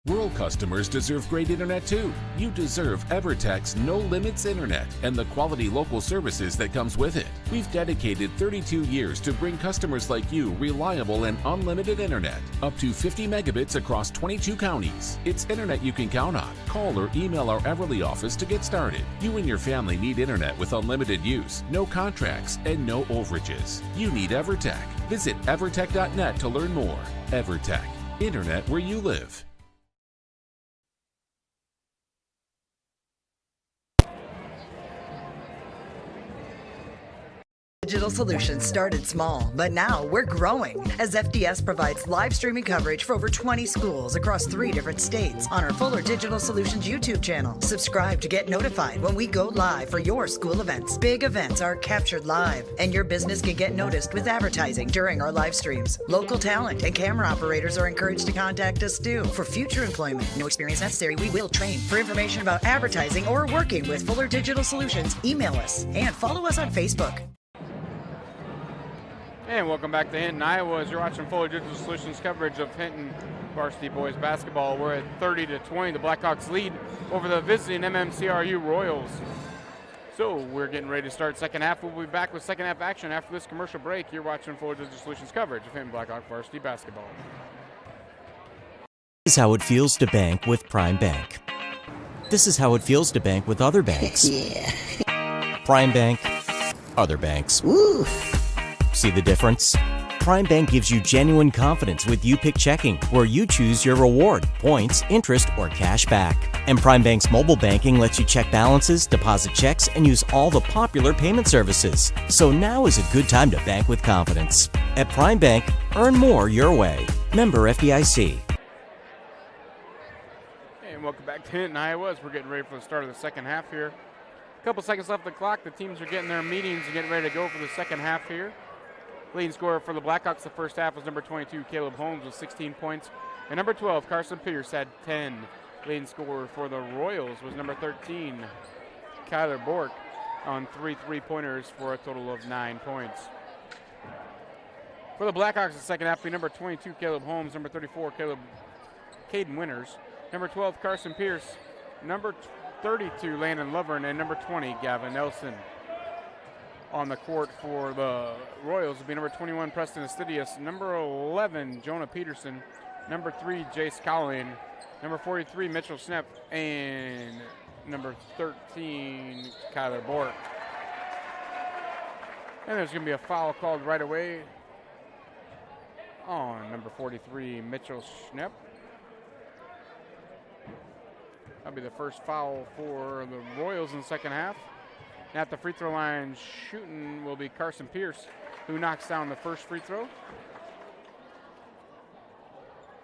E: Rural customers deserve great internet too. You deserve EverTech's No Limits Internet and the quality local services that comes with it. We've dedicated 32 years to bring customers like you reliable and unlimited internet, up to 50 megabits across 22 counties. It's internet you can count on. Call or email our Everly office to get started. You and your family need internet with unlimited use, no contracts, and no overages. You need EverTech. Visit evertech.net to learn more. EverTech, internet where you live.
A: Digital Solutions started small, but now we're growing as FDS provides live streaming coverage for over 20 schools across 3 different states on our Fuller Digital Solutions YouTube channel. Subscribe to get notified when we go live for your school events. Big events are captured live, and your business can get noticed with advertising during our live streams. Local talent and camera operators are encouraged to contact us too. For future employment, no experience necessary, we will train. For information about advertising or working with Fuller Digital Solutions, email us and follow us on Facebook.
B: And welcome back to Hinton, Iowa. As you're watching Fuller Digital Solutions coverage of Hinton varsity boys basketball. We're at 30-20. The Blackhawks lead over the visiting MMCRU Royals. So we're getting ready to start second half. We'll be back with second half action after this commercial break. You're watching Fuller Digital Solutions coverage of Hinton Blackhawk varsity basketball.
C: This is how it feels to bank with Prime Bank. This is how it feels to bank with other banks.
G: Yeah.
C: Prime Bank, other banks.
G: Woo.
C: See the difference? Prime Bank gives you genuine confidence with You Pick Checking, where you choose your reward, points, interest, or cash back. And Prime Bank's mobile banking lets you check balances, deposit checks, and use all the popular payment services. So now is a good time to bank with confidence. At Prime Bank, earn more your way. Member FDIC.
B: And welcome back to Hinton, Iowa, as we're getting ready for the start of the second half here. A couple seconds left on the clock. The teams are getting their meetings and getting ready to go for the second half here. Leading scorer for the Blackhawks the first half was number 22, Caleb Holmes, with 16 points. And number 12, Carson Pierce, had 10. Leading scorer for the Royals was number 13, Kyler Bork, on 3 3-pointers for a total of 9 points. For the Blackhawks the second half, number 22, Caleb Holmes, number 34, Caden Winters, number 12, Carson Pierce, number 32, Landon Lovern, and number 20, Gavin Nelson. On the court for the Royals will be number 21, Preston Astidius, number 11, Jonah Peterson, number 3, Jace Collin, number 43, Mitchell Schnepp, and number 13, Kyler Bork. And there's going to be a foul called right away on number 43, Mitchell Schnepp. That'll be the first foul for the Royals in the second half. At the free throw line shooting will be Carson Pierce, who knocks down the first free throw.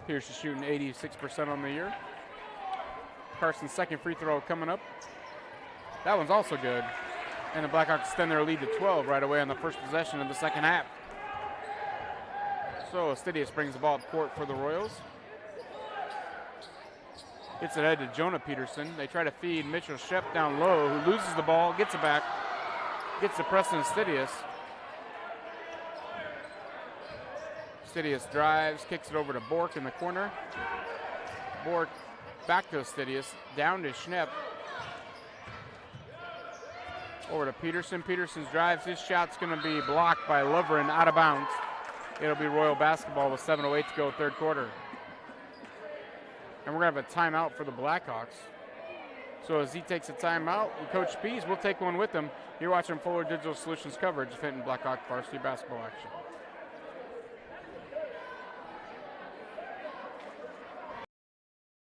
B: Pierce is shooting 86% on the year. Carson's second free throw coming up. That one's also good. And the Blackhawks extend their lead to 12 right away on the first possession of the second half. So Astidius brings the ball up court for the Royals. Gets it ahead to Jonah Peterson. They try to feed Mitchell Shep down low, who loses the ball, gets it back, gets to Preston Astidius. Astidius drives, kicks it over to Bork in the corner. Bork back to Astidius, down to Schnepp. Over to Peterson. Peterson's drives. His shot's going to be blocked by Lovren, out of bounds. It'll be Royal basketball with 7:08 to go, third quarter. And we're going to have a timeout for the Blackhawks. So as he takes a timeout, Coach Pease will take one with him. You're watching Fuller Digital Solutions coverage of Hinton Blackhawk varsity basketball action.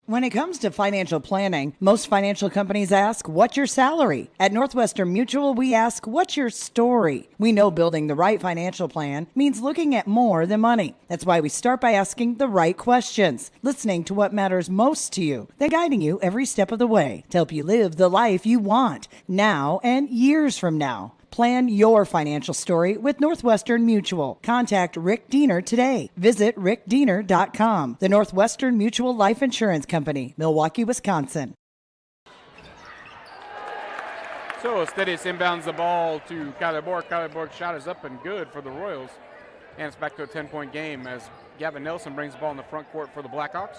A: When it comes to financial planning, most financial companies ask, what's your salary? At Northwestern Mutual, we ask, what's your story? We know building the right financial plan means looking at more than money. That's why we start by asking the right questions, listening to what matters most to you, then guiding you every step of the way to help you live the life you want now and years from now. Plan your financial story with Northwestern Mutual. Contact Rick Diener today. Visit rickdiener.com. The Northwestern Mutual Life Insurance Company, Milwaukee, Wisconsin.
B: So Astidius inbounds the ball to Kyler Bork. Kyler Bork's shot is up and good for the Royals. And it's back to a 10-point game as Gavin Nelson brings the ball in the front court for the Blackhawks.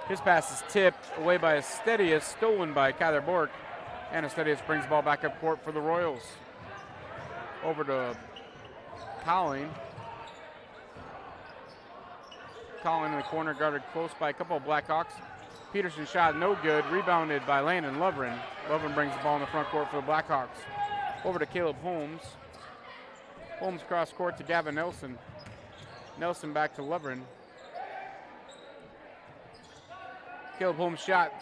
B: His pass is tipped away by Estedius, stolen by Kyler Bork. And Estedius brings the ball back up court for the Royals. Over to Colleen. Colleen in the corner, guarded close by a couple of Blackhawks. Peterson shot no good, rebounded by Landon Lovren. Lovren brings the ball in the front court for the Blackhawks. Over to Caleb Holmes. Holmes cross court to Gavin Nelson. Nelson back to Lovren. Caleb Holmes shot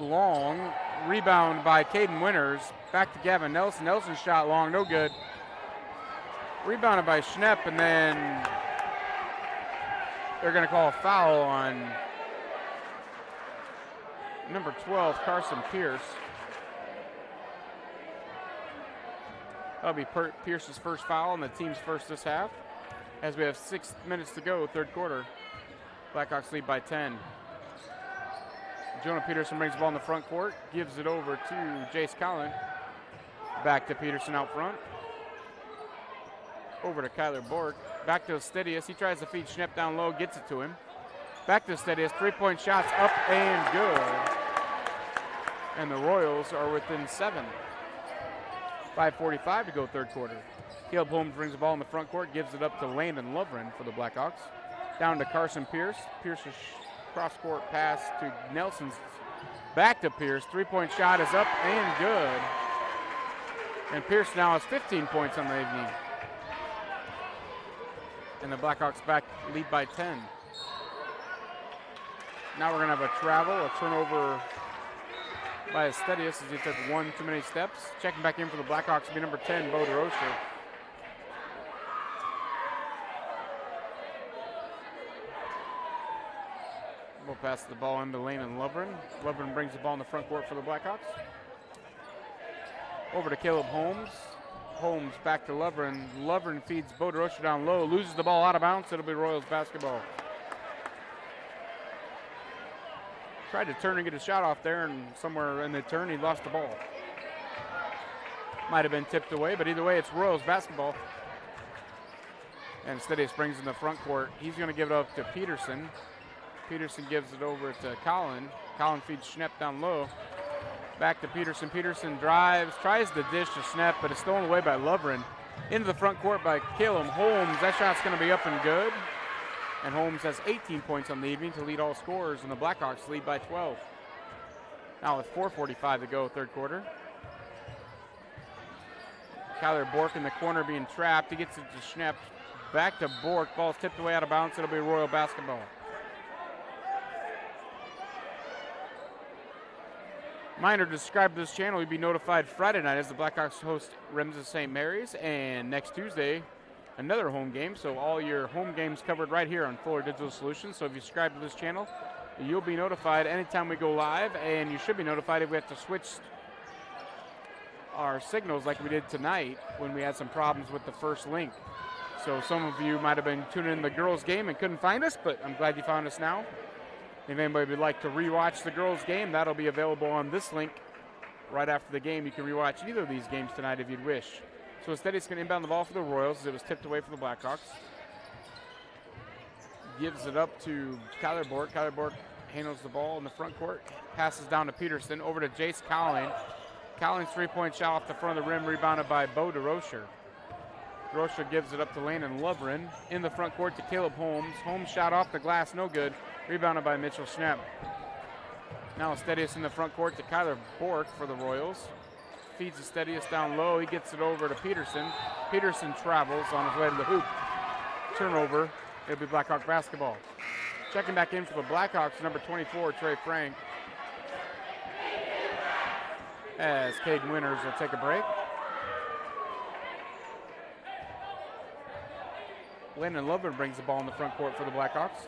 B: long, rebound by Caden Winters. Back to Gavin Nelson. Nelson shot long, no good. Rebounded by Schnepp, and then they're going to call a foul on number 12, Carson Pierce. That'll be Pierce's first foul and the team's first this half. As we have 6 minutes to go, third quarter. Blackhawks lead by 10. Jonah Peterson brings the ball in the front court, gives it over to Jace Collin. Back to Peterson out front. Over to Kyler Bork. Back to Estedius. He tries to feed Schnepp down low, gets it to him. Back to Estedius. 3-point shots up and good. And the Royals are within 7. 5:45 to go third quarter. Caleb Holmes brings the ball in the front court, gives it up to Landon Lovren for the Blackhawks. Down to Carson Pierce. Pierce's cross-court pass to Nelson's back to Pierce. 3-point shot is up and good. And Pierce now has 15 points on the evening. And the Blackhawks back lead by 10. Now we're going to have a travel, a turnover by Estedius as he took one too many steps. Checking back in for the Blackhawks will be number 10, Bo DeRocher. We'll pass the ball into Landon Lovren. Lovren brings the ball in the front court for the Blackhawks. Over to Caleb Holmes. Holmes back to Lovren. Lovren feeds Bo DeRocher down low, loses the ball out of bounds. It'll be Royals basketball. Tried to turn and get a shot off there, and somewhere in the turn he lost the ball. Might have been tipped away, but either way it's Royals basketball. And Estedius brings in the front court. He's going to give it up to Peterson. Peterson gives it over to Collin. Collin feeds Schnepp down low. Back to Peterson. Peterson drives, tries to dish to Schnepp, but it's stolen away by Lovren. Into the front court by Caleb Holmes. That shot's going to be up and good. And Holmes has 18 points on the evening to lead all scorers, and the Blackhawks lead by 12. Now with 4:45 to go, third quarter. Kyler Bork in the corner being trapped. He gets it to Schnepp. Back to Bork. Ball's tipped away out of bounds. It'll be Royal basketball. Reminder to subscribe to this channel. You'll be notified Friday night as the Blackhawks host Remsen St. Mary's, and next Tuesday, another home game. So all your home games covered right here on Fuller Digital Solutions. So if you subscribe to this channel, you'll be notified anytime we go live, and you should be notified if we have to switch our signals like we did tonight when we had some problems with the first link. So some of you might have been tuning in the girls game and couldn't find us, but I'm glad you found us now. If anybody would like to rewatch the girls game, that'll be available on this link right after the game. You can rewatch either of these games tonight if you'd wish. So instead, he's going to inbound the ball for the Royals as it was tipped away for the Blackhawks. Gives it up to Kyler Bork. Kyler Bork handles the ball in the front court. Passes down to Peterson. Over to Jace Collin. Collin's 3-point shot off the front of the rim, rebounded by Bo DeRocher. DeRocher gives it up to Landon Lovren. In the front court to Caleb Holmes. Holmes shot off the glass, no good. Rebounded by Mitchell Schnepp. Now Estedius in the front court to Kyler Bork for the Royals. Feeds Estedius down low. He gets it over to Peterson. Peterson travels on his way to the hoop. Turnover. It'll be Blackhawk basketball. Checking back in for the Blackhawks, number 24, Trey Frank. As Caden Winters will take a break. Landon Lovren brings the ball in the front court for the Blackhawks.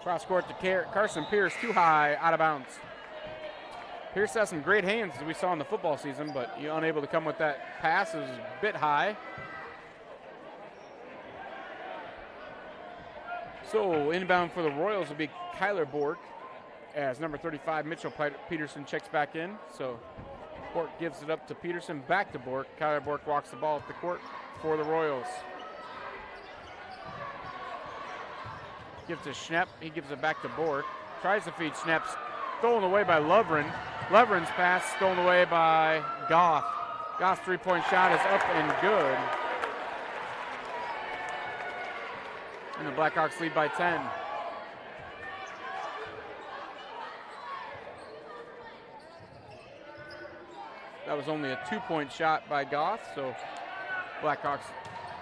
B: Cross court to Carson Pierce, too high, out of bounds. Pierce has some great hands as we saw in the football season, but you're unable to come with that pass. It was a bit high. So inbound for the Royals will be Kyler Bork as number 35, Mitchell Peterson checks back in. So Bork gives it up to Peterson, back to Bork. Kyler Bork walks the ball up the court for the Royals. Gives to Schnepp. He gives it back to Bork. Tries to feed Schnepp. Stolen away by Lovren. Lovren's pass stolen away by Goff. Goff's three-point shot is up and good. And the Blackhawks lead by 10. That was only a 2-point shot by Goff, so Blackhawks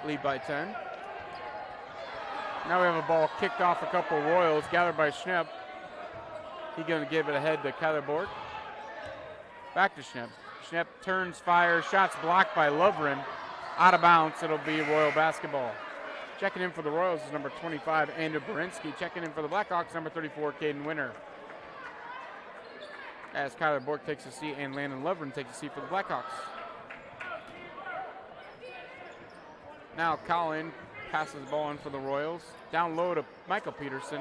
B: lead by 10. Now we have a ball kicked off a couple Royals, gathered by Schnepp. He's going to give it ahead to Kyler Bork. Back to Schnepp. Schnepp turns, fires, shots blocked by Lovren. Out of bounds, it'll be Royal basketball. Checking in for the Royals is number 25, Andrew Berinsky. Checking in for the Blackhawks, number 34, Caden Winter. As Kyler Bork takes a seat and Landon Lovren takes a seat for the Blackhawks. Now Colin passes the ball in for the Royals. Down low to Michael Peterson.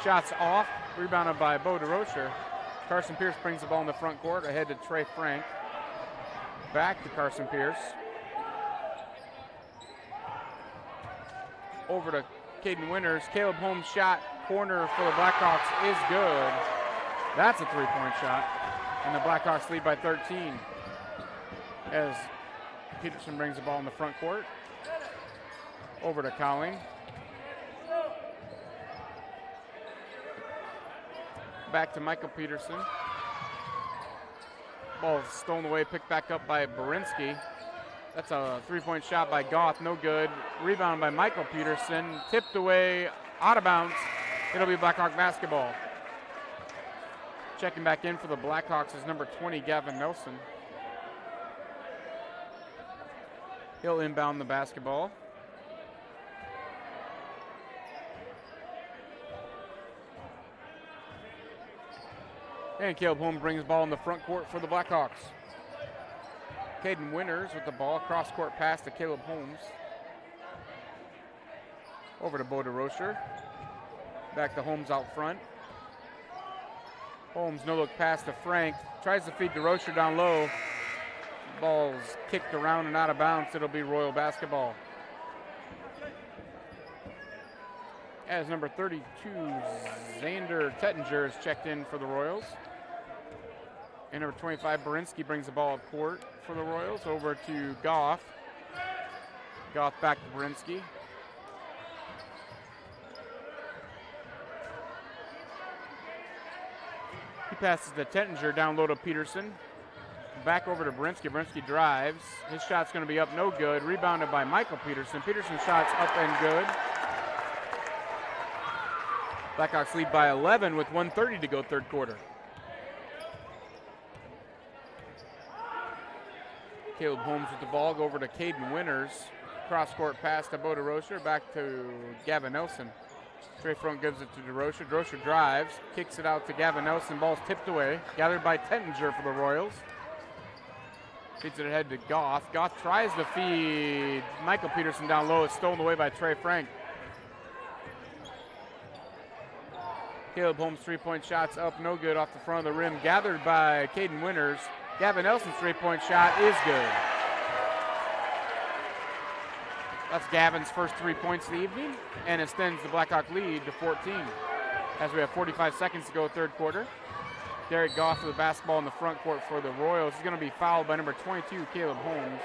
B: Shots off, rebounded by Bo DeRocher. Carson Pierce brings the ball in the front court, ahead to Trey Frank. Back to Carson Pierce. Over to Caden Winters. Caleb Holmes' shot, corner for the Blackhawks is good. That's a three-point shot. And the Blackhawks lead by 13. As Peterson brings the ball in the front court. Over to Colleen. Back to Michael Peterson. Ball stolen away, picked back up by Berinsky. That's a three-point shot by Goff, no good. Rebound by Michael Peterson, tipped away, out of bounds. It'll be Blackhawk basketball. Checking back in for the Blackhawks is number 20, Gavin Nelson. He'll inbound the basketball. And Caleb Holmes brings the ball in the front court for the Blackhawks. Caden Winters with the ball, cross-court pass to Caleb Holmes. Over to Bo DeRocher. Back to Holmes out front. Holmes no-look pass to Frank. Tries to feed DeRocher down low. Ball's kicked around and out of bounds. It'll be Royal basketball. As number 32, Xander Tettinger is checked in for the Royals. And number 25, Berinsky brings the ball up court for the Royals. Over to Goff. Goff back to Berinsky. He passes to Tettinger, down low to Peterson. Back over to Berinsky. Berinsky drives. His shot's going to be up, no good. Rebounded by Michael Peterson. Peterson's shot's up and good. Blackhawks lead by 11 with 1:30 to go third quarter. Caleb Holmes with the ball, go over to Caden Winters. Cross-court pass to Bo DeRocher, back to Gavin Nelson. Trey Frank gives it to DeRocher. DeRocher drives, kicks it out to Gavin Nelson. Ball's tipped away, gathered by Tettinger for the Royals. Feeds it ahead to Goff. Goff tries to feed Michael Peterson down low. It's stolen away by Trey Frank. Caleb Holmes' three-point shot's up, no good, off the front of the rim. Gathered by Caden Winters. Gavin Nelson's three-point shot is good. That's Gavin's first 3 points of the evening and extends the Blackhawk lead to 14. As we have 45 seconds to go third quarter. Derek Goff with the basketball in the front court for the Royals. He's going to be fouled by number 22, Caleb Holmes.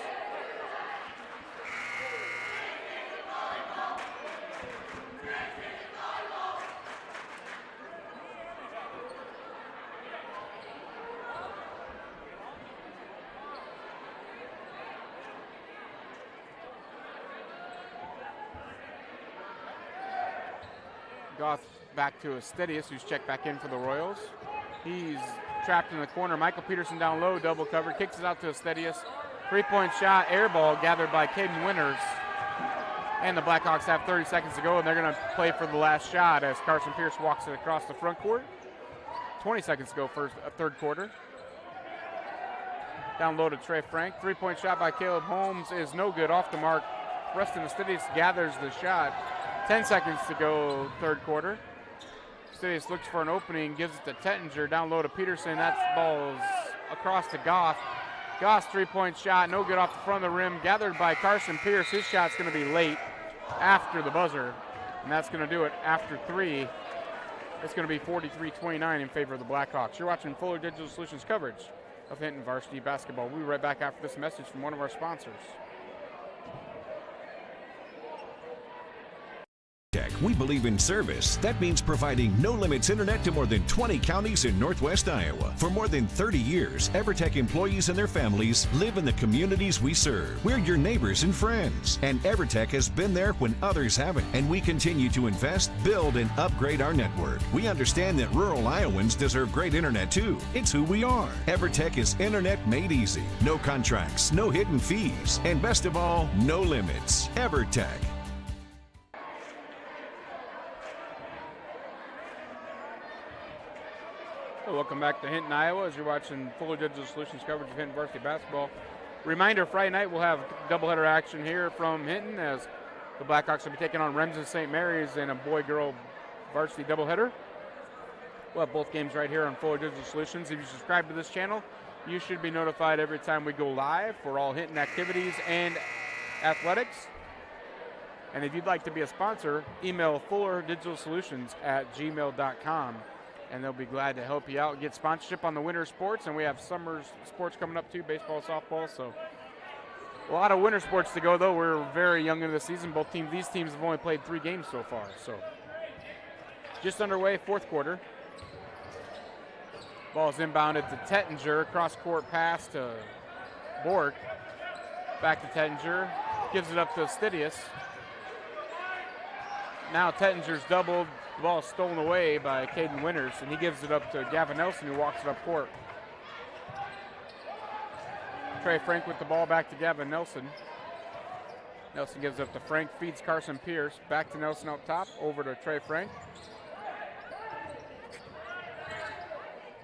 B: Goff back to Estedius, who's checked back in for the Royals. He's trapped in the corner. Michael Peterson down low, double cover, kicks it out to Estedius. Three-point shot, air ball gathered by Caden Winters. And the Blackhawks have 30 seconds to go, and they're going to play for the last shot as Carson Pierce walks it across the front court. 20 seconds to go for third quarter. Down low to Trey Frank. Three-point shot by Caleb Holmes is no good, off the mark. Preston Estedius gathers the shot. 10 seconds to go third quarter. Estedius looks for an opening, gives it to Tettinger, down low to Peterson. That ball's across to Goff. Goff's three-point shot, no good, off the front of the rim, gathered by Carson Pierce. His shot's going to be late after the buzzer. And that's going to do it after 3. It's going to be 43-29 in favor of the Blackhawks. You're watching Fuller Digital Solutions coverage of Hinton varsity basketball. We'll be right back after this message from one of our sponsors.
E: We believe in service. That means providing no-limits internet to more than 20 counties in Northwest Iowa. For more than 30 years, EverTech employees and their families live in the communities we serve. We're your neighbors and friends. And EverTech has been there when others haven't. And we continue to invest, build, and upgrade our network. We understand that rural Iowans deserve great internet too. It's who we are. EverTech is internet made easy. No contracts, no hidden fees, and best of all, no limits. EverTech.
B: Welcome back to Hinton, Iowa, as you're watching Fuller Digital Solutions coverage of Hinton varsity basketball. Reminder, Friday night we'll have doubleheader action here from Hinton as the Blackhawks will be taking on Remsen St. Mary's in a boy-girl varsity doubleheader. We'll have both games right here on Fuller Digital Solutions. If you subscribe to this channel, you should be notified every time we go live for all Hinton activities and athletics. And if you'd like to be a sponsor, email fullerdigitalsolutions@gmail.com. And they'll be glad to help you out and get sponsorship on the winter sports. And we have summer sports coming up too, baseball, softball. So a lot of winter sports to go, though. We're very young into the season. These teams have only played 3 games so far. So just underway, 4th quarter. Ball is inbounded to Tettinger. Cross-court pass to Bork. Back to Tettinger. Gives it up to Stidius. Now Tettinger's doubled. The ball is stolen away by Caden Winters, and he gives it up to Gavin Nelson, who walks it up court. Trey Frank with the ball back to Gavin Nelson. Nelson gives it up to Frank, feeds Carson Pierce. Back to Nelson out top, over to Trey Frank.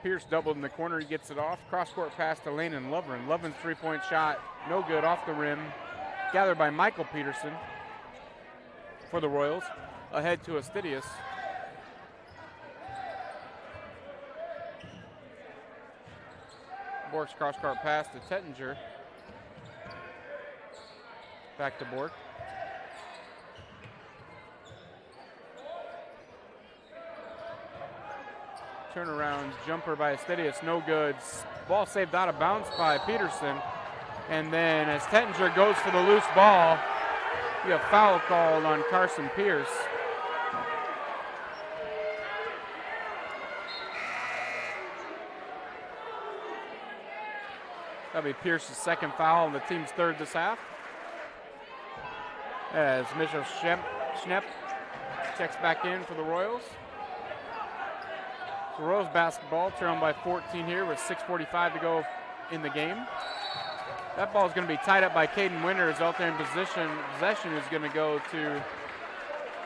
B: Pierce doubled in the corner, he gets it off. Cross-court pass to Landon Lovren. Lovren's three-point shot, no good, off the rim. Gathered by Michael Peterson for the Royals. Ahead to Astidius. Bork's cross-court pass to Tettinger. Back to Bork. Turnaround jumper by Astidius, no good. Ball saved out of bounds by Peterson. And then as Tettinger goes for the loose ball, we have foul called on Carson Pierce. That'll be Pierce's 2nd foul and the team's 3rd this half. As Mitchell Schnepp checks back in for the Royals. So Royals basketball trailing by 14 here with 6:45 to go in the game. That ball is going to be tied up by Caden Winters out there in possession. Possession is going to go to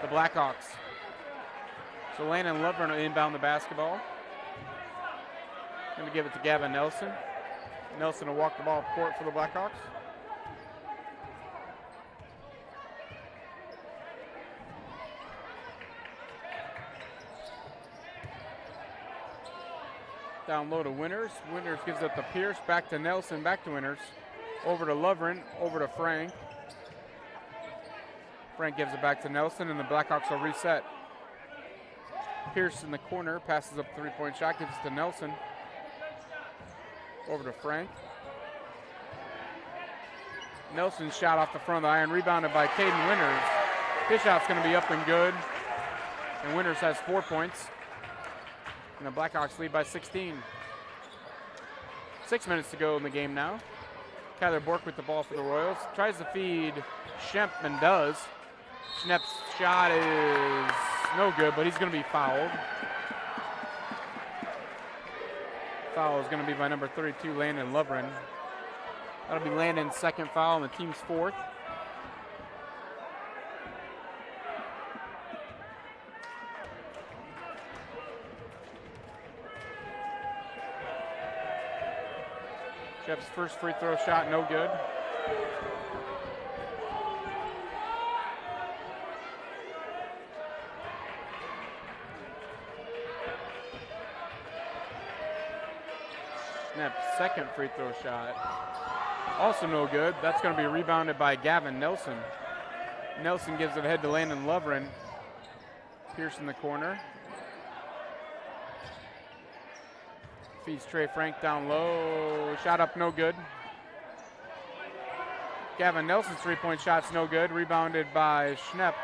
B: the Blackhawks. So Landon Lovren will inbound the basketball. Going to give it to Gavin Nelson. Nelson will walk the ball up court for the Blackhawks. Down low to Winters. Winters gives it to Pierce, back to Nelson, back to Winters. Over to Lovren, over to Frank. Frank gives it back to Nelson, and the Blackhawks will reset. Pierce in the corner, passes up 3-point shot, gives it to Nelson. Over to Frank. Nelson's shot off the front of the iron, rebounded by Caden Winters. His shot's going to be up and good. And Winters has 4 points. And the Blackhawks lead by 16. 6 minutes to go in the game now. Kyler Bork with the ball for the Royals. Tries to feed Schnepp and does. Schnepp's shot is no good, but he's going to be fouled. Foul is going to be by number 32, Landon Lovren. That'll be Landon's 2nd foul and the team's 4th. Jeff's first free throw shot, no good. Snap's 2nd free throw shot, also no good. That's going to be rebounded by Gavin Nelson. Nelson gives it ahead to Landon Lovren. Pierce in the corner. Feeds Trey Frank down low. Shot up, no good. Gavin Nelson's three-point shot's no good. Rebounded by Schnepp.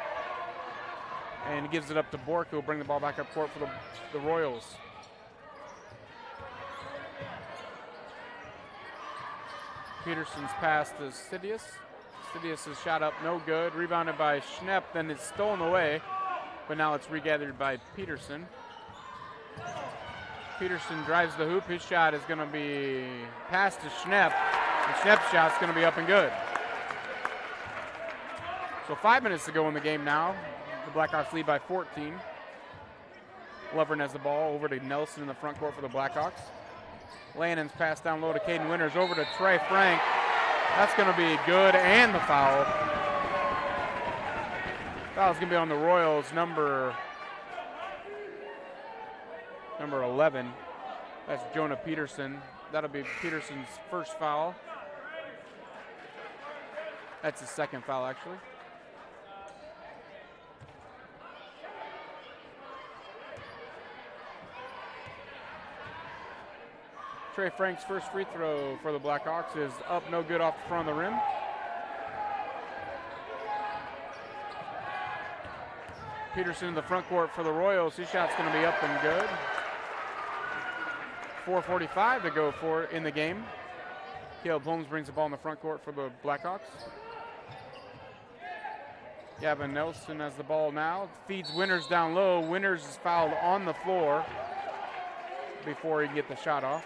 B: And he gives it up to Bork, who will bring the ball back up court for the Royals. Peterson's pass to Sidious. Sidious' shot up, no good. Rebounded by Schnepp, then it's stolen away. But now it's regathered by Peterson. Peterson drives the hoop. His shot is going to be passed to Schnepp. And Schnepp's shot's going to be up and good. So 5 minutes to go in the game now. The Blackhawks lead by 14. Lovren has the ball over to Nelson in the front court for the Blackhawks. Lannon's pass down low to Caden Winters, over to Trey Frank. That's going to be good, and the foul. Foul's going to be on the Royals, number 11. That's Jonah Peterson. That'll be Peterson's first foul. That's his second foul, actually. Trey Frank's first free throw for the Blackhawks is up, no good, off the front of the rim. Peterson in the front court for the Royals. His shot's going to be up and good. 4:45 to go for in the game. Caleb Holmes brings the ball in the front court for the Blackhawks. Gavin Nelson has the ball now. Feeds Winters down low. Winters is fouled on the floor before he can get the shot off.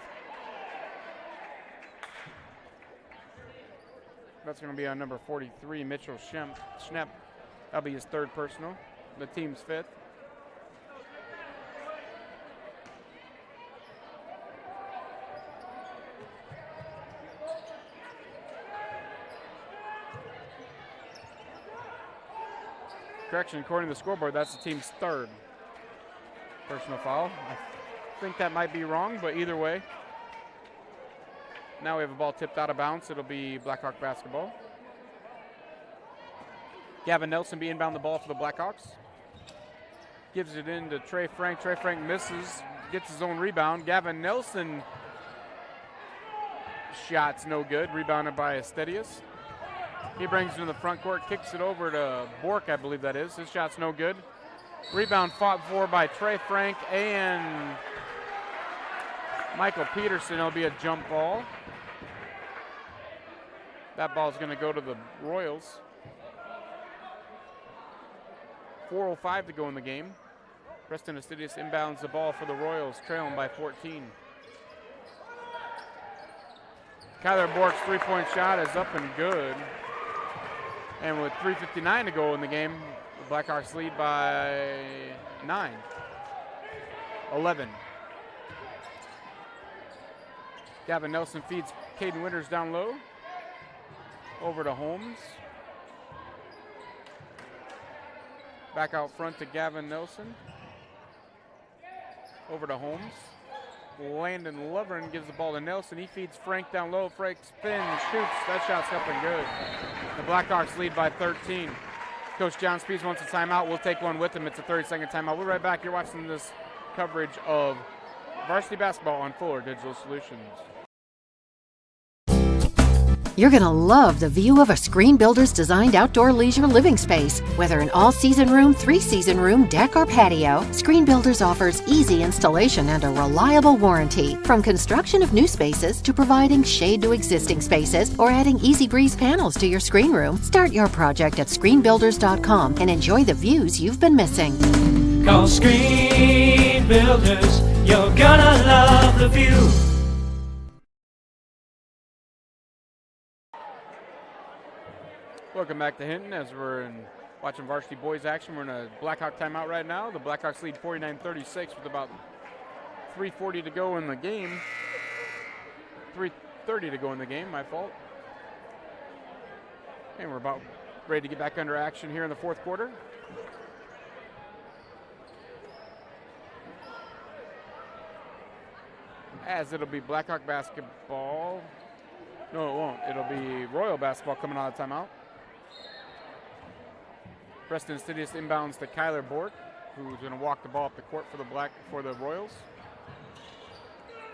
B: That's going to be on number 43, Mitchell Schnepp. That'll be his third personal, the team's fifth. Correction, according to the scoreboard, that's the team's third personal foul. I think that might be wrong, but either way. Now we have a ball tipped out of bounds. It'll be Blackhawk basketball. Gavin Nelson be inbound the ball for the Blackhawks. Gives it in to Trey Frank. Trey Frank misses, gets his own rebound. Gavin Nelson shot's no good. Rebounded by Estedius. He brings it in the front court, kicks it over to Bork, I believe that is. His shot's no good. Rebound fought for by Trey Frank and Michael Peterson. It'll be a jump ball. That ball's going to go to the Royals. 4:05 to go in the game. Preston Estedius inbounds the ball for the Royals, trailing by 14. Kyler Bork's three-point shot is up and good. And with 3:59 to go in the game, the Blackhawks lead by 11. Gavin Nelson feeds Caden Winters down low. Over to Holmes. Back out front to Gavin Nelson. Over to Holmes. Landon Lovren gives the ball to Nelson. He feeds Frank down low. Frank spins, shoots. That shot's up and good. The Blackhawks lead by 13. Coach John Spees wants a timeout. We'll take one with him. It's a 30-second timeout. We'll be right back. You're watching this coverage of varsity basketball on Fuller Digital Solutions.
D: You're going to love the view of a Screen Builder's designed outdoor leisure living space. Whether an all-season room, three-season room, deck, or patio, Screen Builders offers easy installation and a reliable warranty. From construction of new spaces to providing shade to existing spaces or adding Easy Breeze panels to your screen room, start your project at screenbuilders.com and enjoy the views you've been missing.
F: Call Screen Builders, you're gonna love the view.
B: Welcome back to Hinton as we're watching varsity boys action. We're in a Blackhawk timeout right now. The Blackhawks lead 49-36 with about 3:40 to go in the game. 3:30 to go in the game, my fault. And we're about ready to get back under action here in the fourth quarter. As it'll be Blackhawk basketball. No, it won't. It'll be Royal basketball coming out of timeout. Preston Estedius inbounds to Kyler Bork. who's going to walk the ball up the court for the Royals.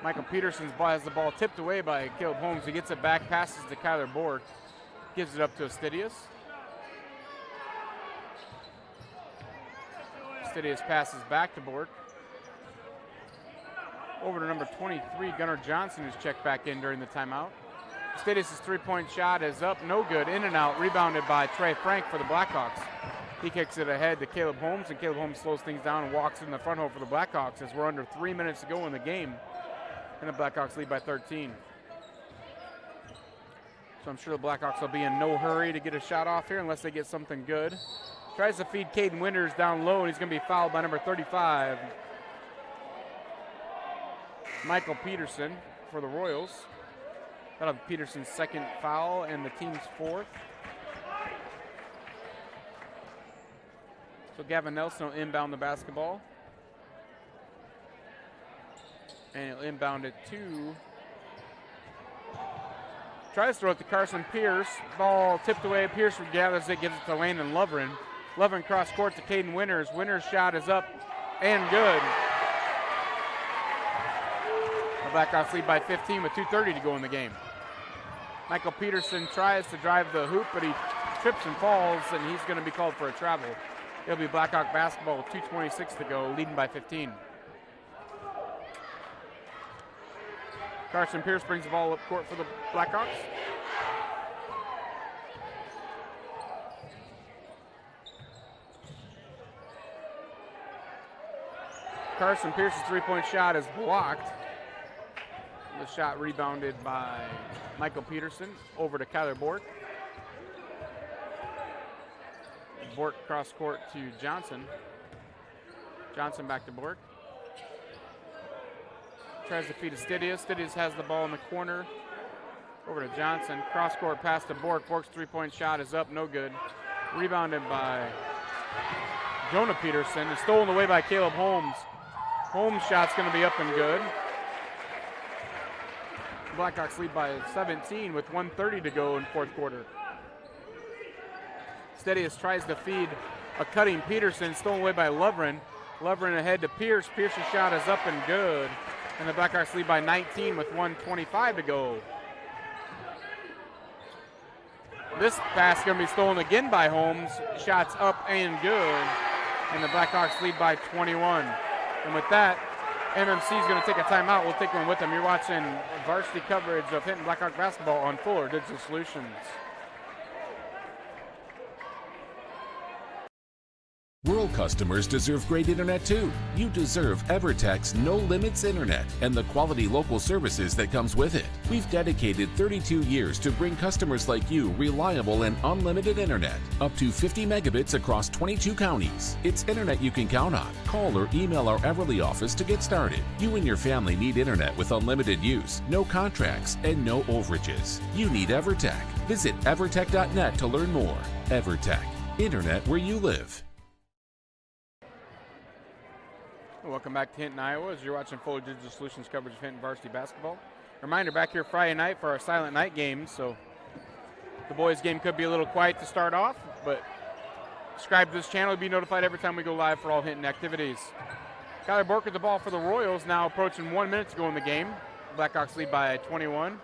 B: Michael Peterson's ball has the ball tipped away by Caleb Holmes. He gets it back, passes to Kyler Borg, gives it up to Astidius. Astidius passes back to Borg. Over to number 23, Gunnar Johnson, who's checked back in during the timeout. Astidius' three-point shot is up, no good, in and out, rebounded by Trey Frank for the Blackhawks. He kicks it ahead to Caleb Holmes, and Caleb Holmes slows things down and walks in the front hole for the Blackhawks as we're under 3 minutes to go in the game, and the Blackhawks lead by 13. So I'm sure the Blackhawks will be in no hurry to get a shot off here unless they get something good. Tries to feed Caden Winters down low, and he's going to be fouled by number 35, Michael Peterson for the Royals. That'll be Peterson's second foul and the team's fourth. So Gavin Nelson will inbound the basketball. And he'll inbound it to, tries to throw it to Carson Pierce. Ball tipped away. Pierce gathers it, gives it to Landon Lovren. Lovren cross court to Caden Winters. Winters' shot is up and good. The Blackhawks lead by 15 with 2:30 to go in the game. Michael Peterson tries to drive the hoop, but he trips and falls, and he's going to be called for a travel. It'll be Blackhawk basketball with 2:26 to go, leading by 15. Carson Pierce brings the ball up court for the Blackhawks. Carson Pierce's three-point shot is blocked. The shot rebounded by Michael Peterson over to Kyler Bork. Bork cross court to Johnson. Johnson back to Bork. Tries to feed to Astidius. Astidius has the ball in the corner. Over to Johnson. Cross court pass to Bork. Bork's three-point shot is up, no good. Rebounded by Jonah Peterson. It's stolen away by Caleb Holmes. Holmes' shot's going to be up and good. Blackhawks lead by 17 with 1:30 to go in fourth quarter. Astidius tries to feed a cutting Peterson, stolen away by Lovren. Lovren ahead to Pierce. Pierce's shot is up and good. And the Blackhawks lead by 19 with 1:25 to go. This pass is going to be stolen again by Holmes. Shots up and good. And the Blackhawks lead by 21. And with that, MMC is going to take a timeout. We'll take one with them. You're watching varsity coverage of Hinton Blackhawk basketball on Fuller Digital Solutions.
E: Rural customers deserve great internet too. You deserve EverTech's No Limits Internet and the quality local services that comes with it. We've dedicated 32 years to bring customers like you reliable and unlimited internet, up to 50 megabits across 22 counties. It's internet you can count on. Call or email our Everly office to get started. You and your family need internet with unlimited use, no contracts, and no overages. You need EverTech. Visit evertech.net to learn more. EverTech, internet where you live.
B: Welcome back to Hinton, Iowa, as you're watching Fuller Digital Solutions coverage of Hinton varsity basketball. Reminder, back here Friday night for our silent night games, so the boys game could be a little quiet to start off, but subscribe to this channel to be notified every time we go live for all Hinton activities. Kyler Bork with the ball for the Royals, now approaching 1 minute to go in the game. Blackhawks lead by 21.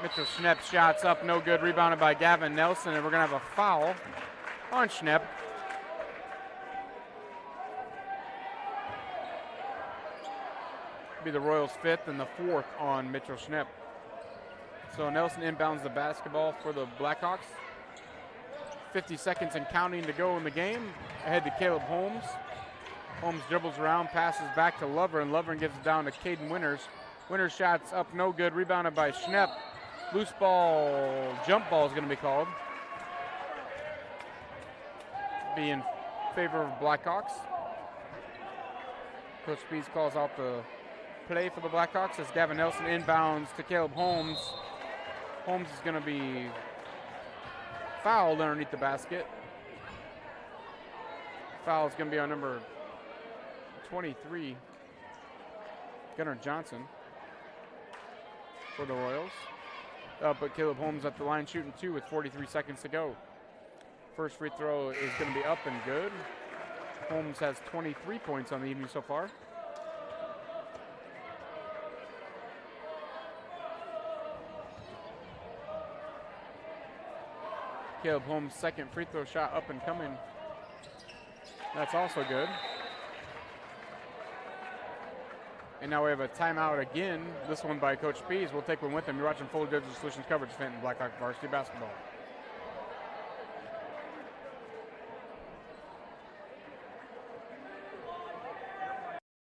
B: Mitchell Schnepp's shots up, no good, rebounded by Gavin Nelson, and we're going to have a foul on Schnepp. Be the Royals' fifth and the fourth on Mitchell Schnepp. So Nelson inbounds the basketball for the Blackhawks. 50 seconds and counting to go in the game. Ahead to Caleb Holmes. Holmes dribbles around, passes back to Lovren. Lovren gives it down to Caden Winters. Winters' shot's up, no good. Rebounded by Schnepp. Loose ball, jump ball is going to be called. Be in favor of Blackhawks. Coach Spees calls out the play for the Blackhawks as Gavin Nelson inbounds to Caleb Holmes. Holmes is going to be fouled underneath the basket. Foul is going to be on number 23, Gunnar Johnson for the Royals. But Caleb Holmes at the line shooting two with 43 seconds to go. First free throw is going to be up and good. Holmes has 23 points on the evening so far. Caleb Holmes' second free throw shot up and coming. That's also good. And now we have a timeout again. This one by Coach Pease. We'll take one with him. You're watching Full Digital Solutions coverage of Hinton Blackhawk varsity basketball.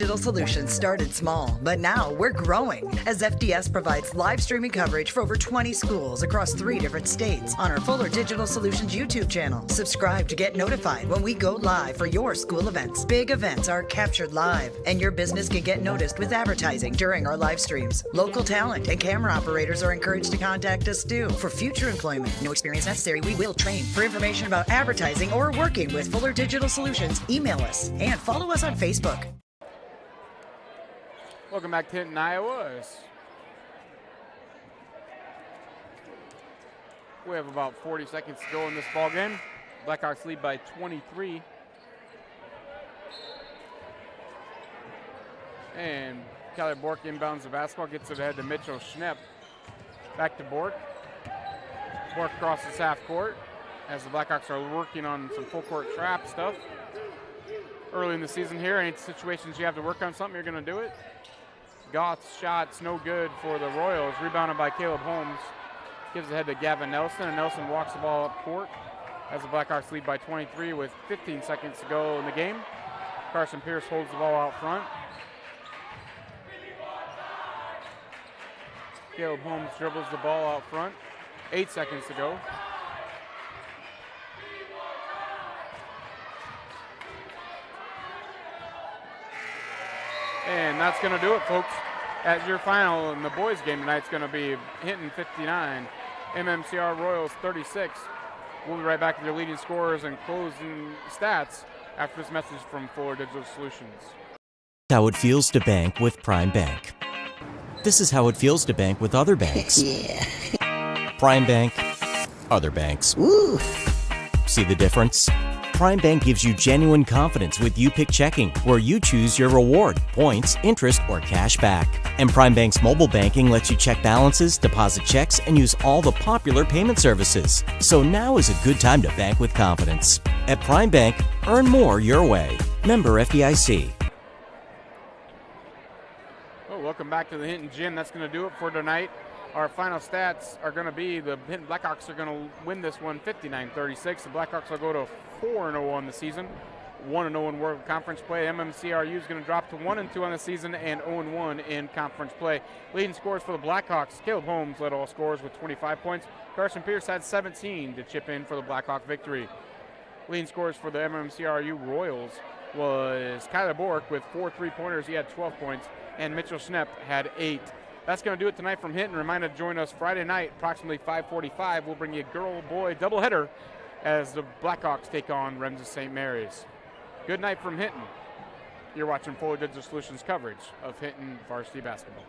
A: Digital Solutions started small, but now we're growing as FDS provides live streaming coverage for over 20 schools across 3 different states on our Fuller Digital Solutions YouTube channel. Subscribe to get notified when we go live for your school events. Big events are captured live, and your business can get noticed with advertising during our live streams. Local talent and camera operators are encouraged to contact us too. For future employment, no experience necessary, we will train. For information about advertising or working with Fuller Digital Solutions, email us and follow us on Facebook.
B: Welcome back to Hinton, Iowa. We have about 40 seconds to go in this ball game. Blackhawks lead by 23. And Kyler Bork inbounds the basketball, gets it ahead to Mitchell Schnepp. Back to Bork. Bork crosses half court as the Blackhawks are working on some full court trap stuff. Early in the season here, any situations you have to work on something, you're going to do it. Goth's shot's no good for the Royals. Rebounded by Caleb Holmes. Gives it ahead to Gavin Nelson, and Nelson walks the ball up court as the Blackhawks lead by 23 with 15 seconds to go in the game. Carson Pierce holds the ball out front. Caleb Holmes dribbles the ball out front. 8 seconds to go. And that's going to do it, folks. As your final in the boys' game tonight is going to be Hinton 59, MMCR Royals 36. We'll be right back with your leading scorers and closing stats after this message from Fuller Digital Solutions.
C: How it feels to bank with Prime Bank. This is how it feels to bank with other banks. Prime Bank, other banks.
G: Ooh.
C: See the difference? Prime Bank gives you genuine confidence with YouPick Checking, where you choose your reward, points, interest, or cash back. And Prime Bank's mobile banking lets you check balances, deposit checks, and use all the popular payment services. So now is a good time to bank with confidence. At Prime Bank, earn more your way. Member FDIC.
B: Well, welcome back to the Hinton Gym. That's going to do it for tonight. Our final stats are going to be the Hinton Blackhawks are going to win this one 59-36. The Blackhawks will go to 4-0 on the season, 1-0 in World Conference play. MMCRU is going to drop to 1-2 on the season and 0-1 in conference play. Leading scores for the Blackhawks, Caleb Holmes led all scores with 25 points. Carson Pierce had 17 to chip in for the Blackhawk victory. Leading scores for the MMCRU Royals was Kyler Bork with 4 3-pointers. He had 12 points, and Mitchell Schnepp had 8. That's going to do it tonight from Hinton. Reminder to join us Friday night, approximately 5:45. We'll bring you a girl-boy doubleheader as the Blackhawks take on Remsen St. Mary's. Good night from Hinton. You're watching Fuller Digital Solutions coverage of Hinton varsity basketball.